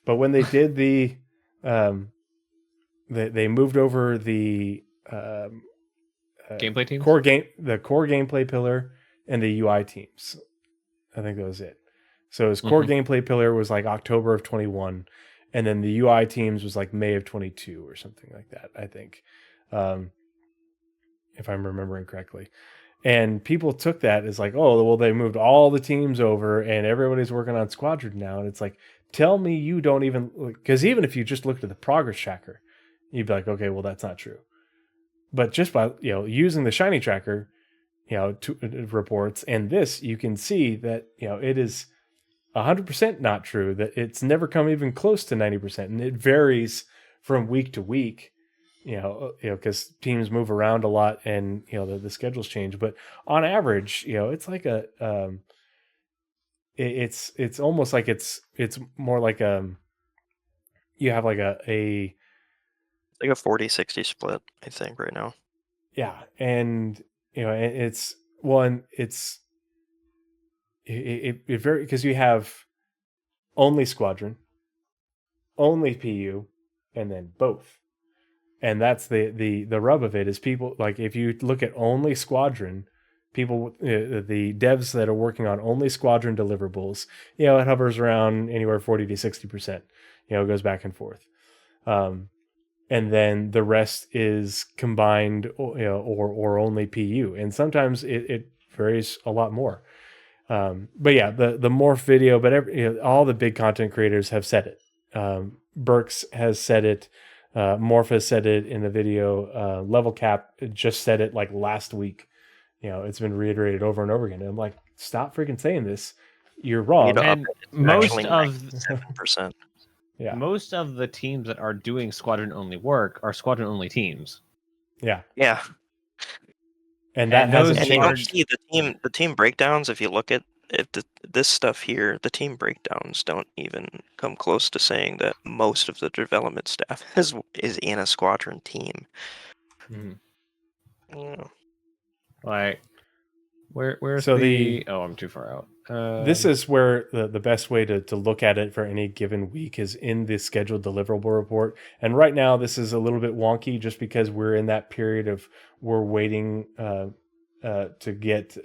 but when they did the, they moved over the gameplay teams, the core gameplay pillar and the UI teams. I think that was it. So his core gameplay pillar was like October of 21, and then the UI teams was like May of 22 or something like that, I think, if I'm remembering correctly. And people took that as like, oh, well, they moved all the teams over and everybody's working on Squadron now. And it's like, tell me you don't even, because even if you just looked at the progress tracker, you'd be like, okay, well, that's not true. But just by, you know, using the Shiny Tracker, you know, reports and this, you can see that, you know, it is 100% not true, that it's never come even close to 90%. And it varies from week to week, because teams move around a lot and the schedules change. But on average, it's like it's almost like it's more like you have like a like a 40-60 split, I think, right now. yeah, and it's one it's it very because you have only squadron, only PU, and then both. And that's the rub of it is people like if you look at only squadron, people the devs that are working on only squadron deliverables, it hovers around anywhere 40 to 60%. It goes back and forth. And then the rest is combined or only PU. And sometimes it varies a lot more. But yeah, the morph video, but all the big content creators have said it. Burks has said it. Morph has said it in the video. Level Cap just said it like last week. It's been reiterated over and over again. And I'm like, stop freaking saying this. You're wrong. And most of 7%. Yeah. Most of the teams that are doing squadron only work are squadron only teams. Yeah. Yeah. And that hasn't and you don't changed. see the team breakdowns. If you look at this stuff here, the team breakdowns don't even come close to saying that most of the development staff is in a squadron team. Yeah. Like, where's So oh, I'm too far out. This is where the best way to look at it for any given week is in the scheduled deliverable report. And right now, this is a little bit wonky just because we're in that period of we're waiting to get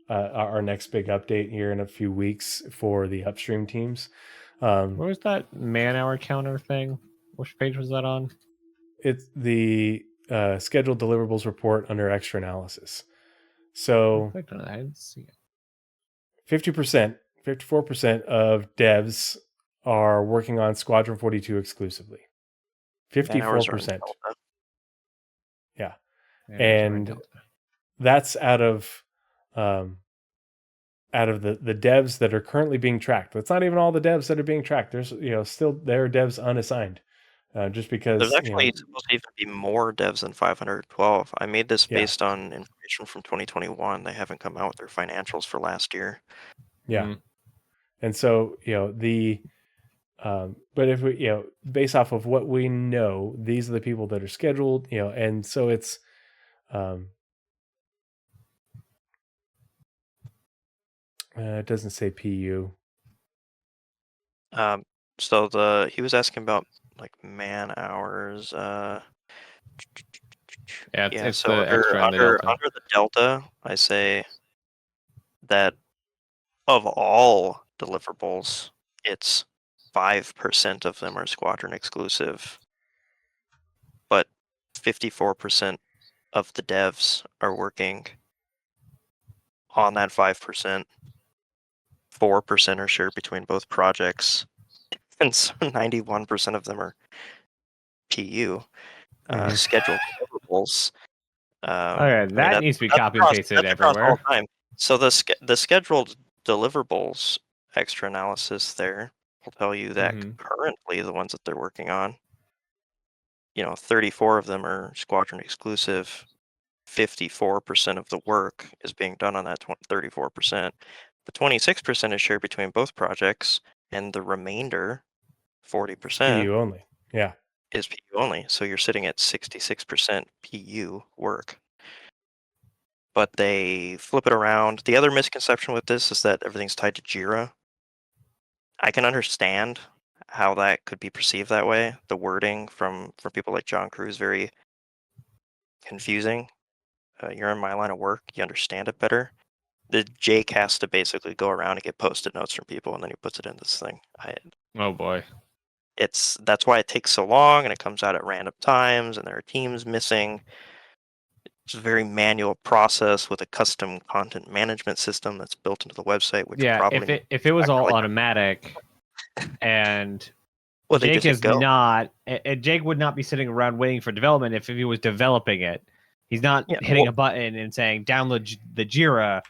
our next big update here in a few weeks for the upstream teams. What was that man-hour counter thing? Which page was that on? It's the scheduled deliverables report under extra analysis. So I didn't see it. 50%, 54% of devs are working on Squadron 42 exclusively. 54%. Yeah. And that's out of the devs that are currently being tracked. That's not even all the devs that are being tracked. There's still there are devs unassigned. Just because there's actually supposed to even be more devs than 512. I made this based on information from 2021. They haven't come out with their financials for last year. Yeah. And so, but if we, based off of what we know, these are the people that are scheduled, and so it's, it doesn't say PU. So he was asking about like man hours. So under the delta, I say that of all deliverables, it's 5% of them are squadron exclusive, but 54% of the devs are working on that 5%. 4% are shared between both projects, and so 91% of them are PU scheduled deliverables. Okay, that needs to be copy and pasted everywhere. So the scheduled deliverables extra analysis there will tell you that currently the ones that they're working on, 34 of them are squadron exclusive. 54% of the work is being done on that 34%. The 26% is shared between both projects, and the remainder, 40%, PU only. Yeah. Is PU only. So you're sitting at 66% PU work. But they flip it around. The other misconception with this is that everything's tied to Jira. I can understand how that could be perceived that way. The wording from people like John Crew is very confusing. You're in my line of work, you understand it better. The Jake has to basically go around and get post-it notes from people, and then he puts it in this thing. Oh boy. That's why it takes so long, and it comes out at random times, and there are teams missing. It's a very manual process with a custom content management system that's built into the website. Which probably if it was all automatic, and Jake is not, Jake would not be sitting around waiting for development if he was developing it. He's not hitting a button and saying download the Jira.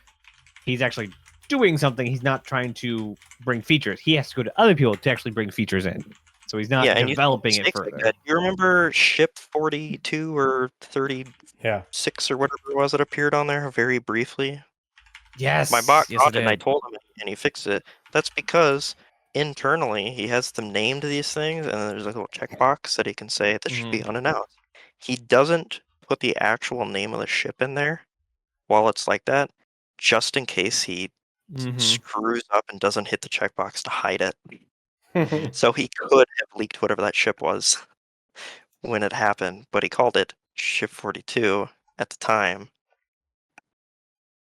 He's actually doing something. He's not trying to bring features. He has to go to other people to actually bring features in. So he's not Yeah, and you see developing it mistakes like further. that. You remember ship 42 or 36 or whatever it was that appeared on there very briefly? Yes. My bot Yes, caught it it, and I did. told him, and he fixed it. That's because internally he has them named these things, and there's a little checkbox that he can say this should be unannounced. He doesn't put the actual name of the ship in there while it's like that, just in case he screws up and doesn't hit the checkbox to hide it. So he could have leaked whatever that ship was when it happened, but he called it Ship 42 at the time,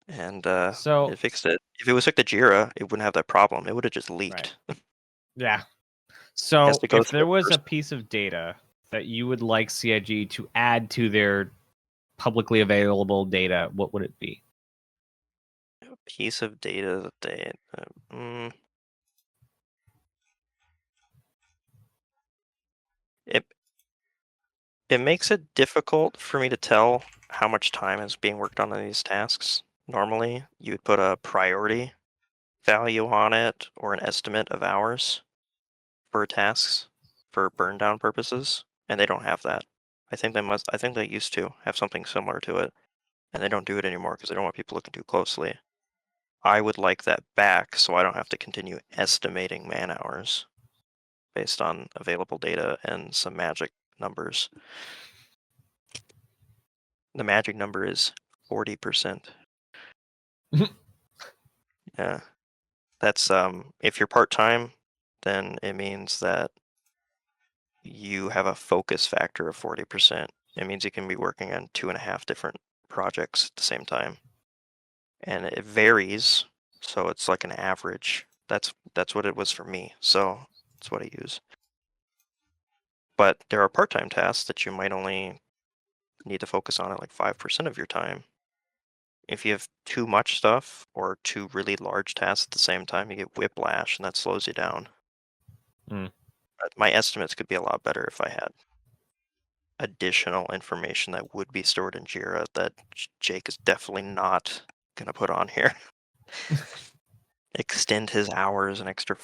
and So it fixed it. If it was hooked to Jira, it wouldn't have that problem. It would have just leaked. yeah. It has So to go if through there a was a person. piece of data that you would like CIG to add to their publicly available data, what would it be? A piece of data that they. It makes it difficult for me to tell how much time is being worked on these tasks. Normally, you would put a priority value on it or an estimate of hours for tasks for burn down purposes, and they don't have that. I think they used to have something similar to it, and they don't do it anymore because they don't want people looking too closely. I would like that back so I don't have to continue estimating man hours based on available data and some magic numbers. The magic number is 40%. Yeah. That's if you're part-time, then it means that you have a focus factor of 40%. It means you can be working on 2.5 different projects at the same time. And it varies, so it's like an average. That's what it was for me. So that's what I use. But there are part-time tasks that you might only need to focus on at like 5% of your time. If you have too much stuff or two really large tasks at the same time, you get whiplash and that slows you down. My estimates could be a lot better if I had additional information that would be stored in Jira that Jake is definitely not going to put on here. Extend his hours an extra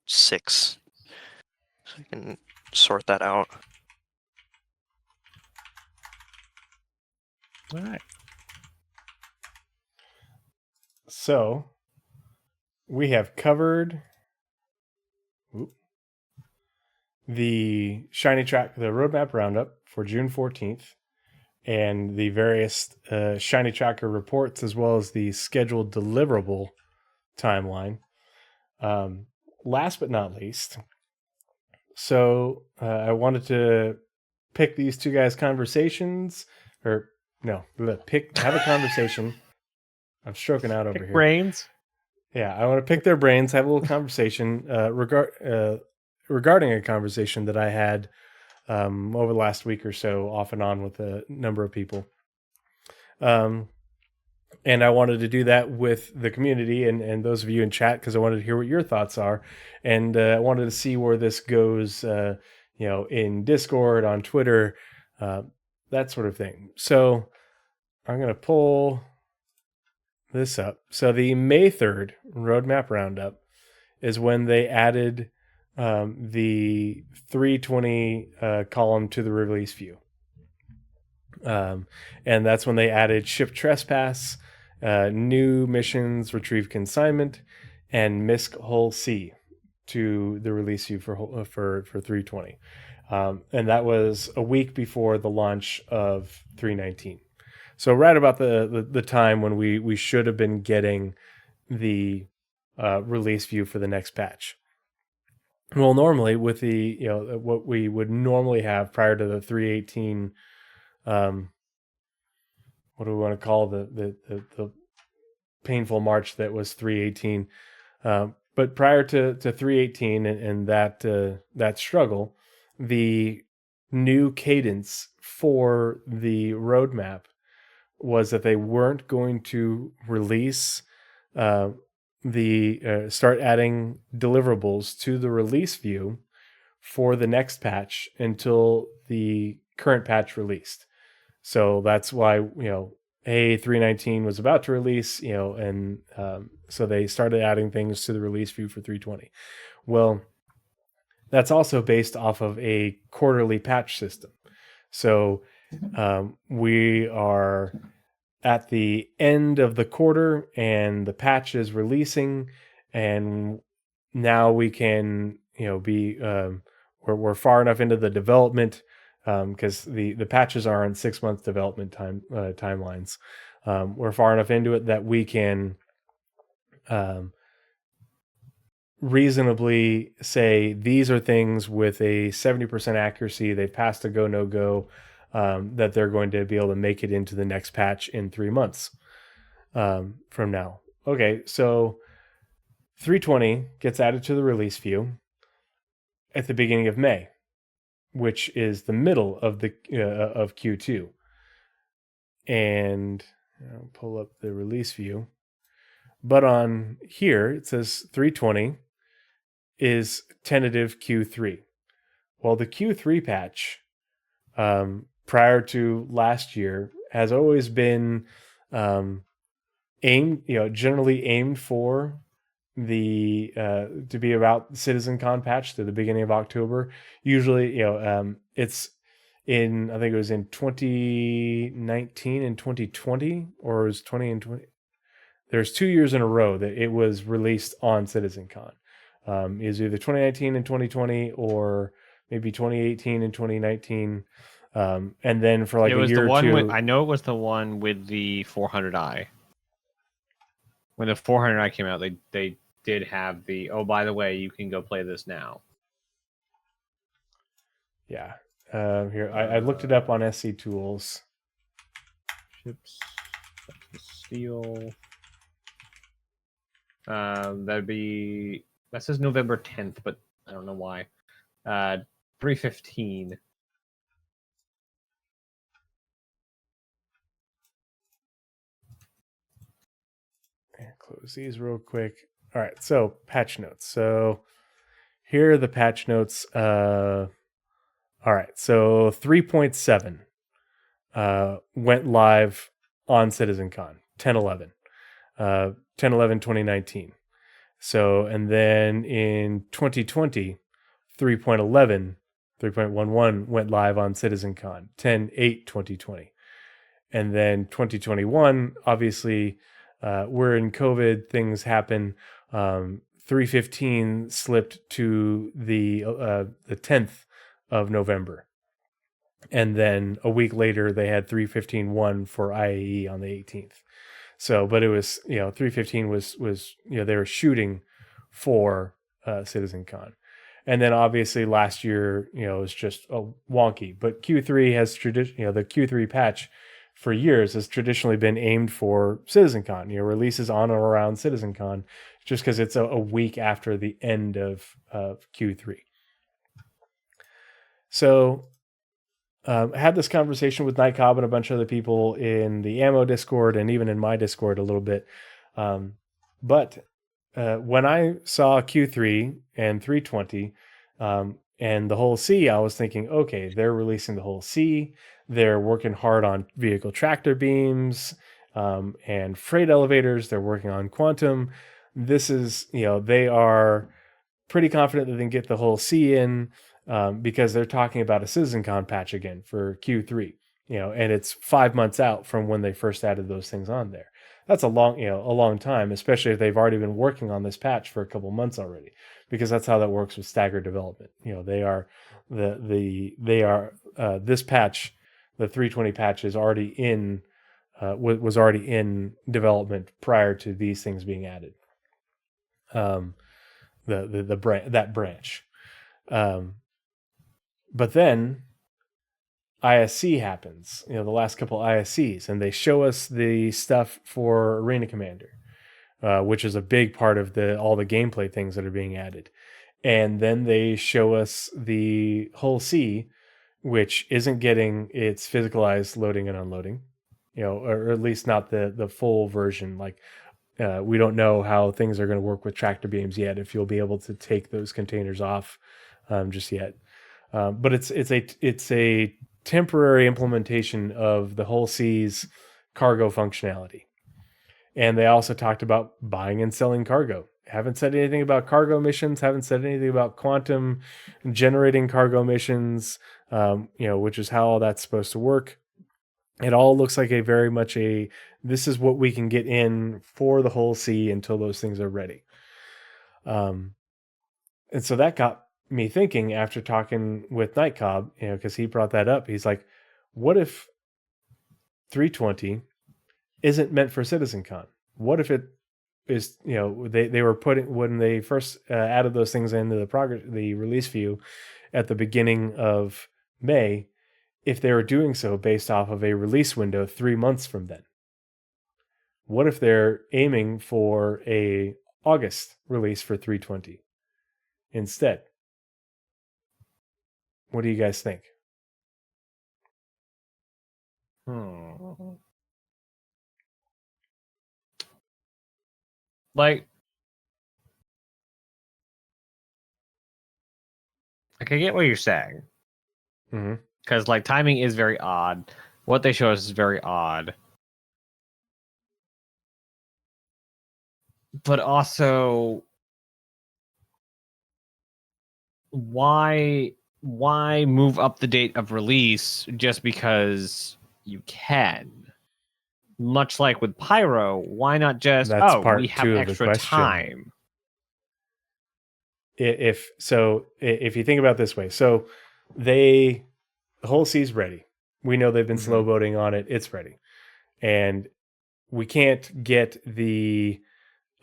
6 so you can sort that out. All right. So we have covered the the Roadmap Roundup for June 14th, and the various Shiny Tracker reports, as well as the scheduled deliverable timeline. Last but not least, so I wanted to pick these two guys' conversations, or no, have a conversation. I'm stroking out over here. Brains. Yeah, I want to pick their brains, have a little conversation regarding a conversation that I had over the last week or so, off and on with a number of people. And I wanted to do that with the community and those of you in chat, because I wanted to hear what your thoughts are. And I wanted to see where this goes, in Discord, on Twitter, that sort of thing. So I'm going to pull this up. So the May 3rd Roadmap Roundup is when they added the 3.20 column to the release view. And that's when they added ship trespass, new missions, retrieve consignment, and misc hull C to the release view for 3.20. And that was a week before the launch of 3.19. So right about the time when we should have been getting the release view for the next patch. Well, normally with the what we would normally have prior to the 3.18, what do we want to call the painful March that was 3.18? But prior to 3.18 and that struggle, the new cadence for the roadmap was that they weren't going to release start adding deliverables to the release view for the next patch until the current patch released. So that's why 3.19 was about to release, and so they started adding things to the release view for 3.20. Well, that's also based off of a quarterly patch system. So we are at the end of the quarter and the patch is releasing, and now we can, be we're far enough into the development, because the patches are on 6-month development timelines. We're far enough into it that we can reasonably say these are things with a 70% accuracy. They've passed a go, no go, that they're going to be able to make it into the next patch in 3 months from now. Okay, so 3.20 gets added to the release view at the beginning of May, which is the middle of the of Q2. And I'll pull up the release view. But on here, it says 3.20 is tentative Q3. Well, the Q3 patch prior to last year has always been generally aimed for the to be about CitizenCon patch to the beginning of October. Usually, it's in, I think it was in 2019 and 2020, or it was 20 and 20. There's 2 years in a row that it was released on CitizenCon. It was either 2019 and 2020, or maybe 2018 and 2019. And then for like it was a year the one or two, with, I know it was the one with the 400i. When the 400i came out, they did have the, oh, by the way, you can go play this now. yeah. Here, I looked it up on SC Tools. Ships, steel. That says November 10th, but I don't know why. 3.15. Close these real quick. All right, so patch notes. So here are the patch notes. All right, so 3.7 went live on CitizenCon, 10/11. 10/11/2019. So, and then in 2020, 3.11, 3.11 went live on CitizenCon, 10/8/2020. And then 2021, obviously, we're in COVID, things happen. 3.15 slipped to the 10th of November. And then a week later, they had 3.15.1 for IAE on the 18th. So, but it was, 3.15 was they were shooting for CitizenCon. And then obviously last year, it was just wonky. But Q3 has the Q3 patch for years has traditionally been aimed for CitizenCon, releases on or around CitizenCon, just because it's a week after the end of Q3. So I had this conversation with Night Cobb and a bunch of other people in the Ammo Discord and even in my Discord a little bit. But when I saw Q3 and 3.20 and the whole C, I was thinking, okay, they're releasing the whole C. They're working hard on vehicle tractor beams and freight elevators. They're working on quantum. This is, they are pretty confident that they can get the whole C in. Because they're talking about a CitizenCon patch again for Q3, and it's 5 months out from when they first added those things on there. That's a long time, especially if they've already been working on this patch for a couple months already, because that's how that works with staggered development. This patch, the 3.20 patch is already in, was already in development prior to these things being added. That branch. But then ISC happens, the last couple ISCs, and they show us the stuff for Arena Commander, which is a big part of all the gameplay things that are being added. And then they show us the Hull C, which isn't getting its physicalized loading and unloading, or at least not the full version. Like, we don't know how things are going to work with tractor beams yet, if you'll be able to take those containers off just yet. But it's a temporary implementation of the Hull C's cargo functionality. And they also talked about buying and selling cargo, haven't said anything about cargo missions, haven't said anything about quantum generating cargo missions, which is how all that's supposed to work. It all looks like this is what we can get in for the whole sea until those things are ready. And so that got me thinking after talking with Nightcob, because he brought that up. He's like, what if 320 isn't meant for CitizenCon? What if it is, they were putting, when they first added those things into the release view at the beginning of May, if they were doing so based off of a release window 3 months from then? What if they're aiming for a August release for 320 instead? What do you guys think? Like, I can get what you're saying. Because, like, timing is very odd. What they show us is very odd. But also, why move up the date of release just because you can? Much like with Pyro, why not just, we have extra time? If you think about it this way, so the whole sea's ready. We know they've been slow boating on it. It's ready. And we can't get the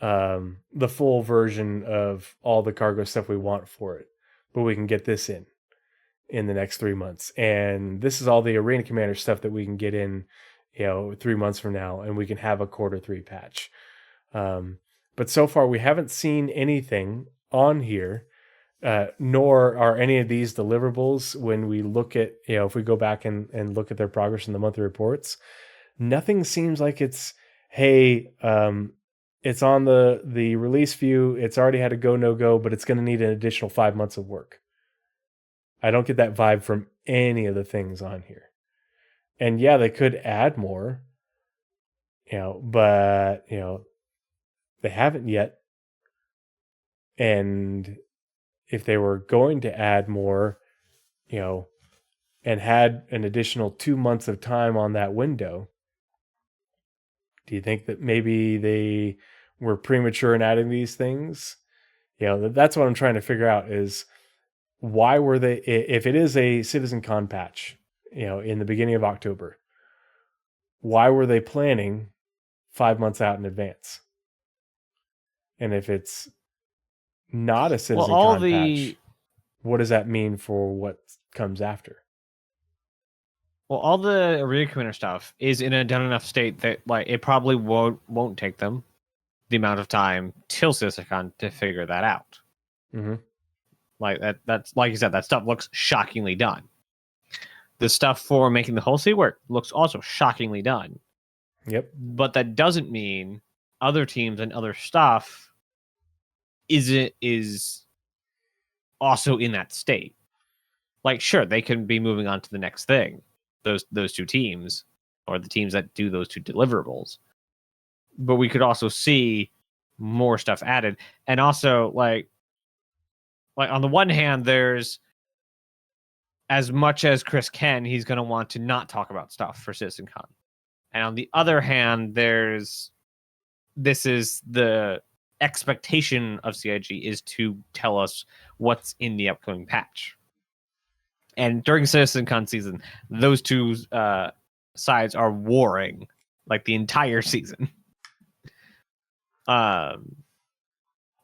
full version of all the cargo stuff we want for it, but we can get this in the next 3 months. And this is all the Arena Commander stuff that we can get in, 3 months from now, and we can have a Q3 patch. But so far we haven't seen anything on here, nor are any of these deliverables. When we look at, if we go back and look at their progress in the monthly reports, nothing seems like it's, hey, it's on the release view, it's already had a go, no go, but it's going to need an additional 5 months of work. I don't get that vibe from any of the things on here. And yeah, they could add more, but, they haven't yet. And if they were going to add more, and had an additional 2 months of time on that window, do you think that maybe they were premature in adding these things? That's what I'm trying to figure out, is why were they, if it is a CitizenCon patch, in the beginning of October, why were they planning 5 months out in advance? And if it's not a CitizenCon patch, what does that mean for what comes after? Well, all the Arena Commander stuff is in a done enough state that, like, it probably won't take them the amount of time till CitizenCon to figure that out. Like that's like you said, that stuff looks shockingly done. The stuff for making the whole sea work looks also shockingly done. Yep. But that doesn't mean other teams and other stuff is also in that state. Like, sure, they can be moving on to the next thing, those two teams, or the teams that do those two deliverables. But we could also see more stuff added. And also, like on the one hand, there's, as much as Chris can, he's going to want to not talk about stuff for CitizenCon. And on the other hand, this is the expectation of CIG, is to tell us what's in the upcoming patch. And during CitizenCon season, those two sides are warring like the entire season.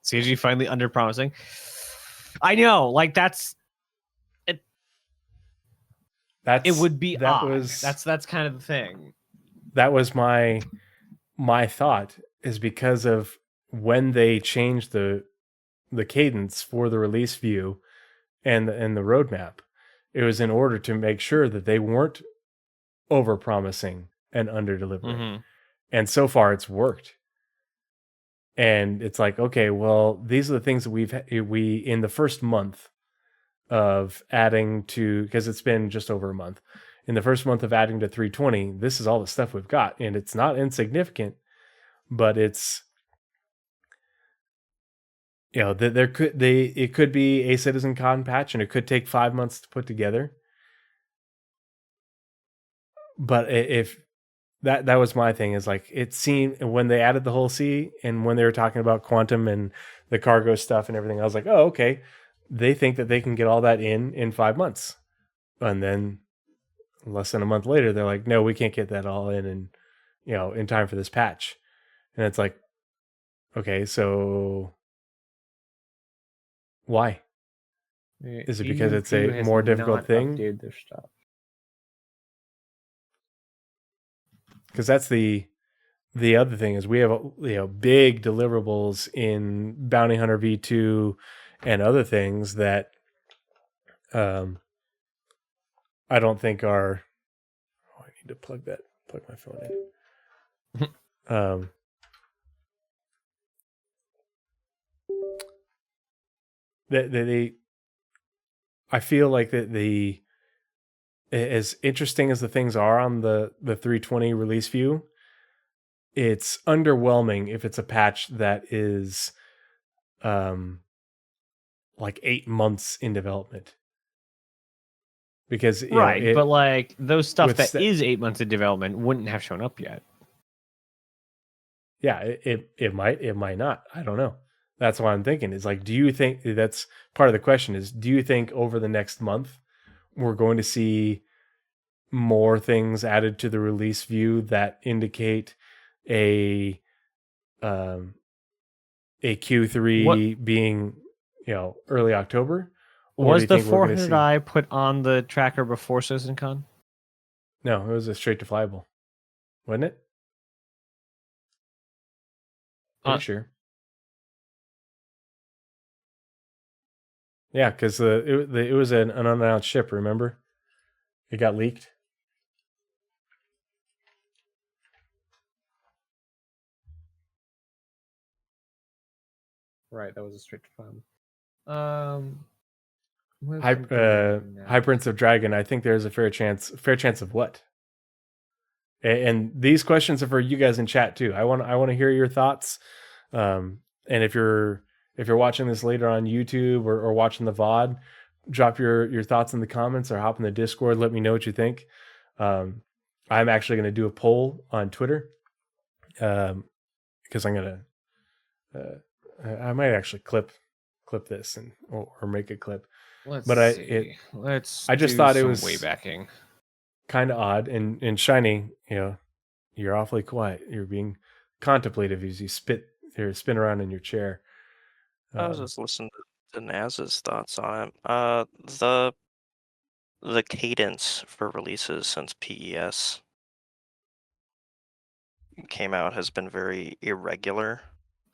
CIG finally underpromising. I know, like that's it. It would be odd. That's kind of the thing. That was my thought, is because of when they changed the cadence for the release view and the roadmap. It was in order to make sure that they weren't overpromising and under-delivering. And so far it's worked. And it's like, okay, well, these are the things that we in the first month of adding to, because it's been just over a month, in the first month of adding to 320, this is all the stuff we've got. And it's not insignificant, but it's you know, it could be a Citizen Con patch, and it could take 5 months to put together. But if that was my thing, is like, it seemed when they added the whole C and when they were talking about quantum and the cargo stuff and everything, I was like, oh, okay, they think that they can get all that in 5 months. And then less than a month later, they're like, no, we can't get that all in time for this patch. And it's like, okay, so why? Is it because it's a more difficult thing? Updated their stuff. Because that's the other thing, is we have big deliverables in Bounty Hunter V2 and other things that I don't think are. Oh, I need to plug my phone in. They I feel like that as interesting as the things are on the 320 release view, it's underwhelming if it's a patch that is like 8 months in development. Because Right, but like those stuff with that is 8 months of development wouldn't have shown up yet. Yeah, it might not. I don't know. That's what I'm thinking. Is like, do you think that's part of the question? Is, do you think over the next month we're going to see more things added to the release view that indicate a Q3 being early October? Or Was the 400i put on the tracker before CitizenCon? No, it was a straight to flyable, wasn't it? Pretty sure. Yeah, because it was an unannounced ship. Remember, it got leaked. Right, that was a straight to flyable. High Prince of Dragon. I think there's a fair chance. Fair chance of what? And these questions are for you guys in chat too. I want to hear your thoughts. And if you're watching this later on YouTube or watching the VOD, drop your thoughts in the comments or hop in the Discord. Let me know what you think. I'm actually going to do a poll on Twitter because I'm going to. I might actually clip this or make a clip. Let's see. I just thought it was way backing. Kind of odd, and Shiny, you're awfully quiet. You're being contemplative as you spin around in your chair. I was just listening to Naz's thoughts on it. The cadence for releases since PES came out has been very irregular.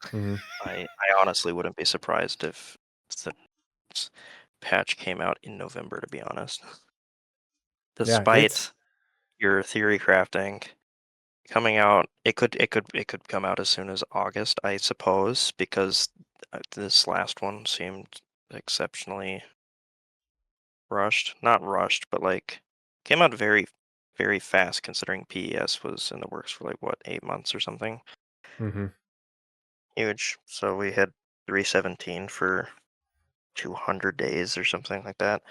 Mm-hmm. I honestly wouldn't be surprised if the patch came out in November, to be honest. Despite your theory crafting coming out, it could come out as soon as August, I suppose, because this last one seemed exceptionally rushed. Not rushed, but like came out very, very fast considering PES was in the works for like what, 8 months or something. Mm-hmm. Huge. So we had 3.17 for 200 days or something like that.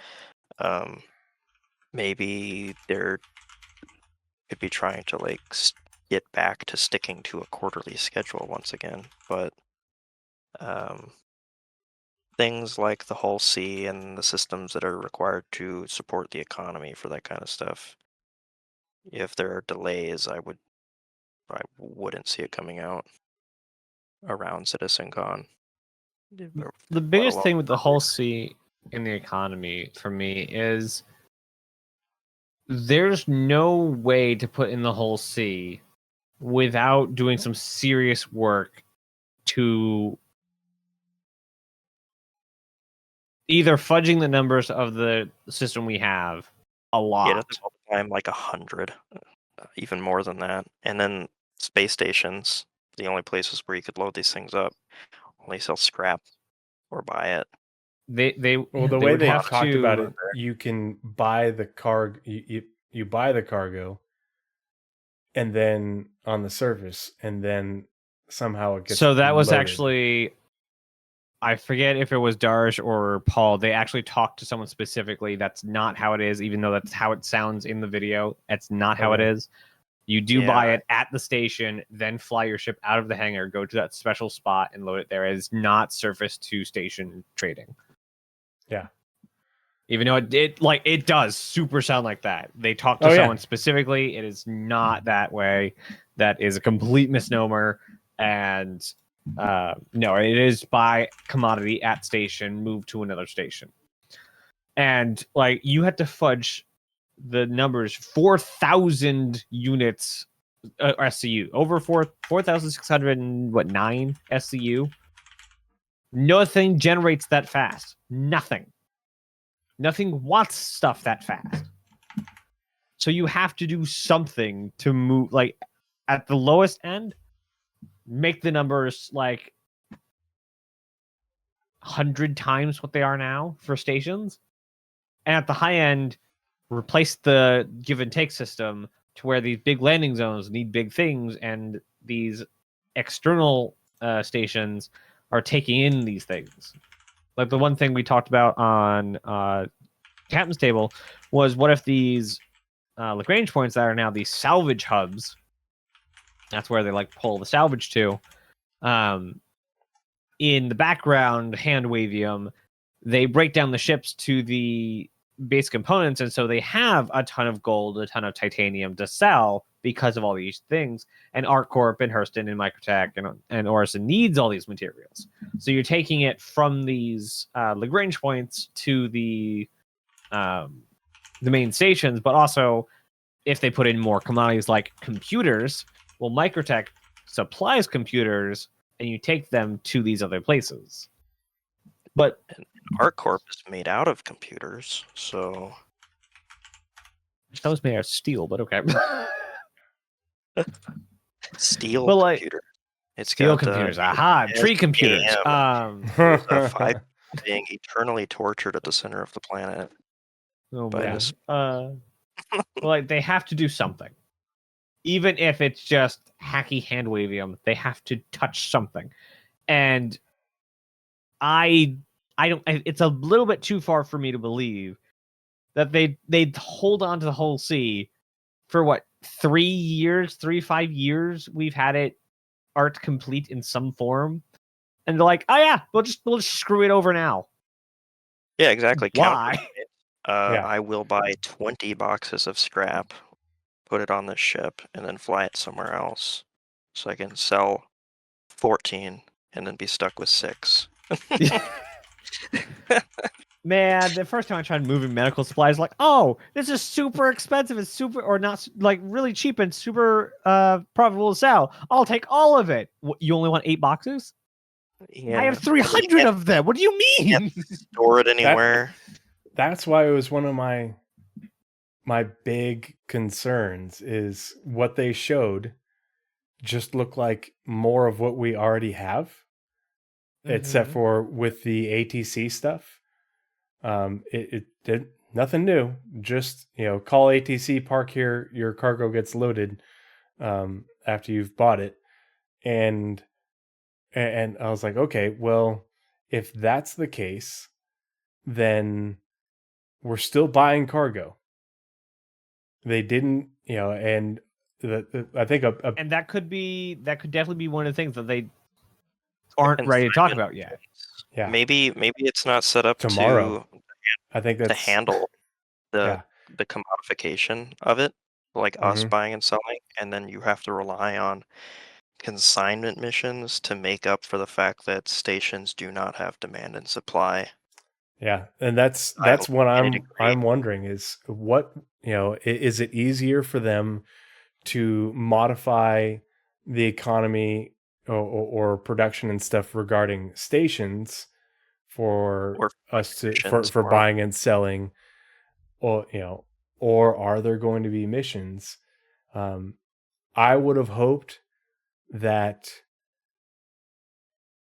Maybe they're could be trying to like get back to sticking to a quarterly schedule once again, but things like the Hull C and the systems that are required to support the economy for that kind of stuff, if there are delays, I wouldn't see it coming out around CitizenCon. The biggest thing with the Hull C in the economy for me is there's no way to put in the Hull C without doing some serious work to either fudging the numbers of the system we have a lot. Yeah, all the time, like 100, even more than that. And then space stations, the only places where you could load these things up, only sell scrap or buy it. The way they've talked about it, you can buy the cargo. You buy the cargo, and then on the surface, and then somehow it gets. So that was loaded. actually I forget if it was Darsh or Paul. They actually talked to someone specifically. That's not how it is, even though that's how it sounds in the video. That's not how it is. You do buy it at the station, then fly your ship out of the hangar, go to that special spot, and load it there. It is not surface to station trading. Yeah. Even though it does super sound like that. They talked to someone specifically. It is not that way. That is a complete misnomer. And no, it is buy commodity at station, move to another station. And like you had to fudge the numbers 4,000 units SCU over 4,609 SCU. Nothing generates that fast. Nothing wants stuff that fast. So you have to do something to move, like at the lowest end, make the numbers like 100 times what they are now for stations. And at the high end, replace the give and take system to where these big landing zones need big things, and these external stations are taking in these things. Like the one thing we talked about on Captain's Table was, what if these Lagrange points that are now these salvage hubs, that's where they like pull the salvage to, in the background hand wavium, they break down the ships to the base components, and so they have a ton of gold, a ton of titanium to sell because of all these things. And ArcCorp and Hurston and Microtech and Orison needs all these materials. So you're taking it from these Lagrange points to the main stations, but also if they put in more commodities like computers, well, Microtech supplies computers, and you take them to these other places. But ArcCorp is made out of computers, so that was made out of steel, but okay. Steel but like, computer. It's steel got, computers. Aha, tree computers. Five being eternally tortured at the center of the planet. Oh man. Like they have to do something. Even if it's just hacky hand wavium, they have to touch something. And I don't. It's a little bit too far for me to believe that they'd hold on to the whole C for what, 3 years, 5 years. We've had it art complete in some form, and they're like, oh yeah, we'll just screw it over now. Yeah, exactly. Why? I will buy 20 boxes of scrap, put it on this ship, and then fly it somewhere else, so I can sell 14 and then be stuck with 6. Man, the first time I tried moving medical supplies, like, oh, this is super expensive. It's super, or not, like really cheap and super profitable to sell. I'll take all of it. You only want 8 boxes? Yeah. I have 300 of them. What do you mean? Store it anywhere. That's why it was one of my big concerns, is what they showed just looked like more of what we already have, except for with the ATC stuff. It did nothing new. Just, call ATC, park here, your cargo gets loaded after you've bought it. And I was like, okay, well, if that's the case, then we're still buying cargo. They didn't, and I think and that could definitely be one of the things that they aren't ready to talk about yet. Yeah, maybe it's not set up tomorrow. I think to handle the commodification of it, like us buying and selling, and then you have to rely on consignment missions to make up for the fact that stations do not have demand and supply. Yeah, and that's what I'm wondering, is what, is it easier for them to modify the economy or production and stuff regarding stations for us to for buying and selling, or are there going to be missions? I would have hoped that,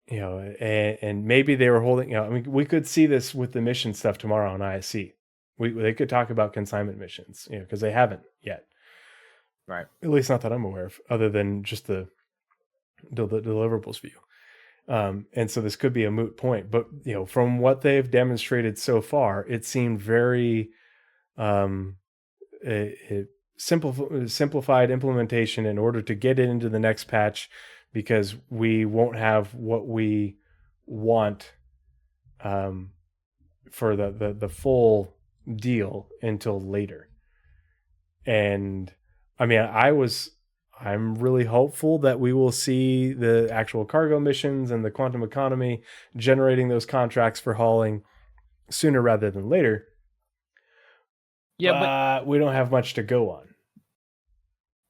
and maybe they were holding, I mean, we could see this with the mission stuff tomorrow on ISC. They could talk about consignment missions, because they haven't yet. Right. At least not that I'm aware of, other than just the deliverables view. And so this could be a moot point. But from what they've demonstrated so far, it seemed very simplified implementation in order to get it into the next patch, because we won't have what we want for the full deal until later. And I mean, I'm really hopeful that we will see the actual cargo missions and the quantum economy generating those contracts for hauling sooner rather than later. Yeah, but we don't have much to go on.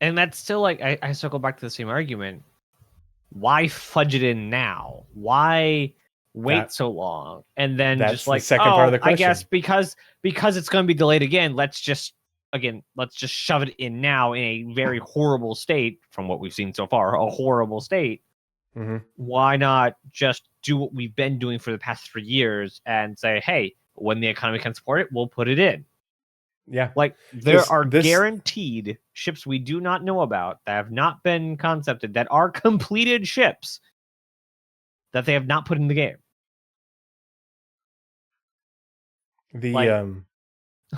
And that's still like, I circle back to the same argument. Why fudge it in now? Why wait so long? And then just like, the second part of the question. I guess because it's going to be delayed again, let's just shove it in now in a very horrible state, from what we've seen so far, a horrible state. Mm-hmm. Why not just do what we've been doing for the past 3 years and say, hey, when the economy can support it, we'll put it in. Yeah. Like, there are guaranteed ships we do not know about that have not been concepted, that are completed ships that they have not put in the game.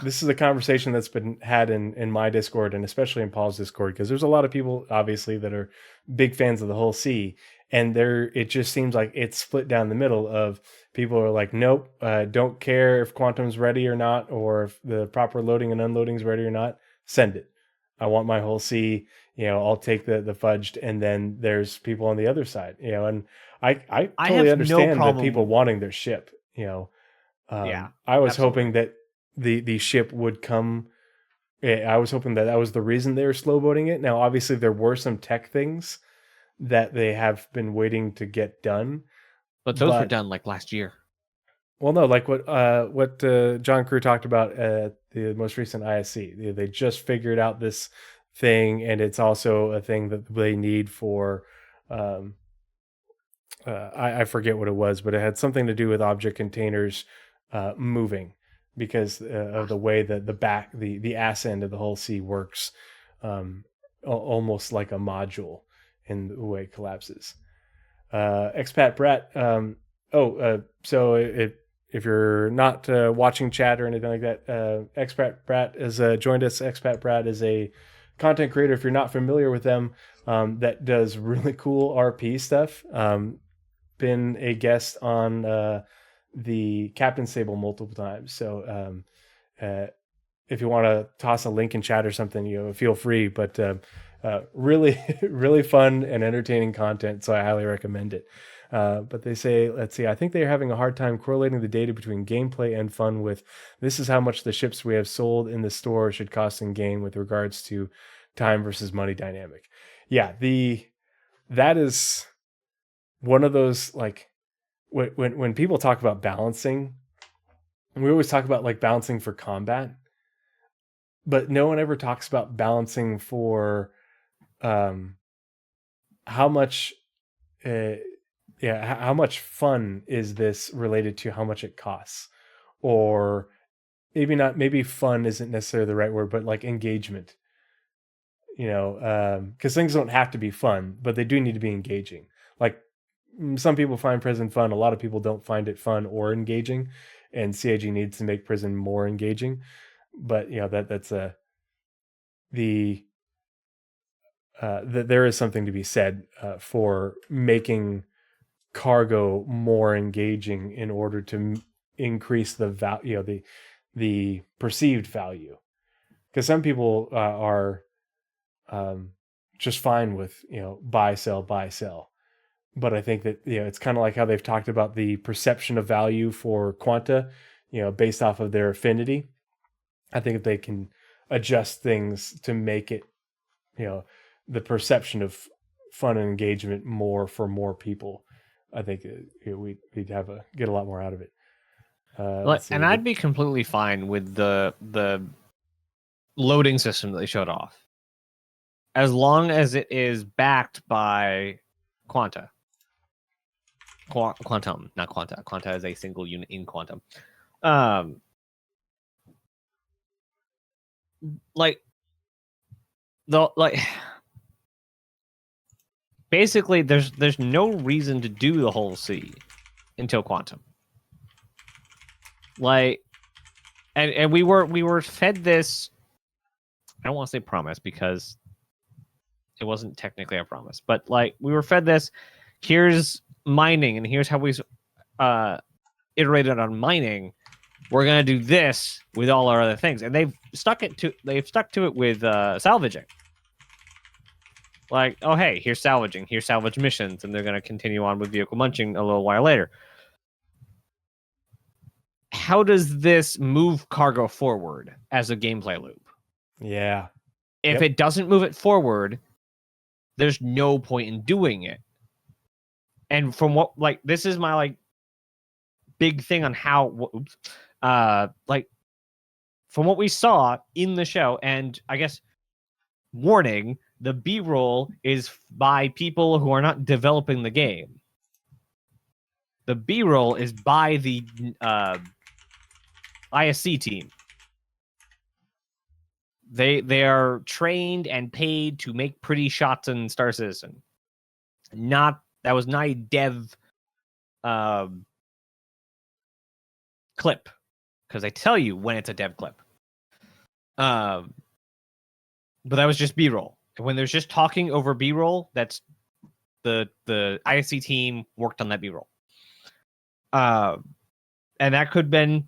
This is a conversation that's been had in my Discord, and especially in Paul's Discord, because there's a lot of people obviously that are big fans of the whole sea, and it just seems like it's split down the middle of people are like, nope, don't care if quantum's ready or not, or if the proper loading and unloading is ready or not, send it. I want my whole sea, I'll take the fudged. And then there's people on the other side, and I totally understand the people wanting their ship, yeah, I was hoping that the ship would come. I was hoping that was the reason they were slow boating it. Now, obviously, there were some tech things that they have been waiting to get done, but those were done like last year. Well, no, like what John Crew talked about at the most recent ISC. They just figured out this thing, and it's also a thing that they need for. I forget what it was, but it had something to do with object containers moving, because of the way that the ass end of the whole sea works, almost like a module in the way it collapses. Expat Brat. So if you're not watching chat or anything like that, Expat Brat has joined us. Expat Brat is a content creator, if you're not familiar with them, that does really cool RP stuff. Been a guest on the Captain's Table multiple times. So if you want to toss a link in chat or something, feel free. But really, really fun and entertaining content. So I highly recommend it. But they say, let's see, I think they're having a hard time correlating the data between gameplay and fun with this is how much the ships we have sold in the store should cost in game with regards to time versus money dynamic. Yeah, that is one of those, like, when people talk about balancing, we always talk about like balancing for combat, but no one ever talks about balancing for how much how much fun is this related to how much it costs, or maybe fun isn't necessarily the right word, but like engagement, because things don't have to be fun, but they do need to be engaging. Like, some people find prison fun, a lot of people don't find it fun or engaging, and CIG needs to make prison more engaging. But that's there is something to be said for making cargo more engaging in order to increase the value, the perceived value, because some people are just fine with buy sell. But I think that it's kind of like how they've talked about the perception of value for Quanta, based off of their affinity. I think if they can adjust things to make it, the perception of fun and engagement more for more people, I think we'd get a lot more out of it. And I'd be completely fine with the loading system that they showed off, as long as it is backed by Quanta. Quantum, not Quanta. Quanta is a single unit in Quantum. basically there's no reason to do the whole C until Quantum. Like, and we were fed this. I don't want to say promise because it wasn't technically a promise, but like we were fed this. Here's mining, and here's how we iterated on mining. We're gonna do this with all our other things, and they've stuck to it with salvaging. Like, oh hey, here's salvaging, here's salvage missions, and they're gonna continue on with vehicle munching a little while later. How does this move cargo forward as a gameplay loop? Yeah. If it doesn't move it forward, there's no point in doing it. And from what, like, this is my like big thing on how, like, from what we saw in the show, and I guess warning, the B-roll is by people who are not developing the game. The B-roll is by the ISC team. They are trained and paid to make pretty shots in Star Citizen. That was not a dev clip, because I tell you when it's a dev clip. But that was just B-roll. And when there's just talking over B-roll, that's the ISC team worked on that B-roll. And that could have been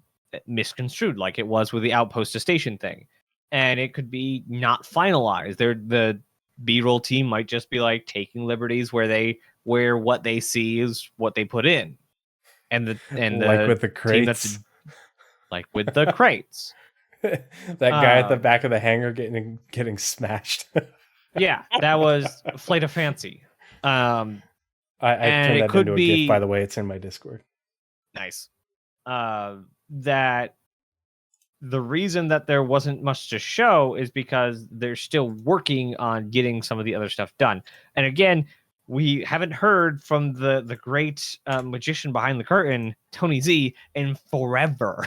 misconstrued, like it was with the outpost to station thing. And it could be not finalized. The B-roll team might just be like taking liberties where what they see is what they put in. And like with the crates. Like with the crates. That guy at the back of the hangar getting smashed. Yeah, that was Flight of Fancy. I turned that into a GIF, by the way. It's in my Discord. Nice. That the reason that there wasn't much to show is because they're still working on getting some of the other stuff done. And again, we haven't heard from the great magician behind the curtain, Tony Z, in forever.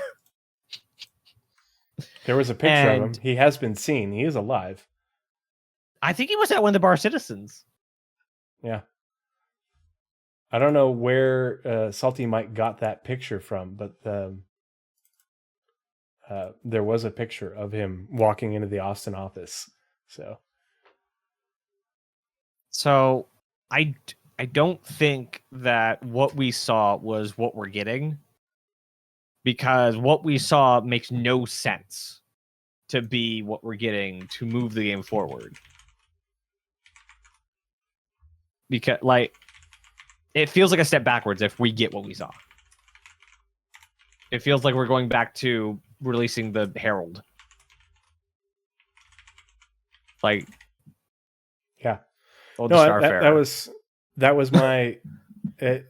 There was a picture of him. He has been seen. He is alive. I think he was at one of the Bar Citizens. Yeah. I don't know where Salty Mike got that picture from, but there was a picture of him walking into the Austin office. So I don't think that what we saw was what we're getting, because what we saw makes no sense to be what we're getting to move the game forward. Because, like, it feels like a step backwards if we get what we saw. It feels like we're going back to releasing the Herald. Like, yeah. No, that was my a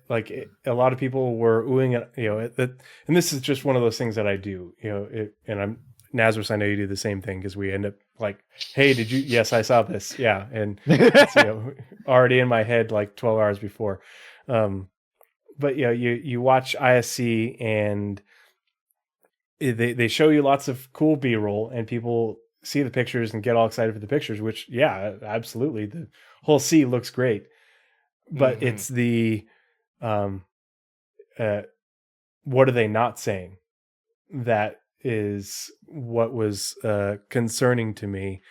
lot of people were oohing it, and this is just one of those things that I do, and I'm Nazeris, I know you do the same thing, because we end up like, hey, did you? Yes, I saw this. Yeah, and it's, already in my head like 12 hours before. But you watch ISC and they show you lots of cool B-roll, and people see the pictures and get all excited for the pictures, which, yeah, absolutely, the whole C looks great, but it's the what are they not saying? That is what was concerning to me.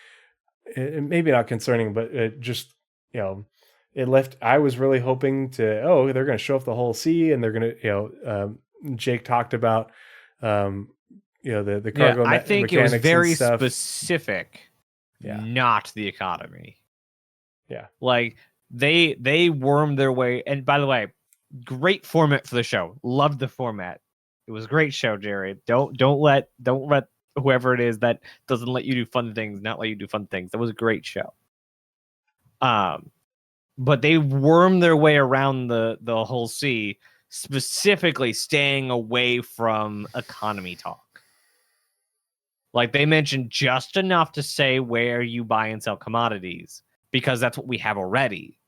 Maybe not concerning, but it just, it left. I was really hoping they're going to show off the whole C, and they're going to, Jake talked about, the cargo. I think it was very stuff. specific, not the economy. Yeah, like they wormed their way. And by the way, great format for the show. Loved the format. It was a great show, Jerry. Don't let whoever it is that doesn't let you do fun things not let you do fun things. That was a great show. But they wormed their way around the whole C, specifically staying away from economy talk. Like, they mentioned just enough to say where you buy and sell commodities, because that's what we have already.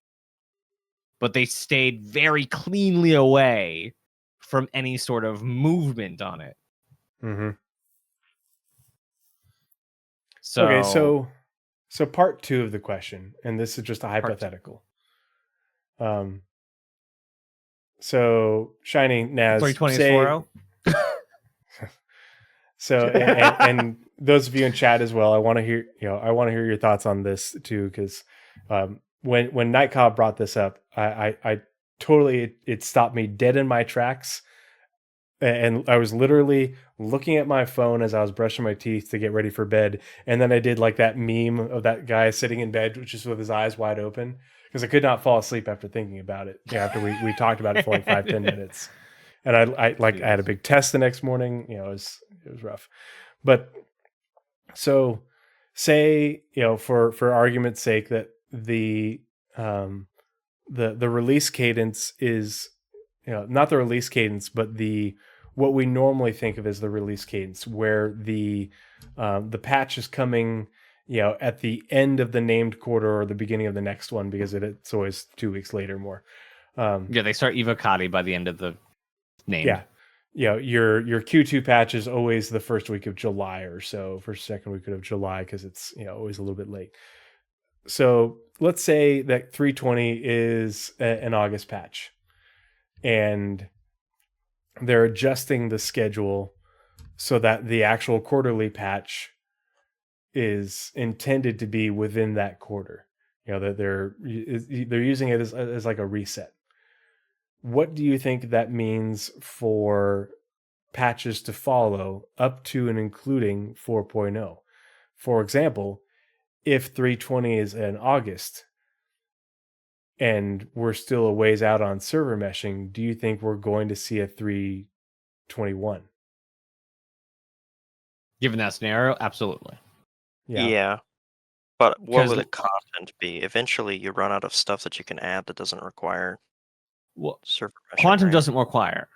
But they stayed very cleanly away from any sort of movement on it. Mm-hmm. So, okay, so part 2 of the question, and this is just a hypothetical. So Shiny Naz, 3.20 say, 4.0. so and those of you in chat as well, I want to hear your thoughts on this too, because when Nightcob brought this up, I totally it stopped me dead in my tracks, and I was literally looking at my phone as I was brushing my teeth to get ready for bed, and then I did like that meme of that guy sitting in bed just with his eyes wide open, because I could not fall asleep after thinking about it. After we talked about it for like 5-10 minutes, and I had a big test the next morning. It was rough, but so say for argument's sake that the release cadence is not the release cadence, but what we normally think of as the release cadence, where the patch is coming at the end of the named quarter or the beginning of the next one, because it's always 2 weeks later more. They start evocati by the end of the name. Your Q2 patch is always the first week of July or so, first second week of July, because it's always a little bit late. So let's say that 3.20 is an August patch, and they're adjusting the schedule so that the actual quarterly patch is intended to be within that quarter. That they're using it as like a reset. What do you think that means for patches to follow up to and including 4.0? For example, if 3.20 is in August and we're still a ways out on server meshing, do you think we're going to see a 3.21? Given that scenario, absolutely. Yeah. But what would the content be? Eventually, you run out of stuff that you can add that doesn't require server meshing. Quantum doesn't require.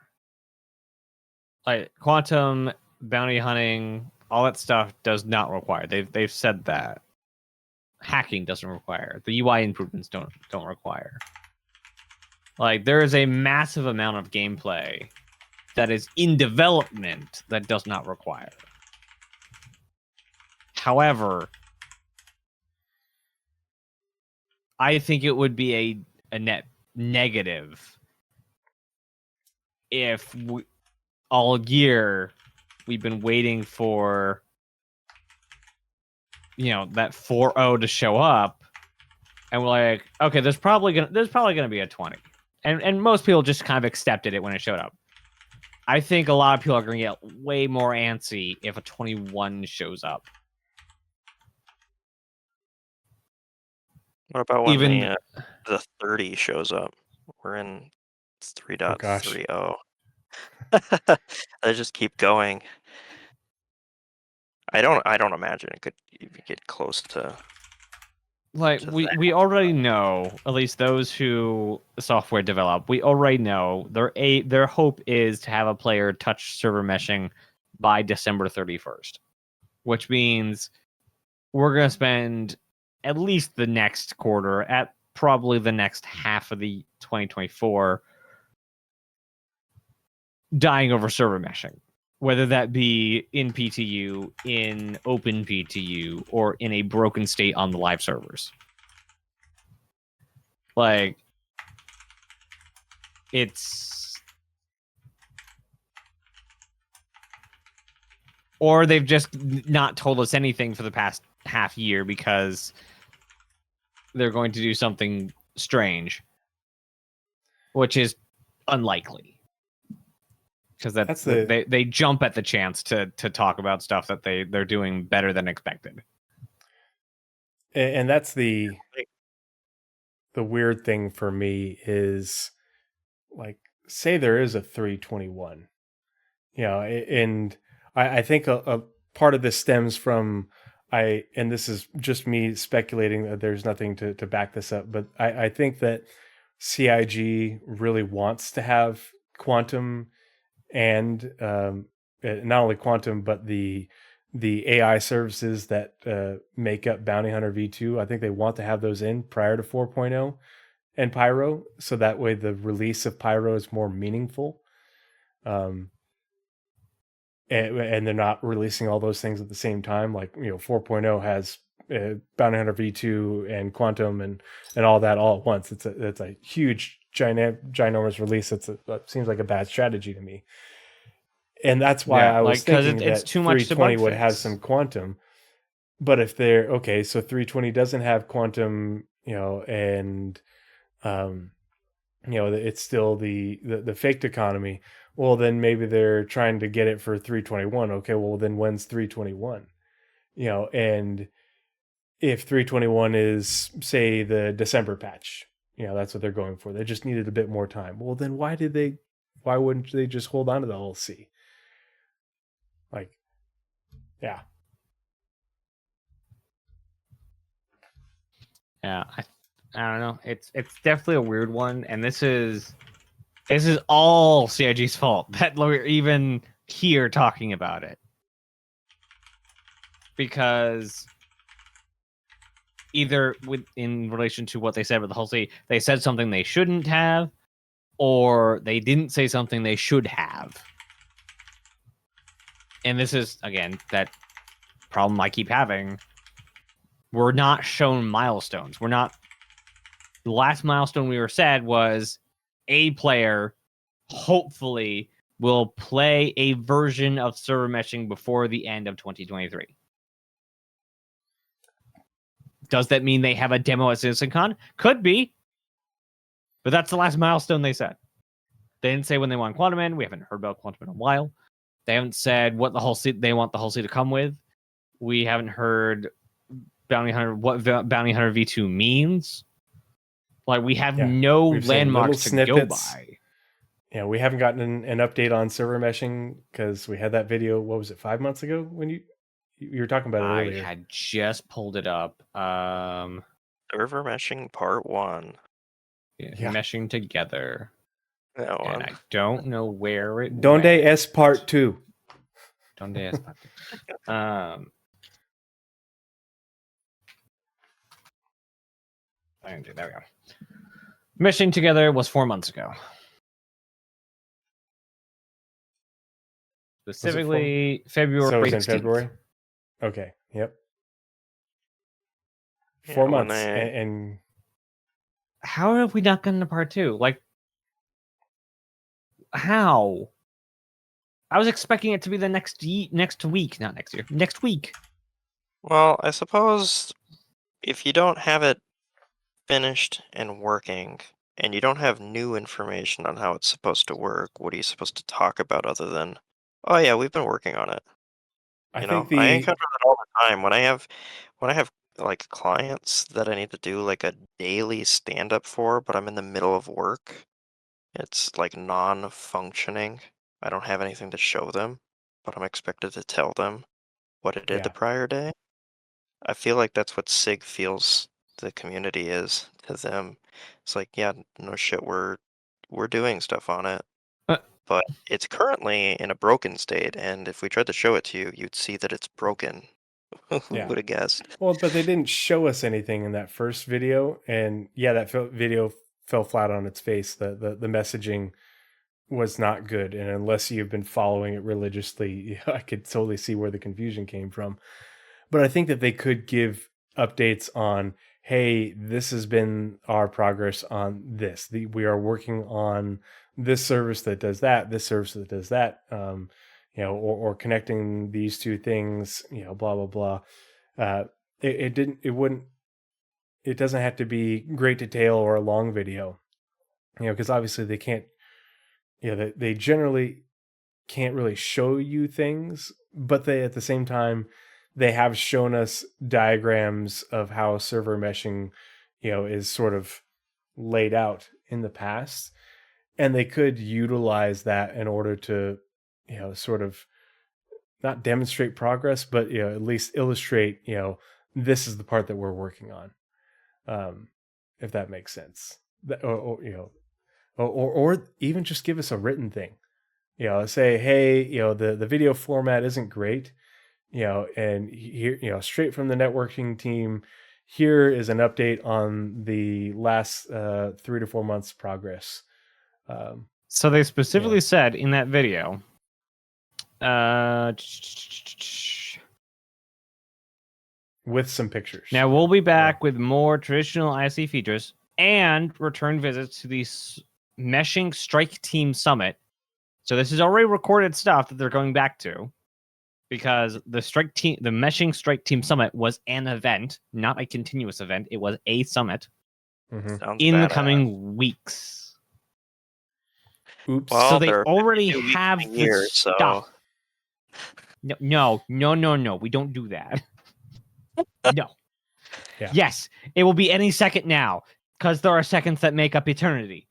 Like quantum, bounty hunting, all that stuff does not require. They've said that. Hacking doesn't require. The UI improvements don't require. Like there is a massive amount of gameplay that is in development that does not require. However, I think it would be a net negative if all year we've been waiting for that 4.0 to show up, and we're like, okay, there's probably gonna be a 20, and most people just kind of accepted it when it showed up. I think a lot of people are gonna get way more antsy if a 21 shows up. What about when the 30 shows up? We're in 3.30. I just keep going. I don't imagine it could even get close to. Like we already know, at least those who software develop, we already know their hope is to have a player touch server meshing by December 31st, which means we're gonna spend at least the next quarter, at probably the next half of the 2024, dying over server meshing, whether that be in PTU, in open PTU, or in a broken state on the live servers. Like, it's... Or they've just not told us anything for the past half year because they're going to do something strange, which is unlikely. Because they jump at the chance to talk about stuff that they're doing better than expected. And that's the weird thing for me is, like, say there is a 3.21, and I think a part of this stems from and this is just me speculating, that there's nothing to back this up, but I think that CIG really wants to have quantum, and not only quantum, but the AI services that make up Bounty Hunter V2. I think they want to have those in prior to 4.0 and Pyro, so that way the release of Pyro is more meaningful. And they're not releasing all those things at the same time. Like, 4.0 has Bounty Hunter V2 and Quantum and all that all at once. It's a huge ginormous release. That seems like a bad strategy to me. And that's why I was thinking it's that too much 320 to would have some Quantum. But if they're okay, so 320 doesn't have Quantum, and it's still the faked economy. Well, then maybe they're trying to get it for 321. Okay, well then when's 321? And if 321 is, say, the December patch, that's what they're going for. They just needed a bit more time. Well, then why wouldn't they just hold on to the whole C? Like, yeah. Yeah, I don't know. It's definitely a weird one, and this is all CIG's fault that we're even here talking about it, because either in relation to what they said with the whole C, they said something they shouldn't have, or they didn't say something they should have. And this is, again, that problem I keep having. We're not shown milestones. The last milestone we were said was a player hopefully will play a version of server meshing before the end of 2023. Does that mean they have a demo at CitizenCon? Could be. But that's the last milestone they said. They didn't say when they want Quantum in. We haven't heard about Quantum in a while. They haven't said what they want the whole C to come with. We haven't heard what Bounty Hunter V2 means. Like, we have no landmarks to snippets. go by. Yeah, we haven't gotten an update on server meshing because we had that video. What was it, 5 months ago when you were talking about it earlier? I had just pulled it up. Server meshing part 1. Yeah. Meshing together. That and one. I don't know where it Donde went. es part 2. Donde es part 2. There we go. Meshing together was 4 months ago. Specifically, February. So it was in 16th. February? Okay, yep. Yeah, 4 months. And how have we not gotten to part 2? Like, how? I was expecting it to be the next week, not next year. Next week. Well, I suppose if you don't have it finished and working, and you don't have new information on how it's supposed to work, what are you supposed to talk about other than, oh yeah, we've been working on it? I I think encounter that all the time when I have like clients that I need to do like a daily stand up for, but I'm in the middle of work. It's like non-functioning. I don't have anything to show them, but I'm expected to tell them what I did the prior day. I feel like that's what SIG feels the community is to them. It's like, yeah, no shit, we're doing stuff on it. But it's currently in a broken state, and if we tried to show it to you, you'd see that it's broken. Who would have guessed? Well, but they didn't show us anything in that first video, and that video fell flat on its face. The messaging was not good, and unless you've been following it religiously, I could totally see where the confusion came from. But I think that they could give updates on, hey, this has been our progress on this. We are working on this service that does that, this service that does that, or connecting these two things, blah, blah, blah. It doesn't have to be great detail or a long video, because obviously they can't, they generally can't really show you things, but they, at the same time, they have shown us diagrams of how server meshing, is sort of laid out in the past, and they could utilize that in order to, sort of not demonstrate progress, but at least illustrate, this is the part that we're working on, if that makes sense, or even just give us a written thing, say, hey, the video format isn't great, and here, straight from the networking team, here is an update on the last 3 to 4 months progress. So they specifically said in that video, with some pictures. Now we'll be back with more traditional IC features and return visits to the Meshing Strike Team Summit. So this is already recorded stuff that they're going back to, because the Meshing Strike Team Summit was an event, not a continuous event. It was a summit Sounds in the badass. coming weeks. Oops. Well, So they they're already 52 weeks have in a the year, so- stuff. No. We don't do that. No. Yeah. Yes, it will be any second now, because there are seconds that make up eternity.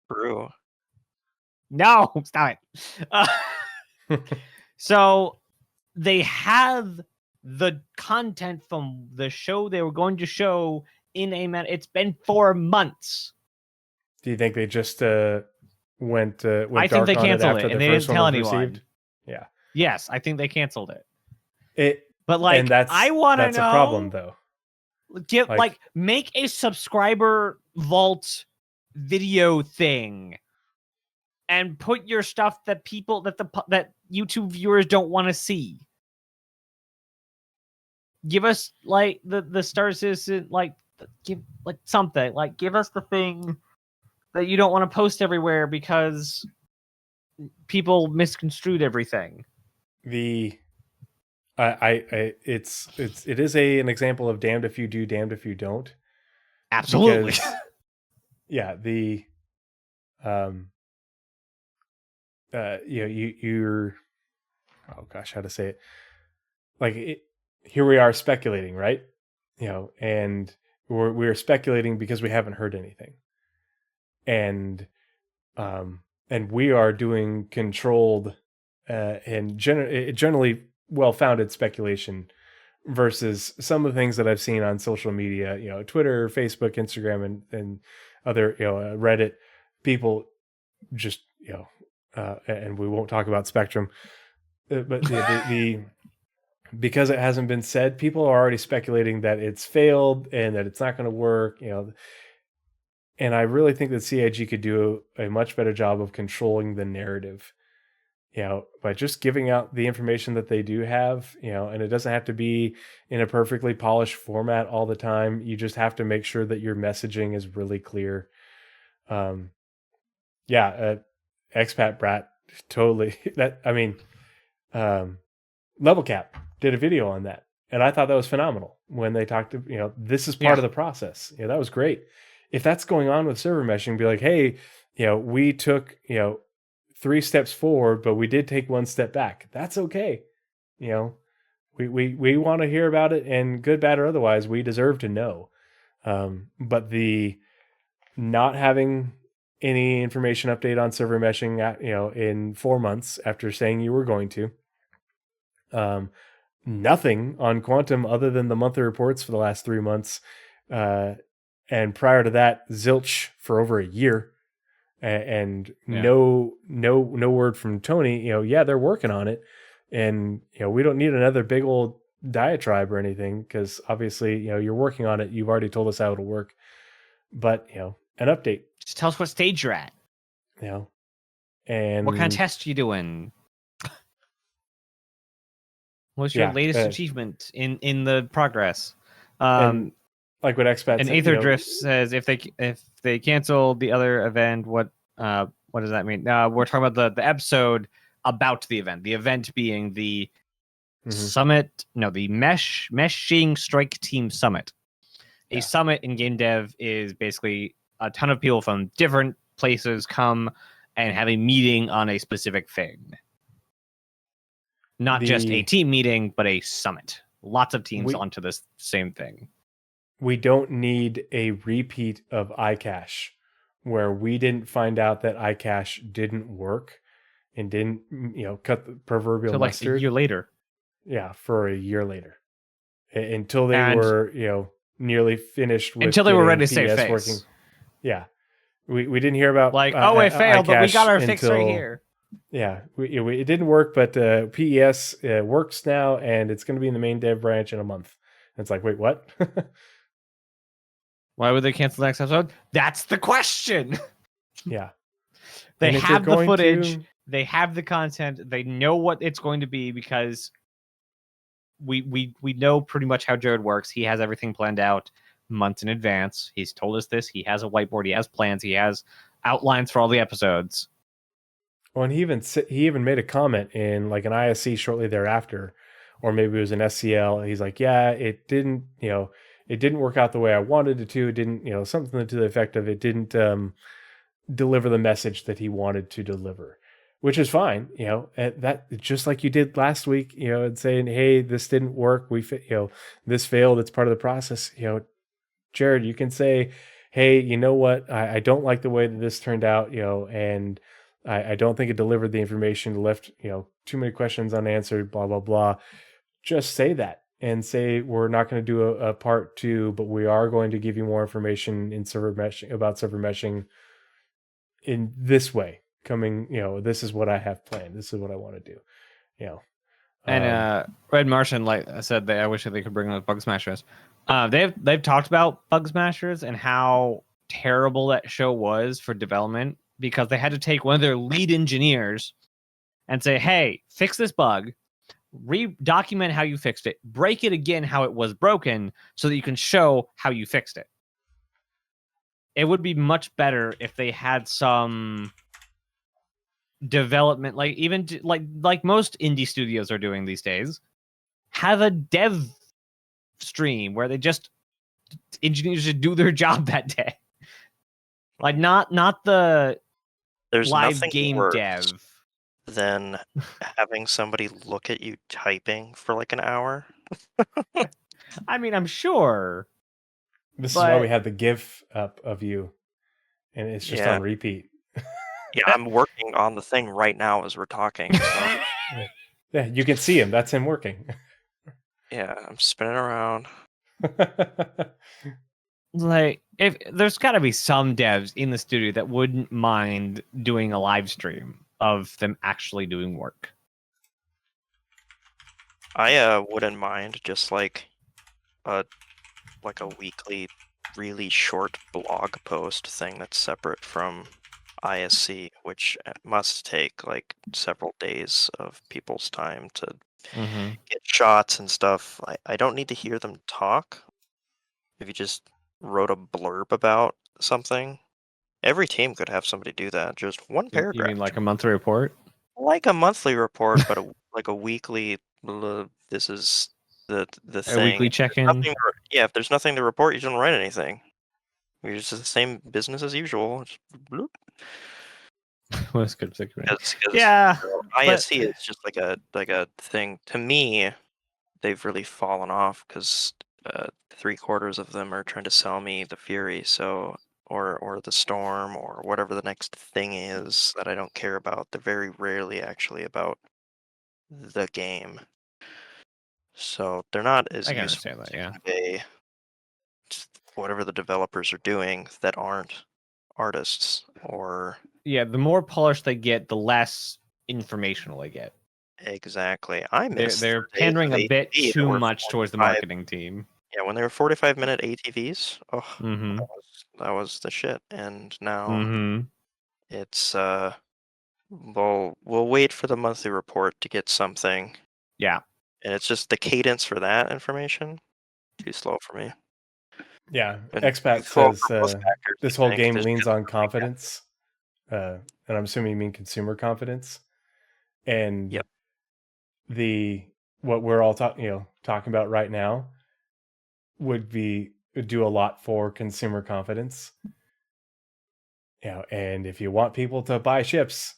True. No, stop it. So they have the content from the show they were going to show in a man. It's been 4 months. Do you think they just went I think dark they on it canceled after it, and the they first didn't one tell was anyone. received? Yeah. Yes, I think they canceled it. It But like, and that's I want to know. that's a problem though. Make a subscriber vault video thing, and put your stuff that people that YouTube viewers don't want to see. Give us like the Star Citizen, give like something, like give us the thing that you don't want to post everywhere because people misconstrued everything. It is an example of damned if you do, damned if you don't. Absolutely. Because, yeah, you're oh gosh, how to say it? Here we are speculating, right? And we're speculating because we haven't heard anything, and we are doing controlled and generally well-founded speculation versus some of the things that I've seen on social media, Twitter, Facebook, Instagram, and other, Reddit people just, and we won't talk about Spectrum, but because it hasn't been said, people are already speculating that it's failed and that it's not going to work, and I really think that CIG could do a much better job of controlling the narrative, by just giving out the information that they do have, and it doesn't have to be in a perfectly polished format all the time. You just have to make sure that your messaging is really clear. Expat Brat, totally. Level Cap did a video on that, and I thought that was phenomenal when they talked to, this is part of the process. That was great. If that's going on with server meshing, be like, hey, we took, 3 steps forward, but we did take 1 step back. That's okay. We want to hear about it, and good, bad, or otherwise, we deserve to know. But the not having any information update on server meshing, in 4 months after saying you were going to, nothing on Quantum other than the monthly reports for the last 3 months, and prior to that, zilch for over a year. And no word from Tony. They're working on it, and we don't need another big old diatribe or anything, because obviously you're working on it. You've already told us how it'll work, but an update. Just tell us what stage you're at. And what kind of test you doing. What's your latest achievement in the progress? Like what Expat and said, Aether Drift says if they cancel the other event, what does that mean? We're talking about the episode about the event being the summit, the Meshing Strike Team Summit. A summit in game dev is basically a ton of people from different places come and have a meeting on a specific thing. Not just a team meeting, but a summit. Lots of teams onto this same thing. We don't need a repeat of iCache, where we didn't find out that iCache didn't work and didn't, cut the proverbial mustard. Like a year later. Yeah, for a year later. Until they were, nearly finished with until they were ready to save face. Working. Yeah. We didn't hear about it failed, but we got our fix right here. Yeah, it didn't work, but PES works now, and it's going to be in the main dev branch in a month. And it's like, wait, what? Why would they cancel the next episode? That's the question. Yeah. They have the footage. They have the content. They know what it's going to be, because we know pretty much how Jared works. He has everything planned out months in advance. He's told us this. He has a whiteboard. He has plans. He has outlines for all the episodes. Well, and he even made a comment in like an ISC shortly thereafter, or maybe it was an SCL. He's like, "Yeah, it didn't, it didn't work out the way I wanted it to. It didn't, something to the effect of it didn't deliver the message that he wanted to deliver," which is fine. That just like you did last week, and saying, "Hey, this didn't work. This failed. It's part of the process." Jared, you can say, "Hey, you know what? I don't like the way that this turned out. And I don't think it delivered the information. Left, too many questions unanswered. Blah blah blah." Just say that and say, "We're not going to do a part 2, but we are going to give you more information in server meshing about server meshing in this way. Coming, this is what I have planned. This is what I want to do." And Red Martian, like I said, I wish that they could bring those Bug Smashers. They've talked about Bug Smashers and how terrible that show was for development, because they had to take one of their lead engineers and say, "Hey, fix this bug, document how you fixed it, break it again how it was broken, so that you can show how you fixed it." It would be much better if they had some development, like even like most indie studios are doing these days. Have a dev stream where they just engineers just do their job that day. Like not the There's live nothing game worse dev. than having somebody look at you typing for like an hour. I mean, I'm sure. This is why we But- had the GIF up of you, and it's just on repeat. Yeah, I'm working on the thing right now as we're talking. So Yeah, you can see him. That's him working. yeah, I'm spinning around. Like, if there's got to be some devs in the studio that wouldn't mind doing a live stream of them actually doing work. I wouldn't mind just like a weekly, really short blog post thing that's separate from ISC, which must take like several days of people's time to get shots and stuff. I don't need to hear them talk. If you just wrote a blurb about something, every team could have somebody do that. Just one You paragraph. mean like a monthly report? Like a monthly report, but like a weekly. This is the thing. A weekly check-in? Yeah, if there's nothing to report, you don't write anything. You're just the same business as usual. Just bloop. Well, that's good. 'Cause, Yeah, ISC is just like a thing. To me, they've really fallen off because 3/4 of them are trying to sell me the Fury, so or the Storm or whatever the next thing is that I don't care about. They're very rarely actually about the game. So they're not as I can useful understand that, to yeah. convey whatever the developers are doing that aren't artists or Yeah, the more polished they get, the less informational they get. exactly. I miss They're the days pandering of a bit ATV that too were much towards the 45 marketing team. Yeah, when they were 45-minute ATVs, oh, Mm-hmm. that was the shit. And now Mm-hmm. it's we'll wait for the monthly report to get something, Yeah. and it's just the cadence for that information too slow for me. Yeah, And Expat slow says for most actors, this I whole think. game There's leans just on something confidence, and I'm assuming you mean consumer confidence. And Yep. what we're all talking about right now would do a lot for consumer confidence. And if you want people to buy ships,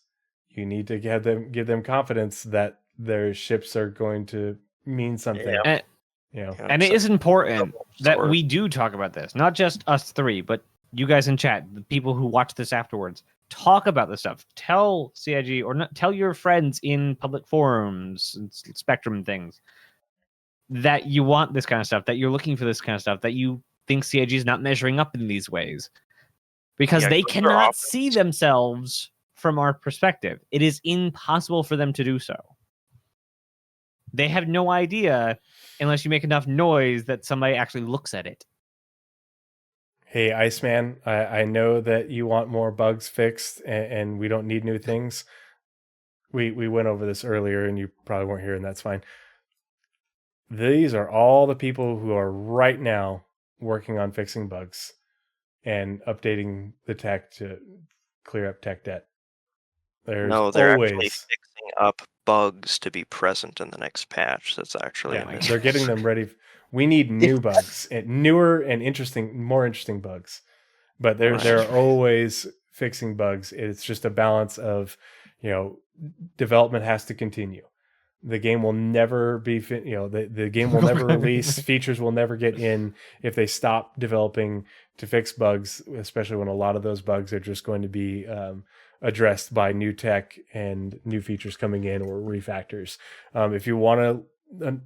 you need to give them confidence that their ships are going to mean something. Yeah. And it is important that sword. we do talk about this, not just us three, but you guys in chat, the people who watch this afterwards. Talk about this stuff. Tell CIG or not, tell your friends in public forums and Spectrum and things that you want this kind of stuff, that you're looking for this kind of stuff, that you think CIG is not measuring up in these ways. Because Yeah, they 'cause they're cannot often- see themselves from our perspective. It is impossible for them to do so. They have no idea unless you make enough noise that somebody actually looks at it. Hey, Iceman, I know that you want more bugs fixed, and we don't need new things. We went over this earlier, and you probably weren't here, and that's fine. these are all the people who are right now working on fixing bugs and updating the tech to clear up tech debt. There's No, they're actually always fixing up bugs to be present in the next patch. That's actually a mystery. they're getting them ready. We need new bugs, and newer and more interesting bugs. But they're always fixing bugs. It's just a balance of, development has to continue. The game will never be, the game will never release. Features will never get in if they stop developing to fix bugs, especially when a lot of those bugs are just going to be addressed by new tech and new features coming in or refactors. If you want to,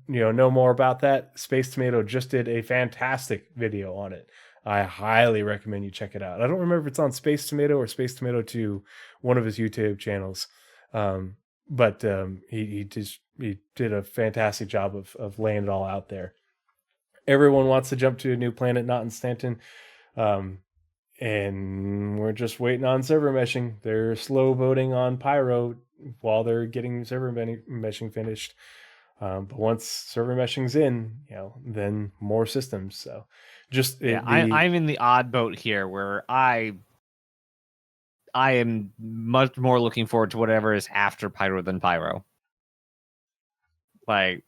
know more about that, Space Tomato just did a fantastic video on it. I highly recommend you check it out. I don't remember if it's on Space Tomato or Space Tomato 2, one of his YouTube channels. But he did a fantastic job of laying it all out there. Everyone wants to jump to a new planet, not in Stanton. And we're just waiting on server meshing. They're slow voting on Pyro while they're getting server meshing finished. But once server meshing's in, then more systems. So just I'm in the odd boat here where I am much more looking forward to whatever is after Pyro than Pyro. Like,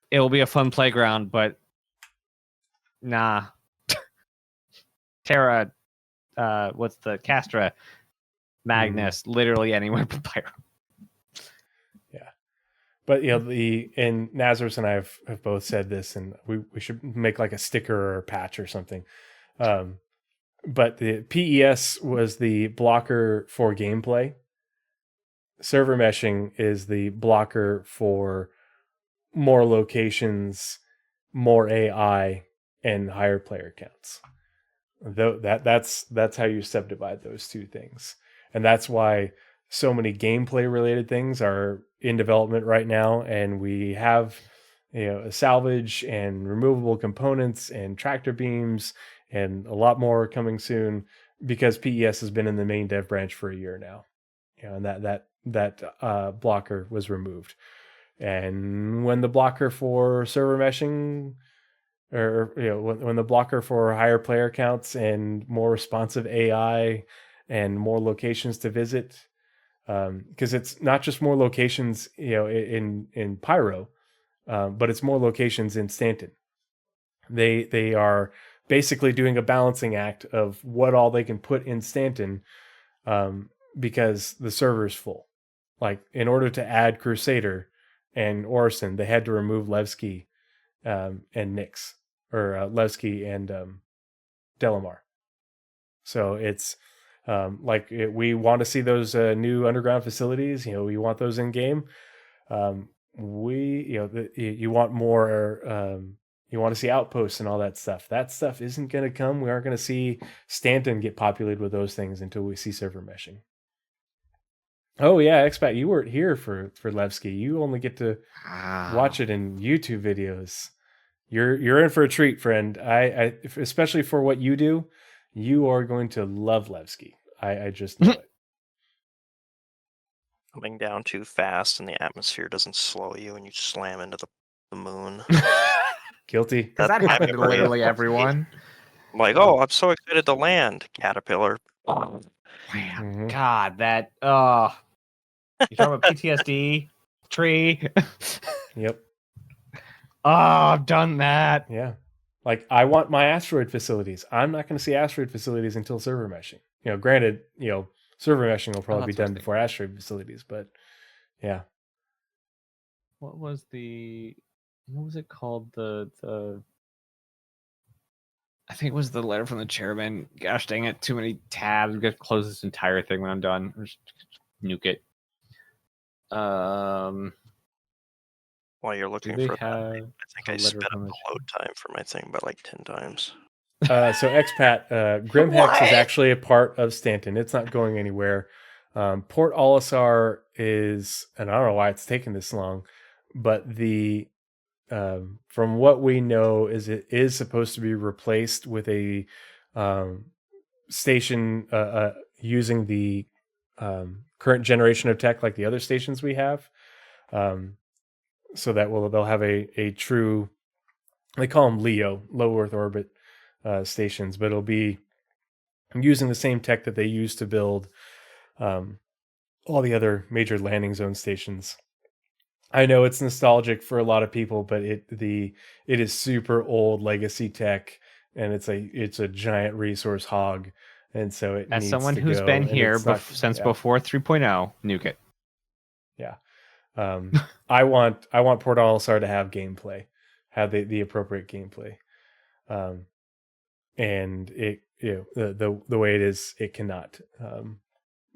it'll be a fun playground, but nah. Terra, what's the Castra, Magnus, literally anywhere but Pyro. Yeah, but and Nazeris and I have both said this, and we should make like a sticker or a patch or something. But the PES was the blocker for gameplay. Server meshing is the blocker for more locations, more AI, and higher player counts. Though that's how you subdivide those two things, and that's why so many gameplay related things are in development right now, and we have salvage and removable components and tractor beams and a lot more coming soon because PES has been in the main dev branch for a year now, and that blocker was removed. And when the blocker for server meshing, or when the blocker for higher player counts and more responsive AI and more locations to visit, because it's not just more locations, in Pyro, but it's more locations in Stanton. They are basically doing a balancing act of what all they can put in Stanton, because the server's full. Like, in order to add Crusader and Orison, they had to remove Levski and Nyx, or Levski and Delamar. So it's we want to see those new underground facilities. We want those in game. You want more. You want to see outposts and all that stuff. That stuff isn't going to come. We aren't going to see Stanton get populated with those things until we see server meshing. Oh yeah, Expat, you weren't here for Levski. You only get to watch it in YouTube videos. You're in for a treat, friend. I especially for what you do, you are going to love Levski. I just know it. Coming down too fast and the atmosphere doesn't slow you and you slam into the moon. Guilty. Because that happened to literally everyone. I'm like, oh, I'm so excited to land, caterpillar. Man, God, that you talking about PTSD tree? Yep. Oh, I've done that. Yeah. Like, I want my asteroid facilities. I'm not going to see asteroid facilities until server meshing. Granted, server meshing will probably be done before asteroid facilities, but yeah. What was it called? The I think it was the letter from the chairman. Gosh dang it, too many tabs. I'm gonna close this entire thing when I'm done. Just nuke it. While you're looking for that, I think I sped up the load time for my thing by like 10 times. So Expat, Grimhex is actually a part of Stanton. It's not going anywhere. Port Olisar is, and I don't know why it's taken this long, but from what we know is it is supposed to be replaced with a station using the current generation of tech like the other stations we have. so that they'll have a true, they call them LEO, low Earth orbit stations, but it'll be using the same tech that they use to build all the other major landing zone stations. I know it's nostalgic for a lot of people, but it is super old legacy tech, and it's a giant resource hog, and so it As needs someone to who's go, been and here it's not- since yeah. before 3.0, nuke it. Yeah. I want Port Olisar to have gameplay, have the appropriate gameplay, and it the way it is, it cannot. Port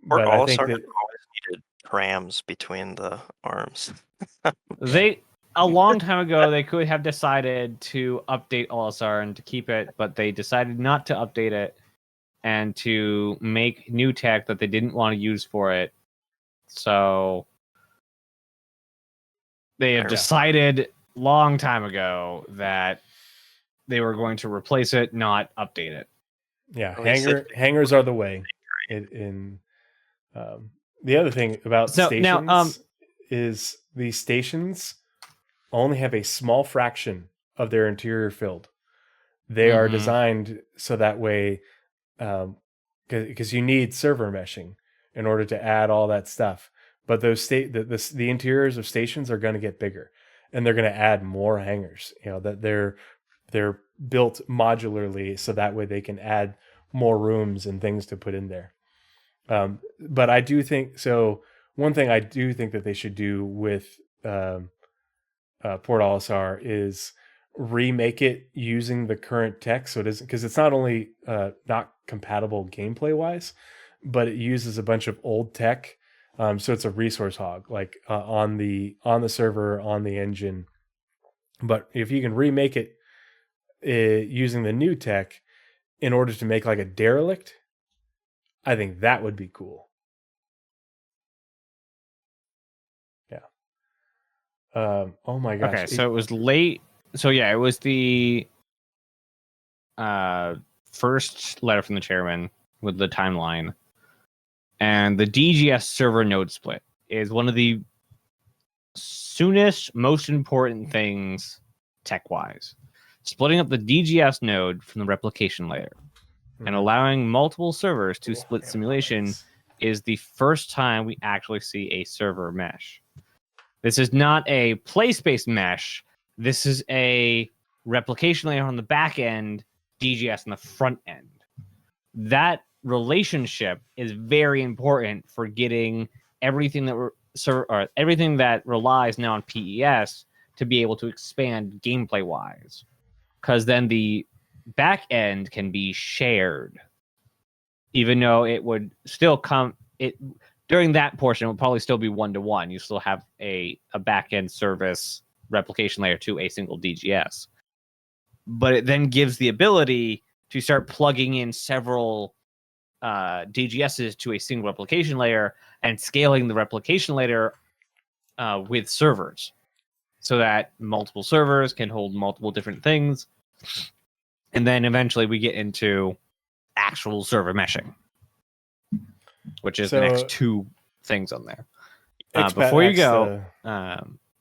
But I think Olisar that always needed trams between the arms. They a long time ago they could have decided to update Olisar and to keep it, but they decided not to update it and to make new tech that they didn't want to use for it. So they have Yeah. decided long time ago that they were going to replace it, not update it. yeah, At least hangars are the way. The other thing about So, stations now, is these stations only have a small fraction of their interior filled. They are Mhm. designed so that way, because you need server meshing in order to add all that stuff. But the interiors of stations are going to get bigger, and they're going to add more hangars. That they're built modularly, so that way they can add more rooms and things to put in there. But I do think so. One thing I do think that they should do with Port Olisar is remake it using the current tech, so it isn't, because it's not only not compatible gameplay wise, but it uses a bunch of old tech. So it's a resource hog, like on the server, on the engine. But if you can remake it using the new tech in order to make like a derelict, I think that would be cool. Yeah. Oh my gosh. Okay, so it was late. So yeah, it was the first letter from the chairman with the timeline. And the DGS server node split is one of the soonest, most important things tech-wise. Splitting up the DGS node from the replication layer and allowing multiple servers to split simulation is the first time we actually see a server mesh. This is not a place-based mesh. This is a replication layer on the back end, DGS on the front end. That relationship is very important for getting everything everything that relies now on PES to be able to expand gameplay-wise. Because then the back end can be shared. Even though it would still come during that portion, it would probably still be 1-to-1. You still have a back-end service replication layer to a single DGS. But it then gives the ability to start plugging in several DGSs to a single replication layer and scaling the replication layer with servers so that multiple servers can hold multiple different things. And then eventually we get into actual server meshing, which is the next two things on there. Before you go,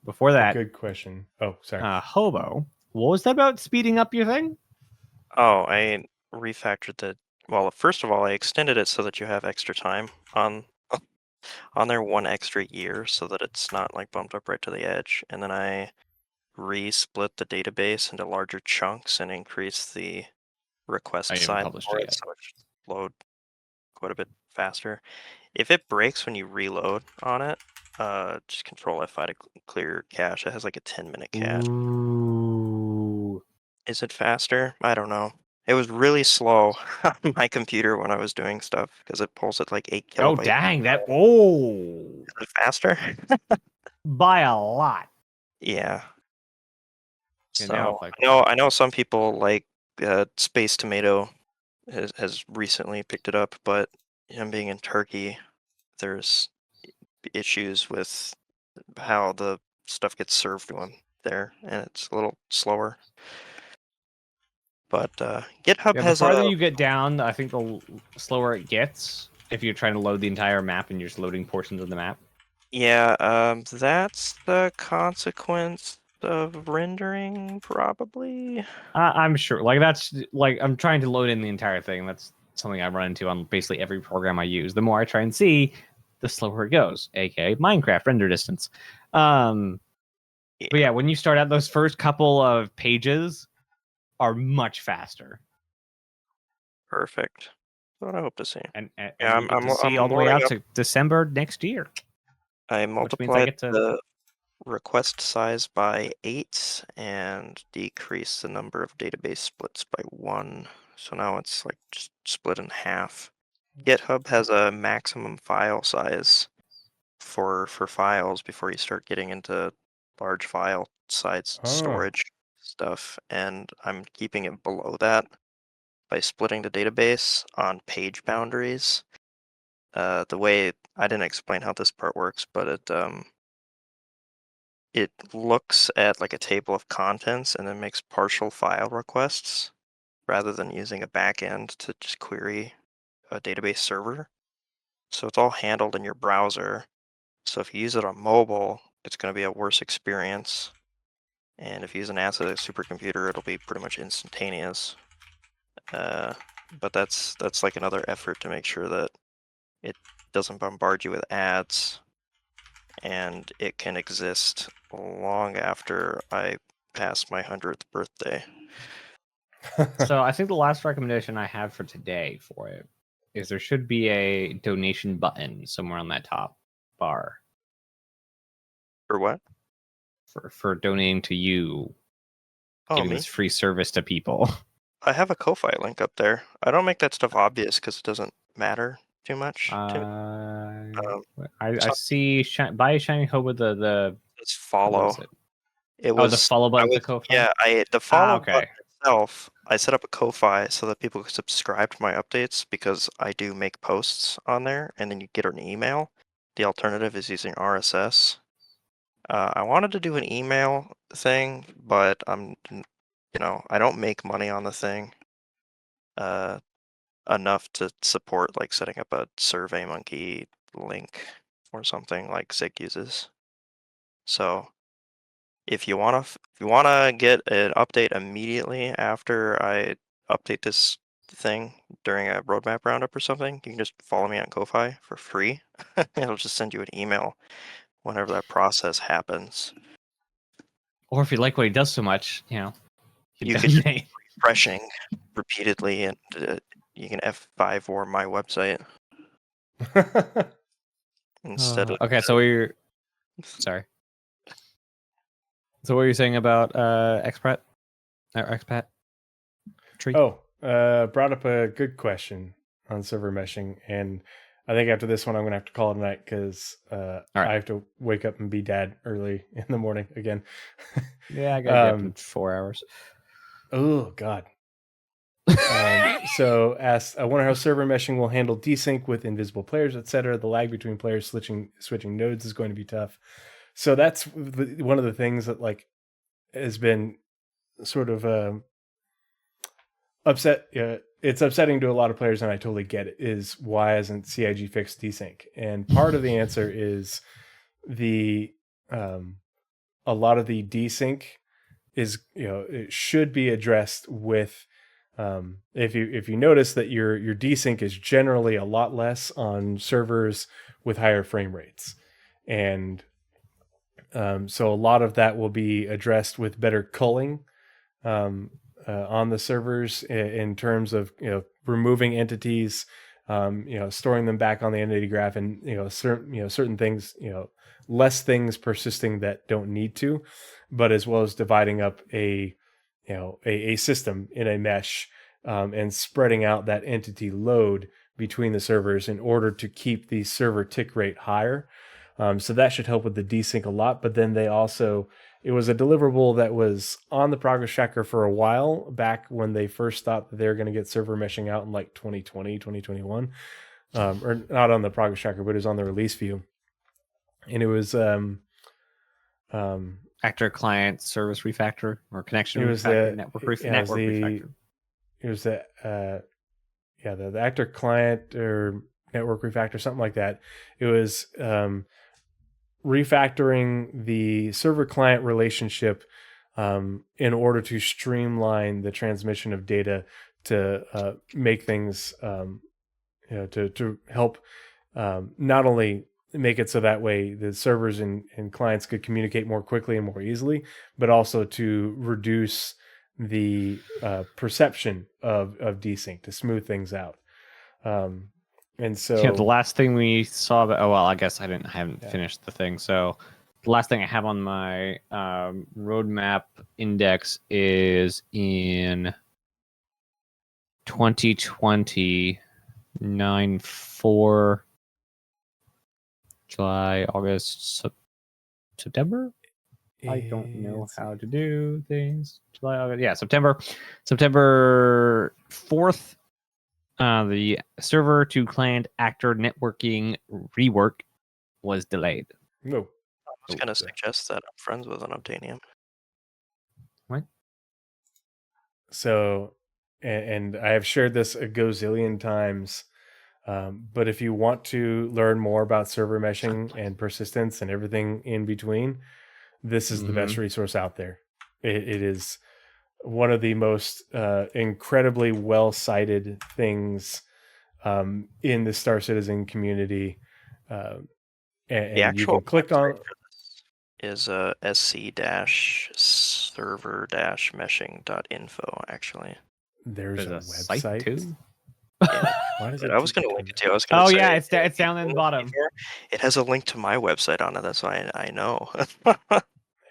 before that, good question. Oh, sorry. Hobo, what was that about speeding up your thing? Oh, I refactored well, first of all, I extended it so that you have extra time on there, 1 extra year, so that it's not like bumped up right to the edge. And then I re-split the database into larger chunks and increased the request size for it, so it should load quite a bit faster. If it breaks when you reload on it, just control F5 to clear your cache. It has like a 10-minute cache. Ooh. Is it faster? I don't know. It was really slow on my computer when I was doing stuff because it pulls at like 8 kilobytes. Oh, dang. Is it faster? By a lot. Yeah. And So now it's like, I know some people like Space Tomato has recently picked it up, but him being in Turkey, there's issues with how the stuff gets served to him there, and it's a little slower. But GitHub the has farther you get down, I think the slower it gets if you're trying to load the entire map and you're just loading portions of the map. Yeah, that's the consequence of rendering, probably. I'm sure. Like that's like I'm trying to load in the entire thing. That's something I run into on basically every program I use. The more I try and see, the slower it goes. AKA Minecraft render distance. But yeah, when you start out, those first couple of pages are much faster, Perfect. That's what I hope to see. and Yeah, you get to see I'm all the way loading out up. to December next year, I which means I multiplied get to. the request size by 8 and decrease the number of database splits by 1. So now it's like just split in half. GitHub has a maximum file size for files before you start getting into large file size Oh. storage stuff, and I'm keeping it below that by splitting the database on page boundaries. The way I didn't explain how this part works, but it looks at like a table of contents and then makes partial file requests rather than using a backend to just query a database server. So it's all handled in your browser. So if you use it on mobile, it's going to be a worse experience. And if you use an ACID supercomputer, it'll be pretty much instantaneous. But that's like another effort to make sure that it doesn't bombard you with ads, and it can exist long after I pass my 100th birthday. So I think the last recommendation I have for today for it is there should be a donation button somewhere on that top bar For what? for donating to you, Oh, giving me? this free service to people. I have a Ko-Fi link up there. I don't make that stuff obvious because it doesn't matter too much to me. I Some see buy ShinyHobo the It's what follow. was it? It Oh, the was follow I button was to Ko-Fi? yeah, the follow okay. button itself, I set up a Ko-Fi so that people could subscribe to my updates because I do make posts on there and then you get an email. The alternative is using RSS. I wanted to do an email thing, but I don't make money on the thing uh, enough to support like setting up a SurveyMonkey link or something like Zig uses. So if you wanna get an update immediately after I update this thing during a roadmap roundup or something, you can just follow me on Ko-Fi for free. It'll just send you an email whenever that process happens. Or if you like what he does so much, You could just donate. refreshing repeatedly, and you can F5 or my website instead of Okay, so we're sorry. So what are you saying about expat or expat tree? Oh, brought up a good question on server meshing, and I think after this one, I'm gonna have to call it a night because right. I have to wake up and be dad early in the morning again. Yeah, I gotta get up in 4 hours. Oh God. So asked, I wonder how server meshing will handle desync with invisible players, etc. The lag between players switching nodes is going to be tough. So that's one of the things that like has been sort of upset. It's upsetting to a lot of players, and I totally get it. Is why hasn't CIG fixed desync? And part of the answer is the a lot of the desync is it should be addressed with if you notice that your desync is generally a lot less on servers with higher frame rates, and so a lot of that will be addressed with better culling on the servers in terms of removing entities, storing them back on the entity graph, and certain things, less things persisting that don't need to, but as well as dividing up a system in a mesh and spreading out that entity load between the servers in order to keep the server tick rate higher. So that should help with the desync a lot. But then it was a deliverable that was on the progress tracker for a while back when they first thought that they were going to get server meshing out in like 2020, 2021, or not on the progress tracker, but it was on the release view. And it was Actor client service refactor or connection it was refactor, the network yeah, refactor. It was the the actor client or network refactor, something like that. It was refactoring the server-client relationship in order to streamline the transmission of data to make things, to help not only make it so that way the servers and clients could communicate more quickly and more easily, but also to reduce the perception of desync, to smooth things out. And so the last thing we saw about, I guess I haven't finished the thing. So the last thing I have on my roadmap index is in 2020 9/4 July, August, September. I don't know how to do things. July, August, yeah, September 4th. The server to client actor networking rework was delayed. no. I was going to suggest that I'm friends with an Unobtainium. What? So, and I have shared this a gazillion times, but if you want to learn more about server meshing and persistence and everything in between, this is the best resource out there. It is one of the most incredibly well-cited things in the Star Citizen community. And you can click on is sc-server-meshing.info. Actually, there's a website site too. Yeah. Why does it? I was going to link it to you. I was going to say, it's down in the bottom. It has a link to my website on it. That's why I know. There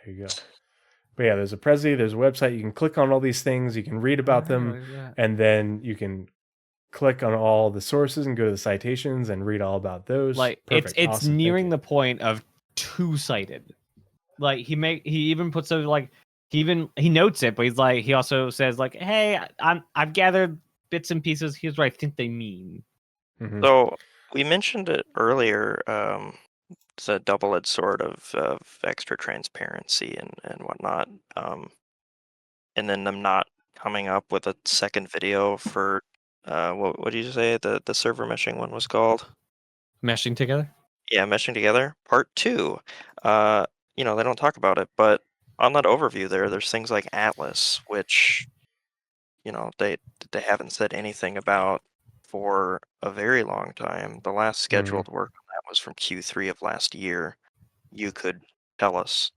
you go. But yeah, there's a Prezi, there's a website. You can click on all these things. You can read about them, and then you can click on all the sources and go to the citations and read all about those. Like Perfect. it's Awesome. nearing the point of two-sided. Like he even puts he notes it, but he also says like, hey, I've gathered bits and pieces. Here's what I think they mean. Mm-hmm. So we mentioned it earlier. It's a double-edged sword of extra transparency and whatnot. And then them not coming up with a second video for what did you say the server meshing one was called? Meshing together? Yeah, meshing together. Part 2. They don't talk about it, but on that overview there's things like Atlas, which they haven't said anything about for a very long time. The last scheduled work on that was from Q3 of last year. You could tell us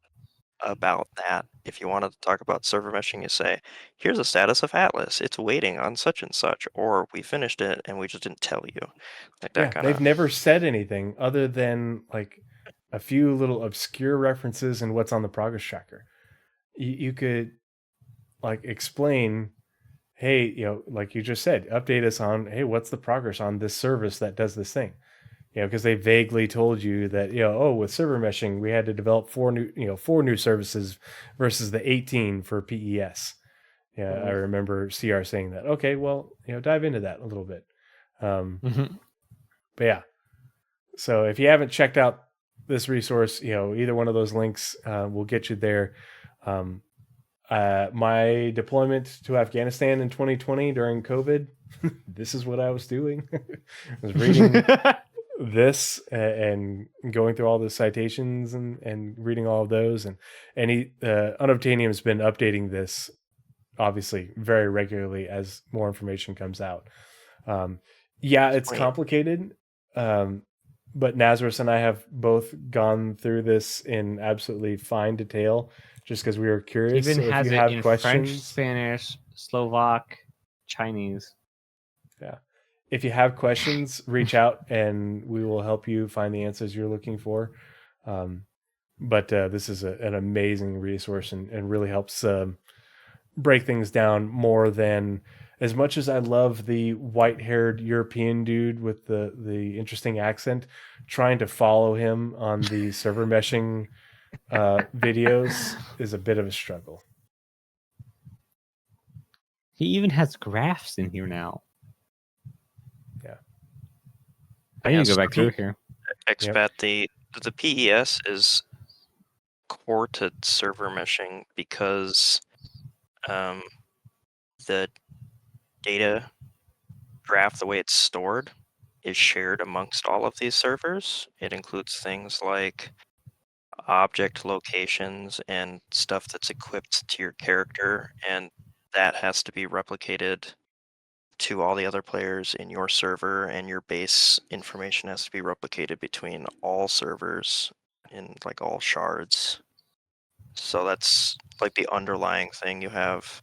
about that. If you wanted to talk about server meshing, you say, here's the status of Atlas. It's waiting on such and such, or we finished it and we just didn't tell you. Like that kind of. They've never said anything other than like a few little obscure references in what's on the progress tracker. You could like explain, hey, like you just said, update us on, hey, what's the progress on this service that does this thing? Because they vaguely told you that, with server meshing, we had to develop four new services versus the 18 for PES. Yeah, I remember CR saying that. Okay, well, dive into that a little bit. But yeah, so if you haven't checked out this resource, either one of those links will get you there. My deployment to Afghanistan in 2020 during COVID, this is what I was doing. I was reading this and going through all the citations and reading all of those. And Unobtainium has been updating this, obviously, very regularly as more information comes out. It's complicated. But Nazeris and I have both gone through this in absolutely fine detail, just because we were curious. Even so has if you it have in questions, French, Spanish, Slovak, Chinese. Yeah. If you have questions, reach out and we will help you find the answers you're looking for. But this is an amazing resource and really helps break things down more than, as much as I love the white-haired European dude with the interesting accent, trying to follow him on the server meshing videos is a bit of a struggle. He even has graphs in here now. Yeah. I need to go back through here. Expat, the PES is core to server meshing because the data graph, the way it's stored, is shared amongst all of these servers. It includes things like object locations and stuff that's equipped to your character, and that has to be replicated to all the other players in your server, and your base information has to be replicated between all servers in like all shards. So that's like the underlying thing you have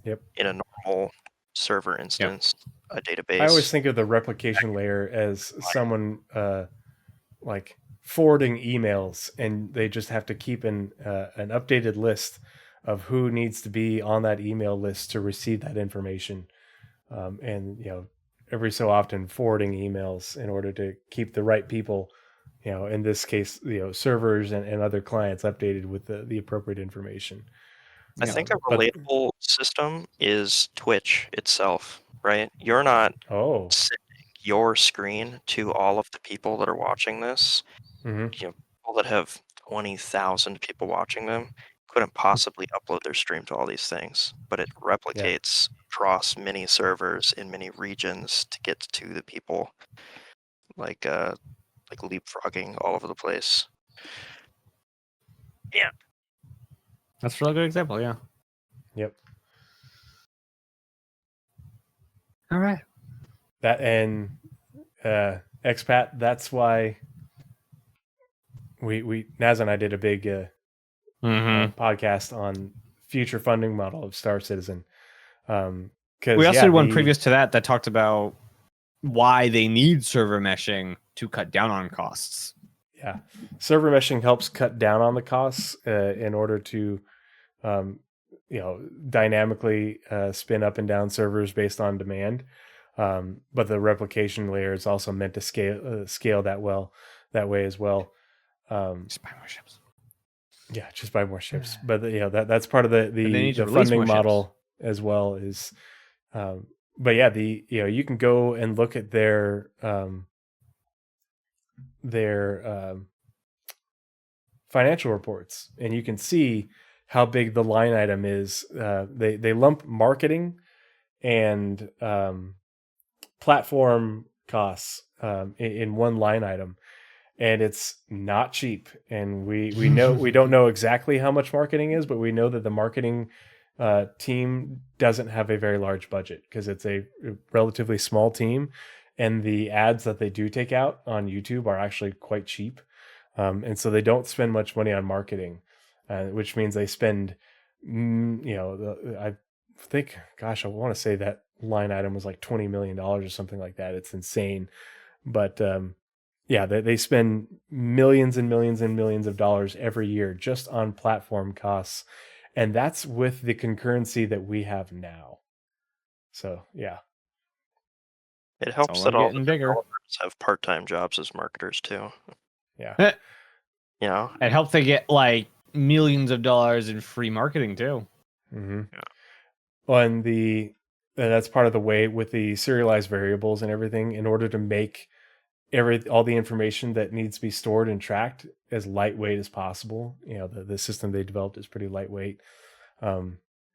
Yep. in a normal server instance, a database. I always think of the replication layer as someone like forwarding emails, and they just have to keep an updated list of who needs to be on that email list to receive that information, and every so often forwarding emails in order to keep the right people, in this case, servers and other clients updated with the appropriate information. I think a relatable system is Twitch itself, right? You're not sending your screen to all of the people that are watching this. Mm-hmm. People that have 20,000 people watching them couldn't possibly upload their stream to all these things, but it replicates across many servers in many regions to get to the people, like leapfrogging all over the place. Yeah. That's a really good example, yeah. Yep. All right. That and expat. That's why we Naz and I did a big podcast on future funding model of Star Citizen. We also did one previous to that talked about why they need server meshing to cut down on costs. Yeah, server meshing helps cut down on the costs in order to dynamically spin up and down servers based on demand. But the replication layer is also meant to scale that way as well. Just buy more ships. Yeah, just buy more ships. But that's part of the funding model as well. Is but yeah, you can go and look at their financial reports, and you can see how big the line item is. They lump marketing and platform costs in one line item, and it's not cheap. And we know we don't know exactly how much marketing is, but we know that the marketing team doesn't have a very large budget because it's a relatively small team, and the ads that they do take out on YouTube are actually quite cheap. And so they don't spend much money on marketing, which means they spend, I think, gosh, I want to say that line item was like $20 million or something like that. It's insane. But they spend millions and millions and millions of dollars every year just on platform costs. And that's with the concurrency that we have now. So, yeah. It helps that all the developers have part-time jobs as marketers too. Yeah. It helps they get like millions of dollars in free marketing too. Mm-hmm. Yeah. Well, and that's part of the way with the serialized variables and everything, in order to make all the information that needs to be stored and tracked as lightweight as possible. The system they developed is pretty lightweight.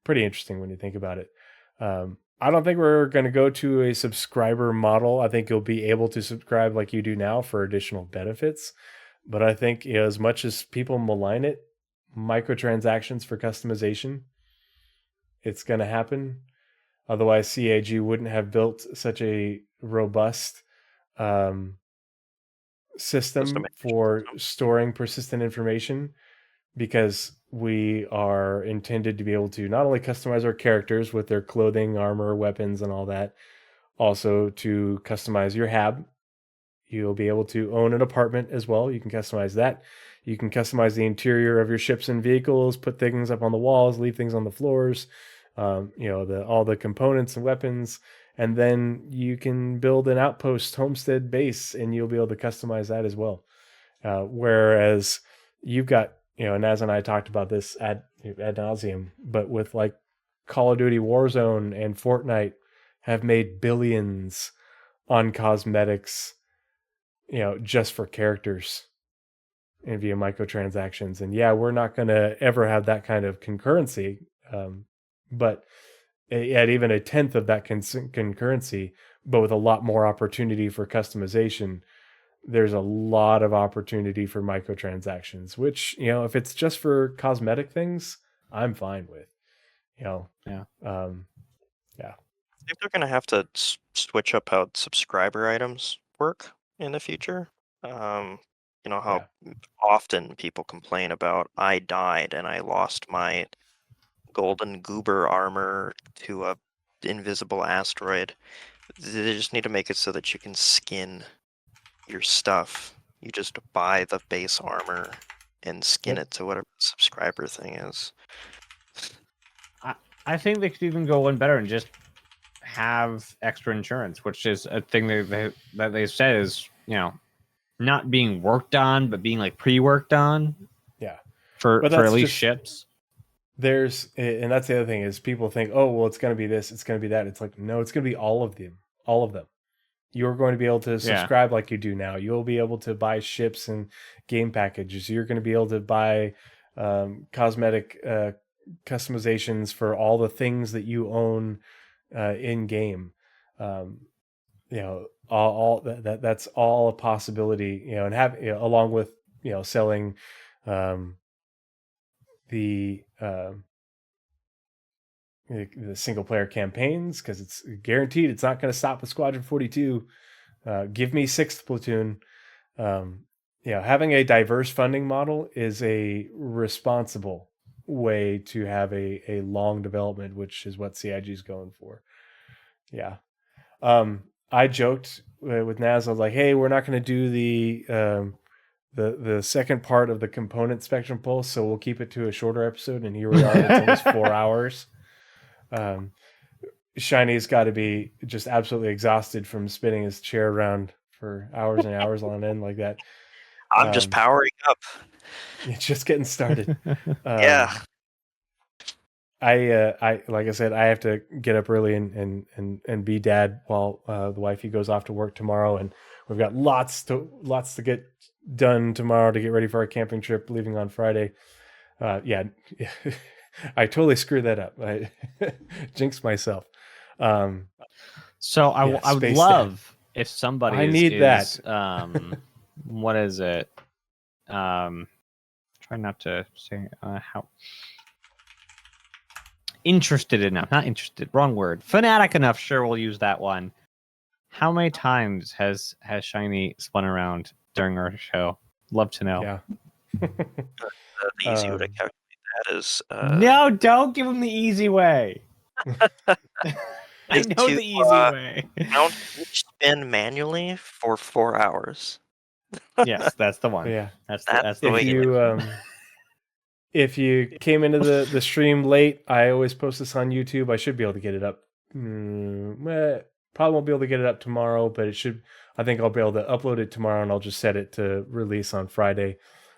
Pretty interesting when you think about it. I don't think we're going to go to a subscriber model. I think you'll be able to subscribe like you do now for additional benefits. But I think as much as people malign it, microtransactions for customization, it's going to happen. Otherwise, CAG wouldn't have built such a robust system for storing persistent information, because we are intended to be able to not only customize our characters with their clothing, armor, weapons, and all that, also to customize your HAB. You'll be able to own an apartment as well. You can customize that. You can customize the interior of your ships and vehicles, put things up on the walls, leave things on the floors, all the components and weapons. And then you can build an outpost homestead base, and you'll be able to customize that as well. Whereas you've got, Naz and I talked about this ad nauseum, but with like Call of Duty Warzone and Fortnite have made billions on cosmetics, just for characters and via microtransactions. And yeah, we're not going to ever have that kind of concurrency. But at even a tenth of that concurrency, but with a lot more opportunity for customization, there's a lot of opportunity for microtransactions, which, if it's just for cosmetic things, I'm fine with, Yeah. I think they're going to have to switch up how subscriber items work in the future. How often people complain about I died and I lost my golden goober armor to a invisible asteroid. They just need to make it so that you can skin your stuff. You just buy the base armor and skin it to whatever the subscriber thing is. I think they could even go one better and just have extra insurance, which is a thing that they said is, not being worked on, but being like pre-worked on. Yeah. For at least ships. And that's the other thing is people think, oh, well, it's going to be this, it's going to be that. It's like, no, it's going to be all of them. You're going to be able to subscribe like you do now. You'll be able to buy ships and game packages. You're going to be able to buy cosmetic customizations for all the things that you own in game. All that's all a possibility. And have along with selling the single player campaigns, because it's guaranteed it's not going to stop with Squadron 42. Give me 6th Platoon. Having a diverse funding model is a responsible way to have a long development, which is what CIG is going for. Yeah. I joked with Naz. I was like, hey, we're not going to do the second part of the component spectrum pulse, so we'll keep it to a shorter episode. And here we are. It's almost 4 hours. Shiny's got to be just absolutely exhausted from spinning his chair around for hours and hours on end like that. I'm just powering up. It's just getting started. Yeah. I like I said, I have to get up early and be dad while the wifey goes off to work tomorrow, and we've got lots to get done tomorrow to get ready for our camping trip leaving on Friday. I totally screwed that up. I jinxed myself. So I would love if somebody I need that. What is it? Try not to say how interested enough. Not interested. Wrong word. Fanatic enough. Sure, we'll use that one. How many times has Shiny spun around during our show? Love to know. Yeah. The easy way to calculate that is no, don't give him the easy way. I know the easy way. Count each spin manually for 4 hours. Yes, that's the one. Yeah, that's the way. If you came into the stream late, I always post this on YouTube. I should be able to get it up. Probably won't be able to get it up tomorrow, but it should. I think I'll be able to upload it tomorrow, and I'll just set it to release on Friday,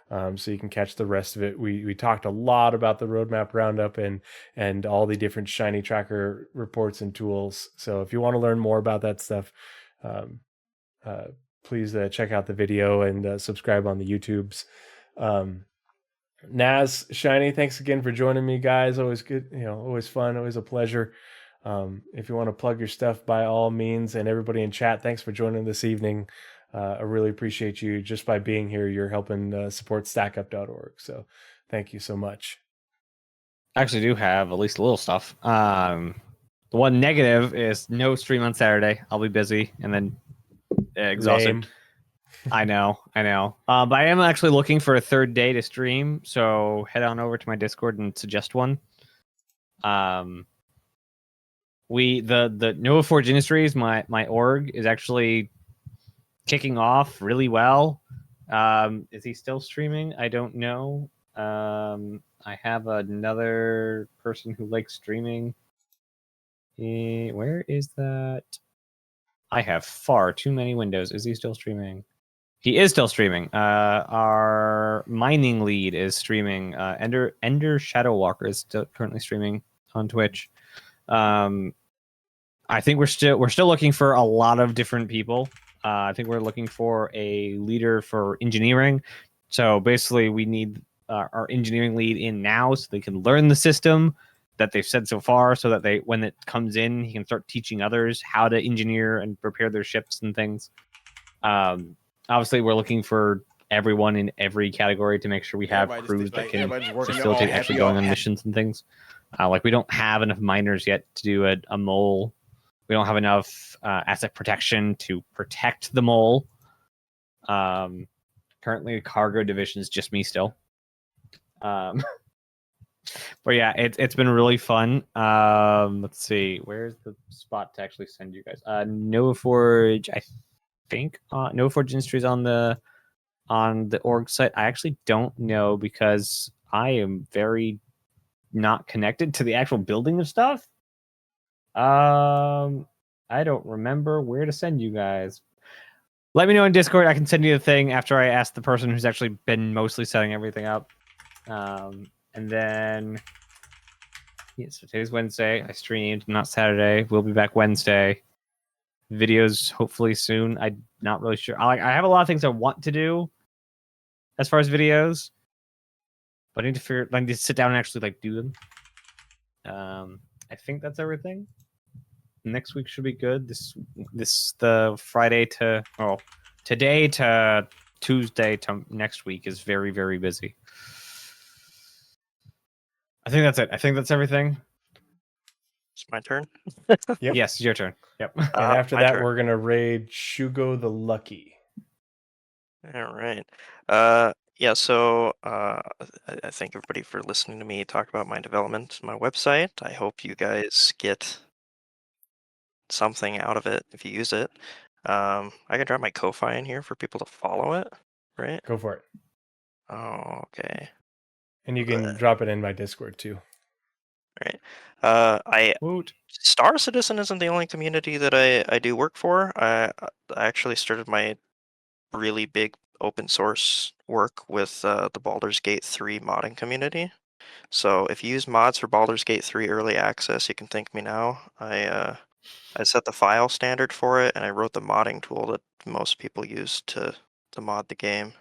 so you can catch the rest of it. We talked a lot about the Roadmap Roundup and all the different Shiny Tracker reports and tools. So if you want to learn more about that stuff, please check out the video and subscribe on the YouTubes. Naz, Shiny, thanks again for joining me, guys. Always good, always fun, always a pleasure. If you want to plug your stuff, by all means, and everybody in chat, thanks for joining this evening. I really appreciate you. Just by being here, you're helping support stackup.org. So thank you so much. I actually do have at least a little stuff. The one negative is no stream on Saturday. I'll be busy and then exhausted. Lame. I know. But I am actually looking for a third day to stream, so head on over to my Discord and suggest one. The Nova Forge Industries, my org, is actually kicking off really well. Is he still streaming? I don't know. I have another person who likes streaming. Where is that? I have far too many windows. Is he still streaming? He is still streaming. Our mining lead is streaming. Ender Shadowwalker is still currently streaming on Twitch. I think we're still looking for a lot of different people. I think we're looking for a leader for engineering. So basically, we need our engineering lead in now so they can learn the system that they've said so far, so that when it comes in, he can start teaching others how to engineer and prepare their ships and things. obviously, we're looking for everyone in every category to make sure we have Everybody crews just, that like, can everybody's working facilitate all actually happy, going all on happy. missions and things. Like we don't have enough miners yet to do a mole. We don't have enough asset protection to protect the mole. Currently, the cargo division is just me still. But yeah, it's been really fun. Let's see, where's the spot to actually send you guys? NovaForge, I think. NovaForge Industries on the org site. I actually don't know because I am very not connected to the actual building of stuff. I don't remember where to send you guys. Let me know in Discord. I can send you the thing after I ask the person who's actually been mostly setting everything up. And then, yeah, so today's Wednesday. I streamed, not Saturday. We'll be back Wednesday. Videos hopefully soon. I'm not really sure. I have a lot of things I want to do as far as videos, but I need to sit down and actually do them. I think that's everything. Next week should be good. The Friday to today to Tuesday to next week is very, very busy. I think that's it. I think that's everything. It's my turn. Yep. Yes, your turn. Yep. And after my that, turn. we're gonna raid Shugo the Lucky. All right. Yeah, so I thank everybody for listening to me talk about my development, my website. I hope you guys get something out of it if you use it. I can drop my Ko-Fi in here for people to follow it, right? Go for it. Oh, okay. And you can drop it in my Discord too. Right. Star Citizen isn't the only community that I do work for. I actually started my really big open source work with the Baldur's Gate 3 modding community. So if you use mods for Baldur's Gate 3 early access, you can thank me now. I set the file standard for it, and I wrote the modding tool that most people use to mod the game.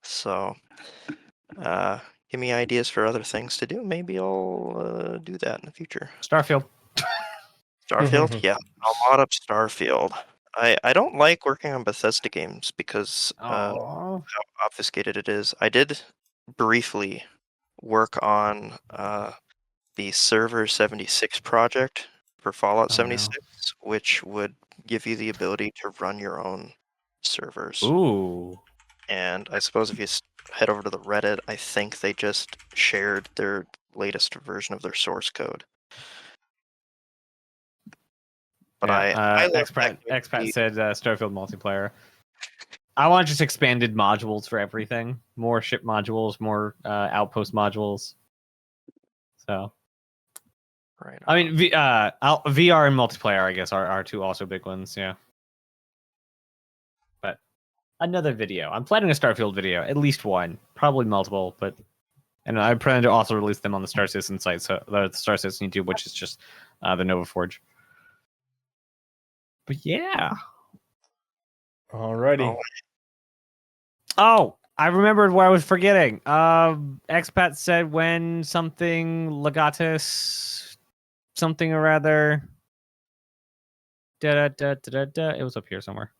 So give me ideas for other things to do. Maybe I'll do that in the future. Starfield. Starfield? Yeah, I'll mod up Starfield. I don't like working on Bethesda games because how obfuscated it is. I did briefly work on the Server 76 project for Fallout 76, which would give you the ability to run your own servers. Ooh. And I suppose if you head over to the Reddit, I think they just shared their latest version of their source code. But I Expat said Starfield multiplayer. I want just expanded modules for everything. More ship modules, more outpost modules. So, right. I mean, VR and multiplayer, I guess, are two also big ones. Yeah. But another video. I'm planning a Starfield video, at least one, probably multiple. And I plan to also release them on the Star Citizen site, so the Star Citizen YouTube, which is just the NovaForge. But yeah. Alrighty. Oh, I remembered what I was forgetting. Expat said when something Legatus something or other. It was up here somewhere.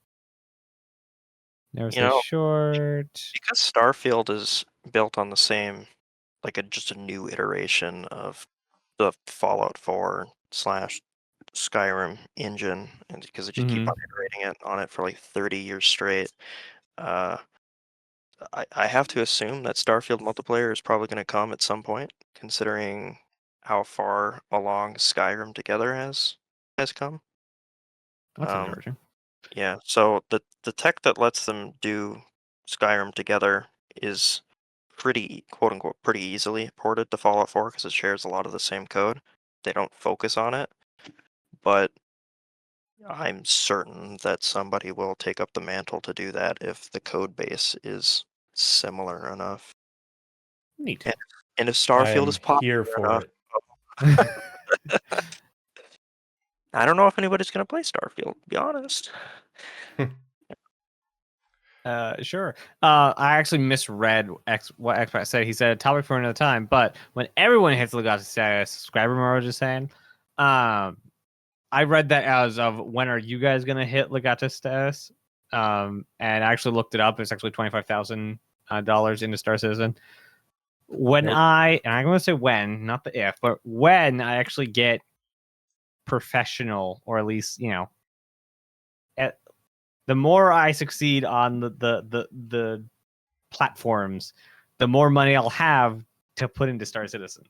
There was a short. Because Starfield is built on the same, just a new iteration of the Fallout 4 / Skyrim engine, and because they just keep on iterating on it for 30 years straight, I have to assume that Starfield multiplayer is probably going to come at some point, considering how far along Skyrim together has come. That's encouraging. Yeah, so the tech that lets them do Skyrim together is pretty, quote unquote, pretty easily ported to Fallout 4 because it shares a lot of the same code. They don't focus on it, but I'm certain that somebody will take up the mantle to do that if the code base is similar enough. Neat. And if Starfield is popular here for enough, it. I don't know if anybody's going to play Starfield, to be honest. Sure. I actually misread what Expat said. He said topic for another time, but when everyone hits Legato status, subscriber mode was just saying. I read that as of when are you guys gonna hit Legato status? And I actually looked it up. It's actually $25,000 into Star Citizen. When Nope. and I'm going to say when, not the if, but when I actually get professional, or at least, the more I succeed on the platforms, the more money I'll have to put into Star Citizen.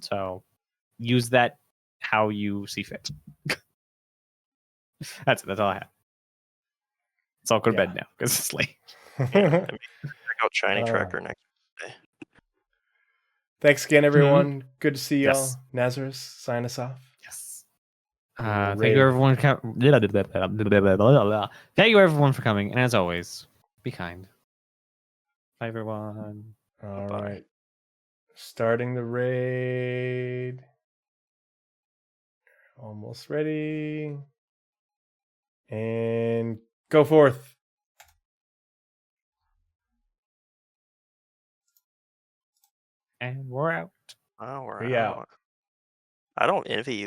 So use that how you see fit. That's it. That's all I have. So I'll go to bed now because it's late. Yeah, I mean, check out Shiny Tracker next day. Thanks again, everyone. Good to see y'all. Yes. Nazeris, sign us off. Yes. We're Thank you, everyone. Thank you, everyone, for coming. And as always, be kind. Bye, everyone. All Bye. right. Starting the raid. Almost ready. And go forth. And we're out. Oh, we're We out. out. I don't envy you